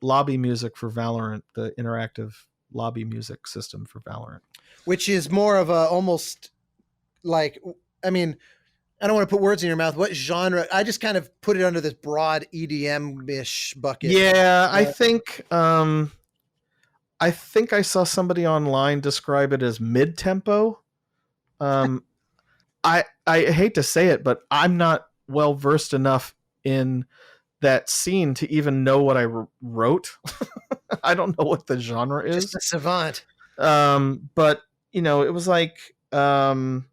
lobby music for Valorant, the interactive lobby music system for Valorant. Which is more of a almost like, I mean, I don't want to put words in your mouth. What genre? I just kind of put it under this broad EDM-ish bucket. Yeah, I think I saw somebody online describe it as mid-tempo. I hate to say it, but I'm not well versed enough in that scene to even know what I wrote. I don't know what the genre is. Just a savant. But you know, it was like it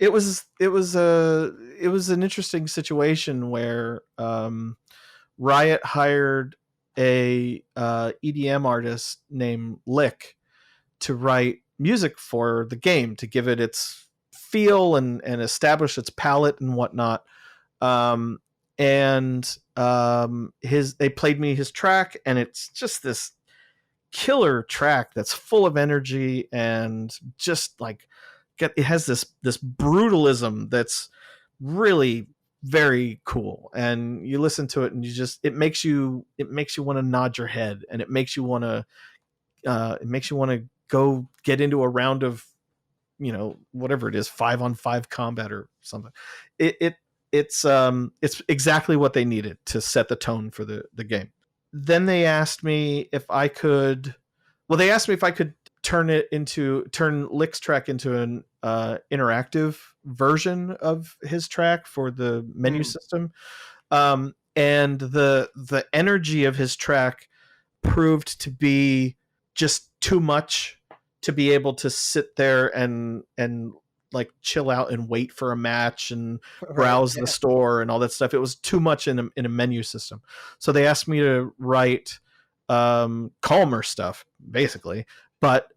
was an interesting situation where Riot hired a EDM artist named Lick to write music for the game to give it its feel and establish its palette and whatnot. They played me his track, and it's just this killer track that's full of energy and just like it has this brutalism that's really very cool. And you listen to it and it makes you want to nod your head, and it makes you want to go get into a round of, you know, whatever it is, 5-on-5 combat or something. It's exactly what they needed to set the tone for the game. Then they asked me if I could turn Lick's track into an interactive version of his track for the menu system. And the energy of his track proved to be just too much to be able to sit there and like chill out and wait for a match and browse the store and all that stuff. It was too much in a menu system. So they asked me to write calmer stuff, basically, but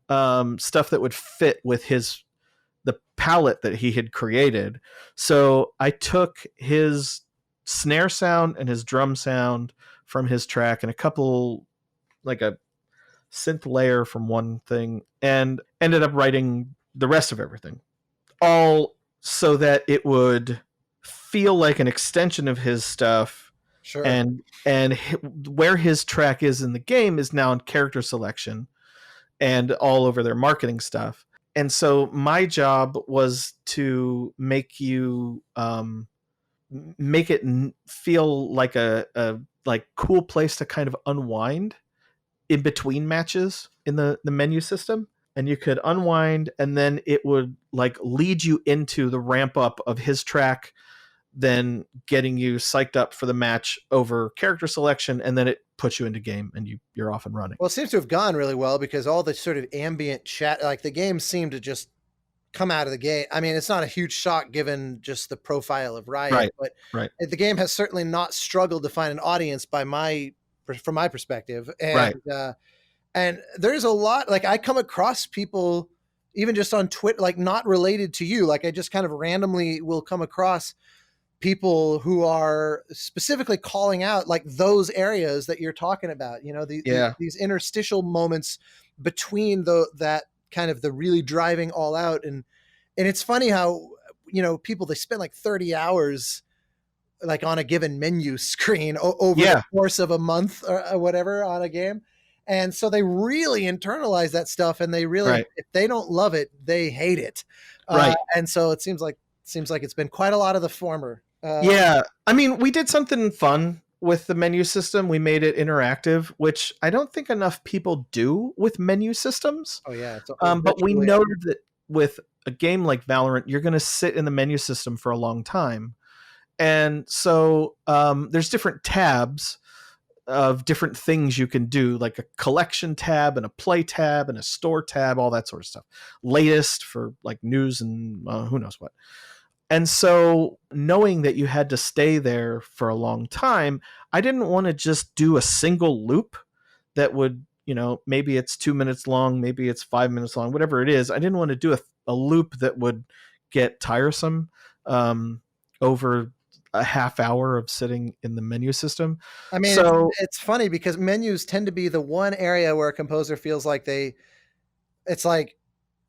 stuff that would fit with the palette that he had created. So I took his snare sound and his drum sound from his track and a couple, like a synth layer from one thing, and ended up writing the rest of everything, all so that it would feel like an extension of his stuff. Sure. And where his track is in the game is now in character selection and all over their marketing stuff. And so my job was to make you make it feel like a like cool place to kind of unwind in between matches in the menu system. And you could unwind, and then it would like lead you into the ramp up of his track, then getting you psyched up for the match over character selection, and then it puts you into game and you're off and running. Well, it seems to have gone really well because all the sort of ambient chat, like the game seemed to just come out of the gate. I mean, it's not a huge shock given just the profile of Riot, but the game has certainly not struggled to find an audience from my perspective. And, and there's a lot, like I come across people even just on Twitter, like not related to you. Like I just kind of randomly will come across people who are specifically calling out like those areas that you're talking about, you know, these interstitial moments between that kind of the really driving all out. And it's funny how, you know, people, they spend like 30 hours like on a given menu screen over the course of a month or whatever on a game. And so they really internalize that stuff, and they really, if they don't love it, they hate it. And so it seems like it's been quite a lot of the former. I mean, we did something fun with the menu system. We made it interactive, which I don't think enough people do with menu systems. Oh yeah. But we know that with a game like Valorant, you're going to sit in the menu system for a long time. And so there's different tabs of different things you can do, like a collection tab and a play tab and a store tab, all that sort of stuff. Latest for like news and who knows what. And so knowing that you had to stay there for a long time, I didn't want to just do a single loop that would, you know, maybe it's 2 minutes long, maybe it's 5 minutes long, whatever it is. I didn't want to do loop that would get tiresome over a half hour of sitting in the menu system. I mean, So it's funny because menus tend to be the one area where a composer feels like it's like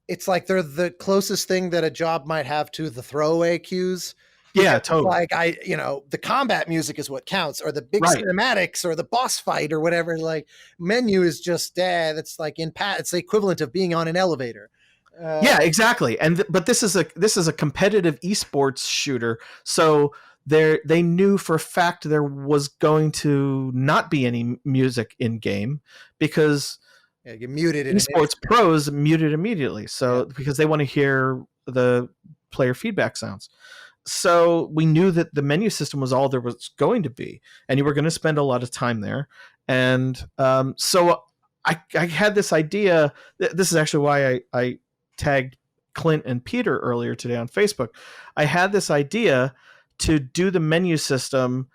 they're the closest thing that a job might have to the throwaway cues. yeah, It's totally. like the combat music is what counts, or the big Right. cinematics, or the boss fight, or whatever. Like menu is just that's like it's the equivalent of being on an elevator. Yeah, exactly. But this is a competitive esports shooter, so they knew for a fact there was going to not be any music in game because You muted it. esports pros muted immediately. So because they want to hear the player feedback sounds. So we knew that the menu system was all there was going to be, and you were going to spend a lot of time there. And so I had this idea. This is actually why I tagged Clint and Peter earlier today on Facebook. I had this idea to do the menu system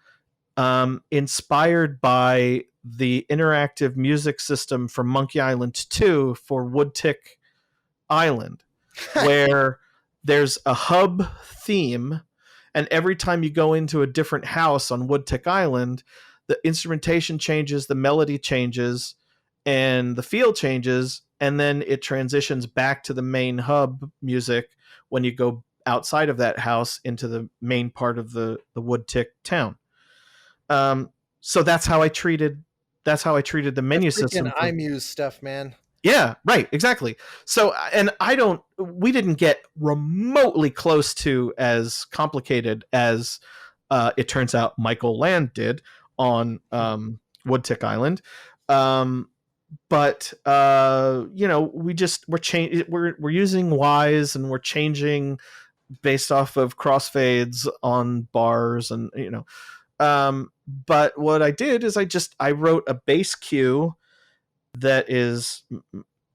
inspired by the interactive music system from Monkey Island 2 for Woodtick Island, where there's a hub theme, and every time you go into a different house on Woodtick Island, the instrumentation changes, the melody changes, and the feel changes, and then it transitions back to the main hub music when you go outside of that house into the main part of the Woodtick town. So that's how I treated the menu system. iMuse stuff, man. Yeah, right, exactly. So, and we didn't get remotely close to as complicated as it turns out Michael Land did on Woodtick Island. But we're using Wise, and we're changing based off of crossfades on bars, and but what I did is I wrote a bass cue that is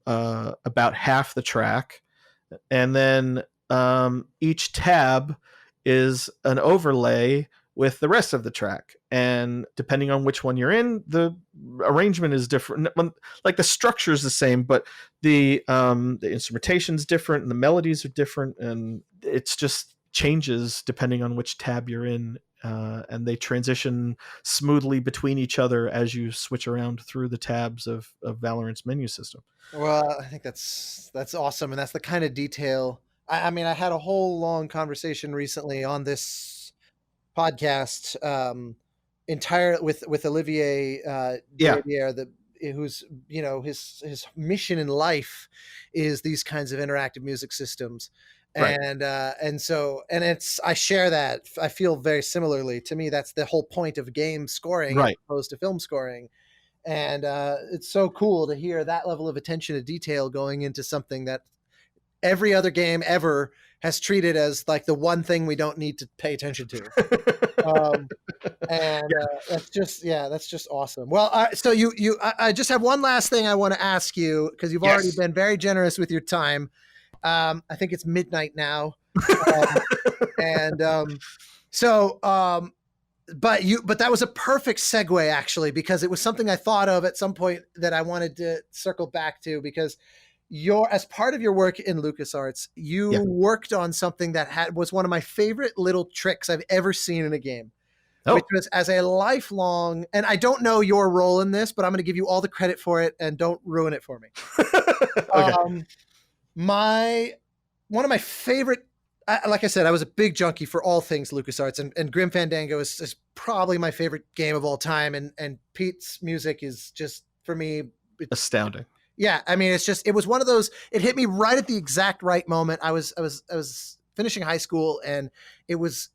about half the track, and then each tab is an overlay with the rest of the track, and depending on which one you're in, the arrangement is different. Like the structure is the same, but the instrumentation is different, and the melodies are different, and it's just changes depending on which tab you're in. And they transition smoothly between each other as you switch around through the tabs of Valorant's menu system. Well, I think that's awesome, and that's the kind of detail. I mean, I had a whole long conversation recently on this podcast, entire with Olivier Deriviere, who's his mission in life is these kinds of interactive music systems. Right. And I share that. I feel very similarly. To me, that's the whole point of game scoring, right, as opposed to film scoring. And it's so cool to hear that level of attention to detail going into something that every other game ever has treated as like the one thing we don't need to pay attention to. That's just awesome. Well, so I just have one last thing I want to ask you, because you've already been very generous with your time. I think it's midnight now. But that was a perfect segue, actually, because it was something I thought of at some point that I wanted to circle back to, because as part of your work in LucasArts, you worked on something that was one of my favorite little tricks I've ever seen in a game. Which was, as a lifelong, and I don't know your role in this, but I'm going to give you all the credit for it, and don't ruin it for me. Okay. One of my favorite, like I said, I was a big junkie for all things LucasArts, and Grim Fandango is probably my favorite game of all time, and Pete's music is just, for me, astounding. Yeah, I mean, it was one of those, it hit me right at the exact right moment. I was finishing high school, and it was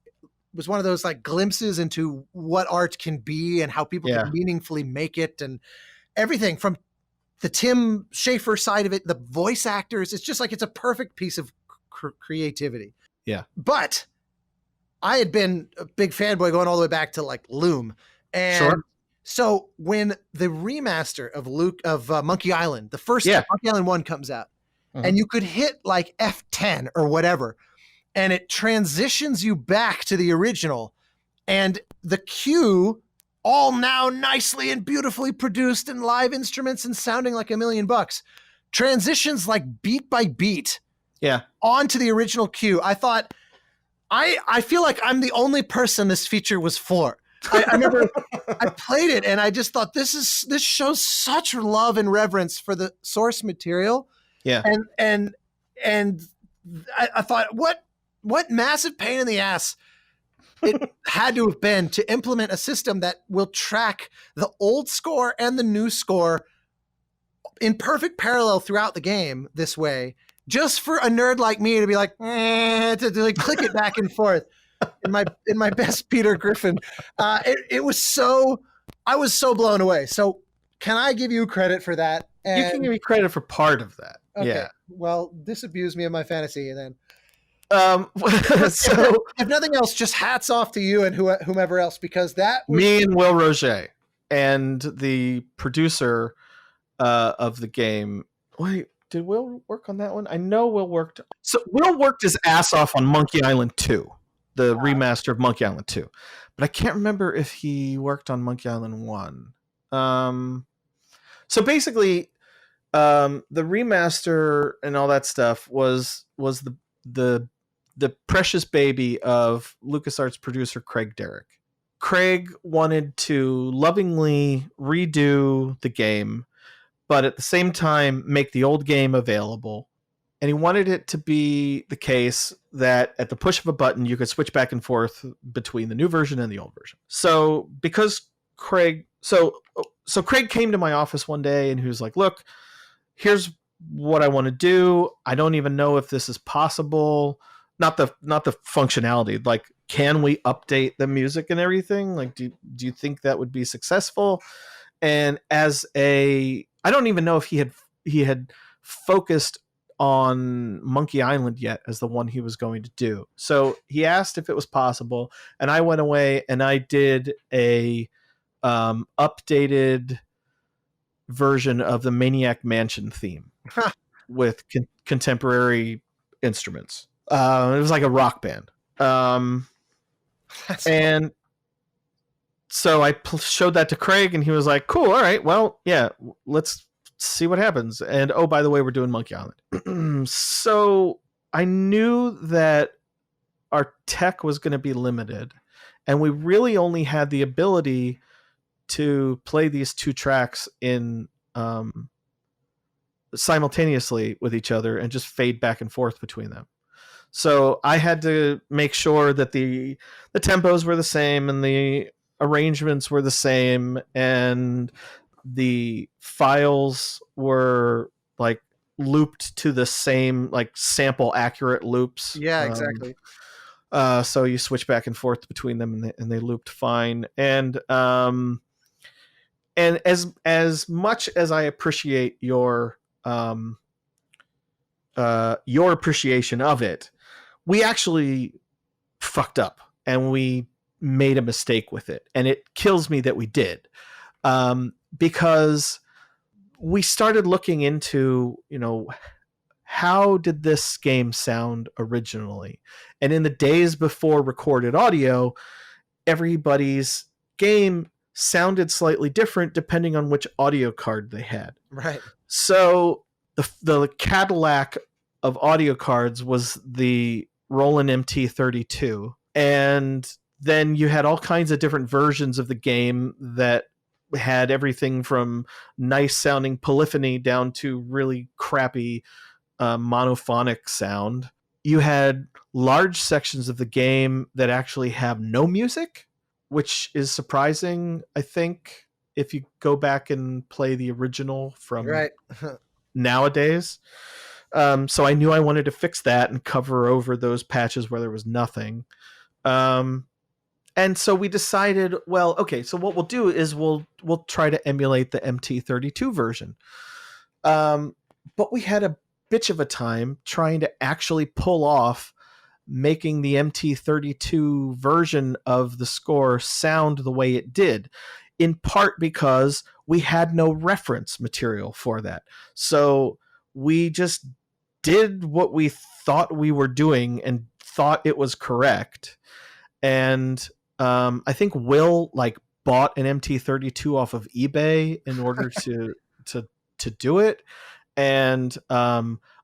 one of those like glimpses into what art can be and how people can meaningfully make it, and everything from the Tim Schafer side of it, the voice actors. It's just like, it's a perfect piece of creativity. Yeah. But I had been a big fanboy going all the way back to like Loom. And so when the remaster of Monkey Island, the first Monkey Island 1 comes out, and you could hit like F10 or whatever, and it transitions you back to the original, and the cue, all now nicely and beautifully produced and live instruments and sounding like $1 million, transitions like beat by beat Yeah. onto the original cue. I thought, I feel like I'm the only person this feature was for. I remember I played it and I just thought this shows such love and reverence for the source material. Yeah. And I thought, what massive pain in the ass it had to have been to implement a system that will track the old score and the new score in perfect parallel throughout the game this way, just for a nerd like me to be like, to like click it back and forth in my best Peter Griffin. It was so, I was so blown away. So can I give you credit for that? You can give me credit for part of that. Okay. Yeah. Well, disabuse me of my fantasy then. So if nothing else, just hats off to you and whomever else, because that was... me and Will Roget and the producer of the game. Wait, did Will work on that one? I know Will worked. So Will worked his ass off on Monkey Island 2, the remaster of Monkey Island 2, but I can't remember if he worked on Monkey Island 1. So basically, the remaster and all that stuff was the precious baby of LucasArts producer Craig Derrick. Craig wanted to lovingly redo the game, but at the same time make the old game available. And he wanted it to be the case that at the push of a button, you could switch back and forth between the new version and the old version. So because Craig, so Craig came to my office one day and he was like, look, here's what I want to do. I don't even know if this is possible. Not the functionality. Like, can we update the music and everything? Like, do you think that would be successful? And I don't even know if he had focused on Monkey Island yet as the one he was going to do. So he asked if it was possible, and I went away and I did a updated version of the Maniac Mansion theme with contemporary instruments. It was like a rock band. And so I showed that to Craig and he was like, cool. All right. Well, yeah, let's see what happens. And oh, by the way, we're doing Monkey Island. So I knew that our tech was going to be limited and we really only had the ability to play these two tracks in simultaneously with each other and just fade back and forth between them. So I had to make sure that the tempos were the same and the arrangements were the same and the files were like looped to the same, like sample accurate loops. Yeah, exactly. So you switch back and forth between them and they looped fine. And as much as I appreciate your appreciation of it, we actually fucked up and we made a mistake with it. And it kills me that we did. Because we started looking into, how did this game sound originally? And in the days before recorded audio, everybody's game sounded slightly different depending on which audio card they had. Right. So the Cadillac of audio cards was the Roland MT32. And then you had all kinds of different versions of the game that had everything from nice sounding polyphony down to really crappy monophonic sound. You had large sections of the game that actually have no music, which is surprising, I think, if you go back and play the original from right. nowadays. So I knew I wanted to fix that and cover over those patches where there was nothing. And so we decided, well, okay, so what we'll do is we'll try to emulate the MT32 version. But we had a bitch of a time trying to actually pull off making the MT32 version of the score sound the way it did, in part because we had no reference material for that. So we just did what we thought we were doing and thought it was correct. And I think Will bought an MT32 off of eBay in order to do it. And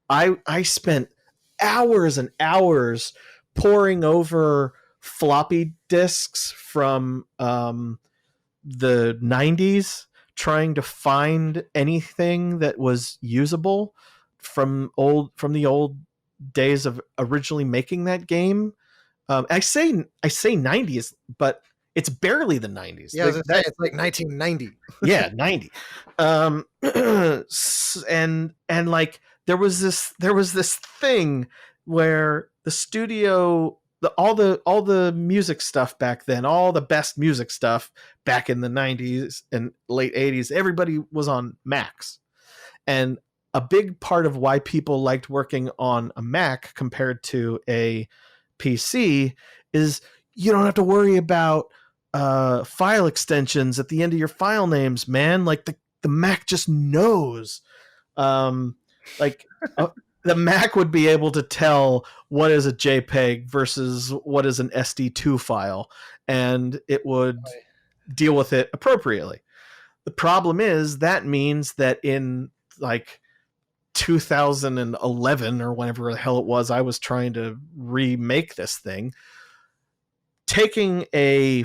I spent hours and hours poring over floppy disks from the 90s, trying to find anything that was usable from the old days of originally making that game. I say 90s, but it's barely the 90s. Yeah, I was gonna say, it's like 1990. Yeah, 90. And like there was this thing where the studio, all the music stuff back then, all the best music stuff back in the 90s and late 80s, everybody was on Macs. And a big part of why people liked working on a Mac compared to a PC is you don't have to worry about file extensions at the end of your file names, man. Like the Mac just knows. Like the Mac would be able to tell what is a JPEG versus what is an SD2 file, and it would deal with it appropriately. The problem is that means that in like 2011 or whenever the hell it was, I was trying to remake this thing, taking a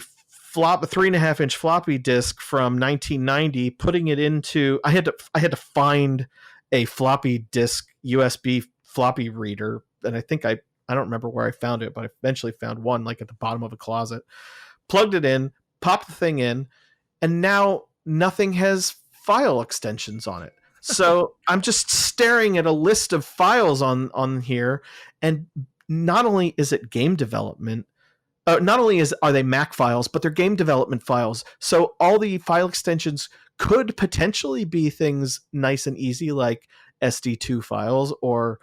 3.5-inch floppy disk from 1990, putting it into, I had to find a floppy disk USB floppy reader, and I think I don't remember where I found it, but I eventually found one like at the bottom of a closet, plugged it in, popped the thing in, and now nothing has file extensions on it. So I'm just staring at a list of files on here, and not only is it game development, not only are they Mac files, but they're game development files. So all the file extensions could potentially be things nice and easy like SD2 files or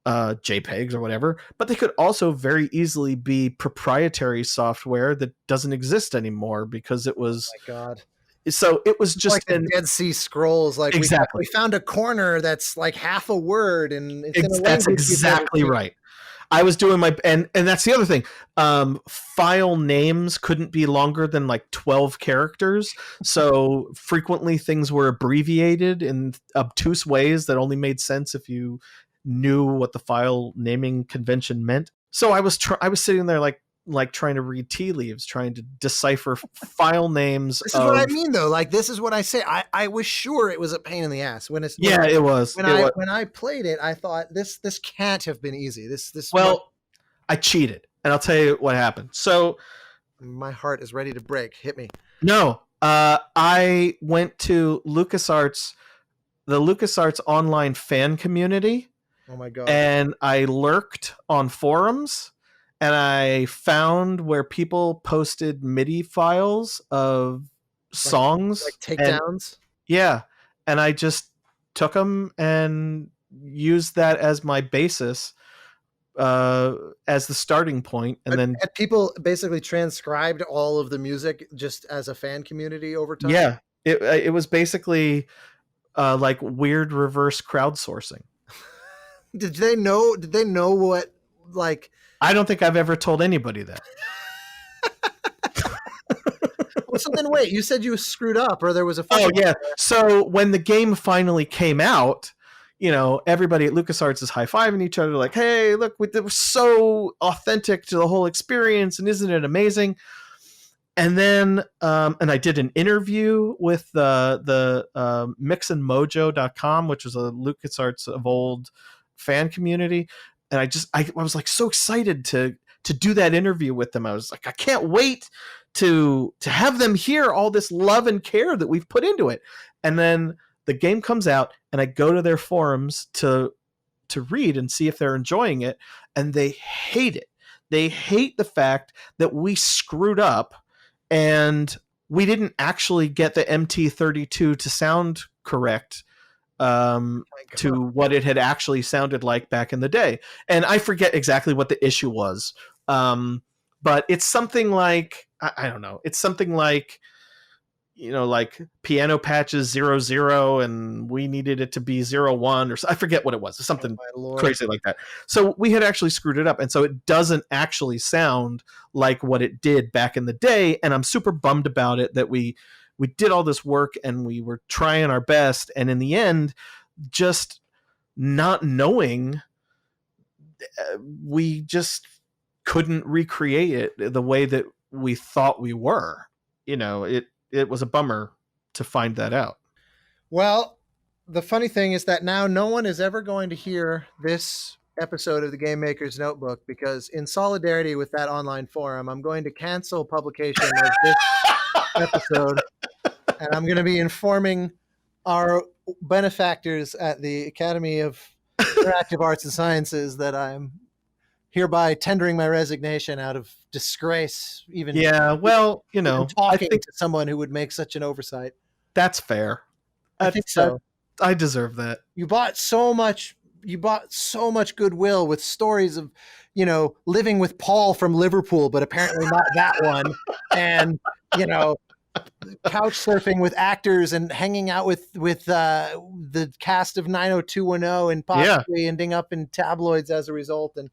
JPEGs or whatever, but they could also very easily be proprietary software that doesn't exist anymore because it was... Oh my God. So it was just like the Dead Sea Scrolls. Like exactly, we found a corner that's like half a word, and it's that's exactly right. I was doing my and that's the other thing. File names couldn't be longer than like 12 characters, so frequently things were abbreviated in obtuse ways that only made sense if you knew what the file naming convention meant. So I was sitting there like trying to read tea leaves, trying to decipher file names. This is what I mean, though. Like, this is what I say. I was sure it was a pain in the ass when it's. It was. When I played it, I thought this can't have been easy. I cheated, and I'll tell you what happened. So my heart is ready to break. Hit me. No, I went to LucasArts, the LucasArts online fan community. Oh my God! And I lurked on forums. And I found where people posted MIDI files of songs. Like takedowns? And I just took them and used that as my basis, as the starting point. And people basically transcribed all of the music just as a fan community over time? Yeah. It was basically like weird reverse crowdsourcing. Did they know what, like... I don't think I've ever told anybody that. Well, so then wait, you said you screwed up, or there was a... Oh, yeah. So when the game finally came out, everybody at LucasArts is high-fiving each other like, hey, look, it was so authentic to the whole experience, and isn't it amazing? And then, and I did an interview with the mixandmojo.com, which was a LucasArts of old fan community. And I was like so excited to do that interview with them. I was like, I can't wait to have them hear all this love and care that we've put into it. And then the game comes out, and I go to their forums to read and see if they're enjoying it, and they hate it. They hate the fact that we screwed up and we didn't actually get the MT32 to sound correct to what it had actually sounded like back in the day. And I forget exactly what the issue was. But it's something like, I don't know. It's something like, like piano patches 00 and we needed it to be 01 or I forget what it was. Something crazy like that. So we had actually screwed it up. And so it doesn't actually sound like what it did back in the day. And I'm super bummed about it that we did all this work and we were trying our best. And in the end, just not knowing we just couldn't recreate it the way that we thought we were. It was a bummer to find that out. Well, the funny thing is that now no one is ever going to hear this episode of the Game Maker's Notebook, because in solidarity with that online forum, I'm going to cancel publication of this episode, and I'm going to be informing our benefactors at the Academy of Interactive Arts and Sciences that I'm hereby tendering my resignation out of disgrace. Even talking to someone who would make such an oversight. That's fair. I think so. I deserve that. You bought so much goodwill with stories of, living with Paul from Liverpool, but apparently not that one. And, couch surfing with actors and hanging out with the cast of 90210 and possibly ending up in tabloids as a result. And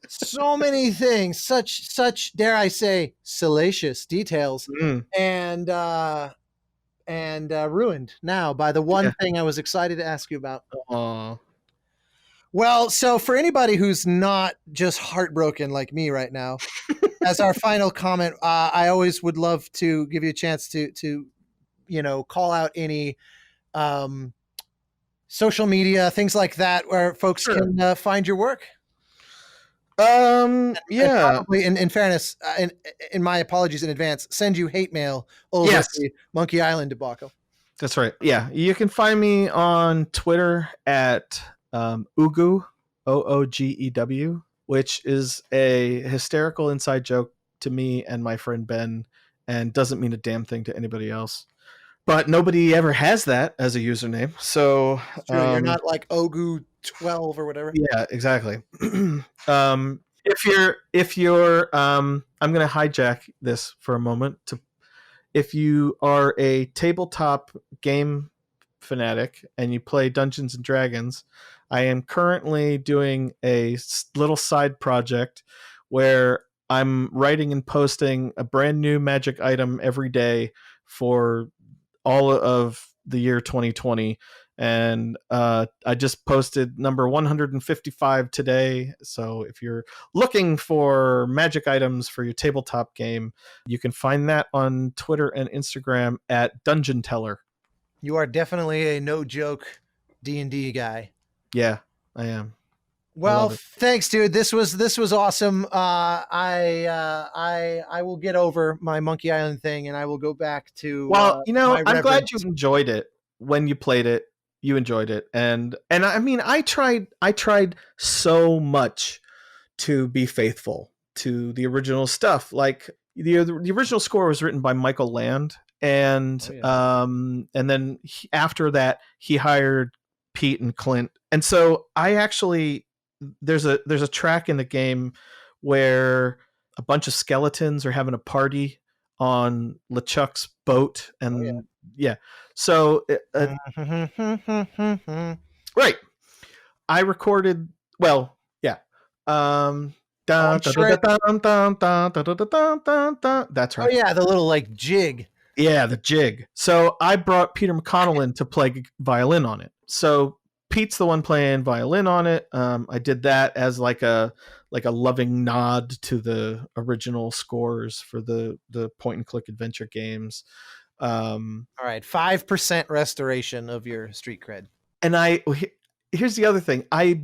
so many things, such, dare I say, salacious details. And ruined now by the one thing I was excited to ask you about. Aww. Well, so for anybody who's not just heartbroken like me right now, as our final comment, I always would love to give you a chance to call out any social media, things like that, where folks can find your work. And probably in fairness, in my apologies in advance, send you hate mail over the Monkey Island debacle. That's right. Yeah, you can find me on Twitter at Oogew, OOGEW, which is a hysterical inside joke to me and my friend Ben, and doesn't mean a damn thing to anybody else. But nobody ever has that as a username, so you're not like Ogu12 or whatever. Yeah, exactly. If you're I'm going to hijack this for a moment. If you are a tabletop game fanatic and you play Dungeons and Dragons, I am currently doing a little side project where I'm writing and posting a brand new magic item every day for all of the year 2020. And I just posted number 155 today. So if you're looking for magic items for your tabletop game, you can find that on Twitter and Instagram at Dungeon Teller. You are definitely a no joke D&D guy. Yeah, I am. Well, thanks, dude. This was awesome. I will get over my Monkey Island thing, and I will go back to. Well, I'm glad you enjoyed it when you played it. You enjoyed it, and I mean, I tried so much to be faithful to the original stuff. Like the original score was written by Michael Land, and then after that he hired Pete and Clint, and so I actually there's a track in the game where a bunch of skeletons are having a party on LeChuck's boat, and so right, I recorded that's right. Oh yeah, the little like jig. Yeah, the jig. So I brought Peter McConnell in to play violin on it. So Pete's the one playing violin on it. I did that as like a loving nod to the original scores for the point and click adventure games. All right, 5% restoration of your street cred. And here's the other thing. I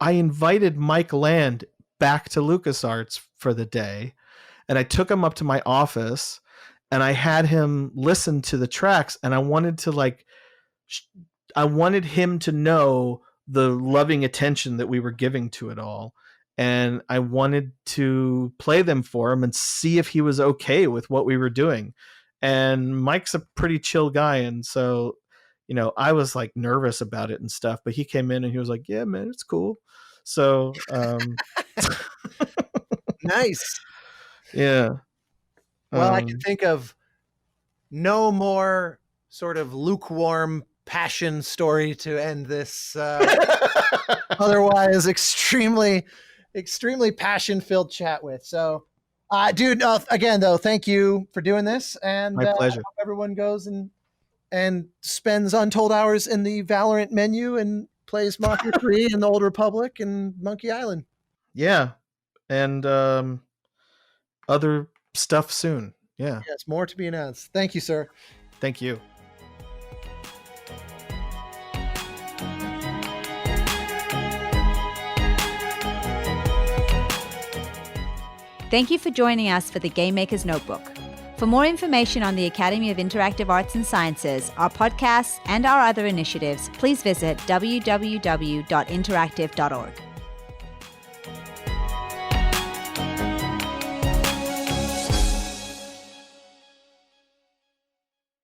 invited Mike Land back to LucasArts for the day, and I took him up to my office, and I had him listen to the tracks, and I wanted him to know the loving attention that we were giving to it all. And I wanted to play them for him and see if he was okay with what we were doing. And Mike's a pretty chill guy. And so, I was like nervous about it and stuff, but he came in and he was like, yeah, man, it's cool. So, nice. Yeah. Well, I can think of no more sort of lukewarm passion story to end this otherwise extremely passion-filled chat with. So dude, again though, thank you for doing this, and my pleasure. I hope everyone goes and spends untold hours in the Valorant menu and plays Mafia 3 in the Old Republic and Monkey Island. Yeah. And other stuff soon. Yeah. Yes, more to be announced. Thank you, sir. Thank you. Thank you for joining us for the Game Maker's Notebook. For more information on the Academy of Interactive Arts and Sciences, our podcasts, and our other initiatives, please visit www.interactive.org.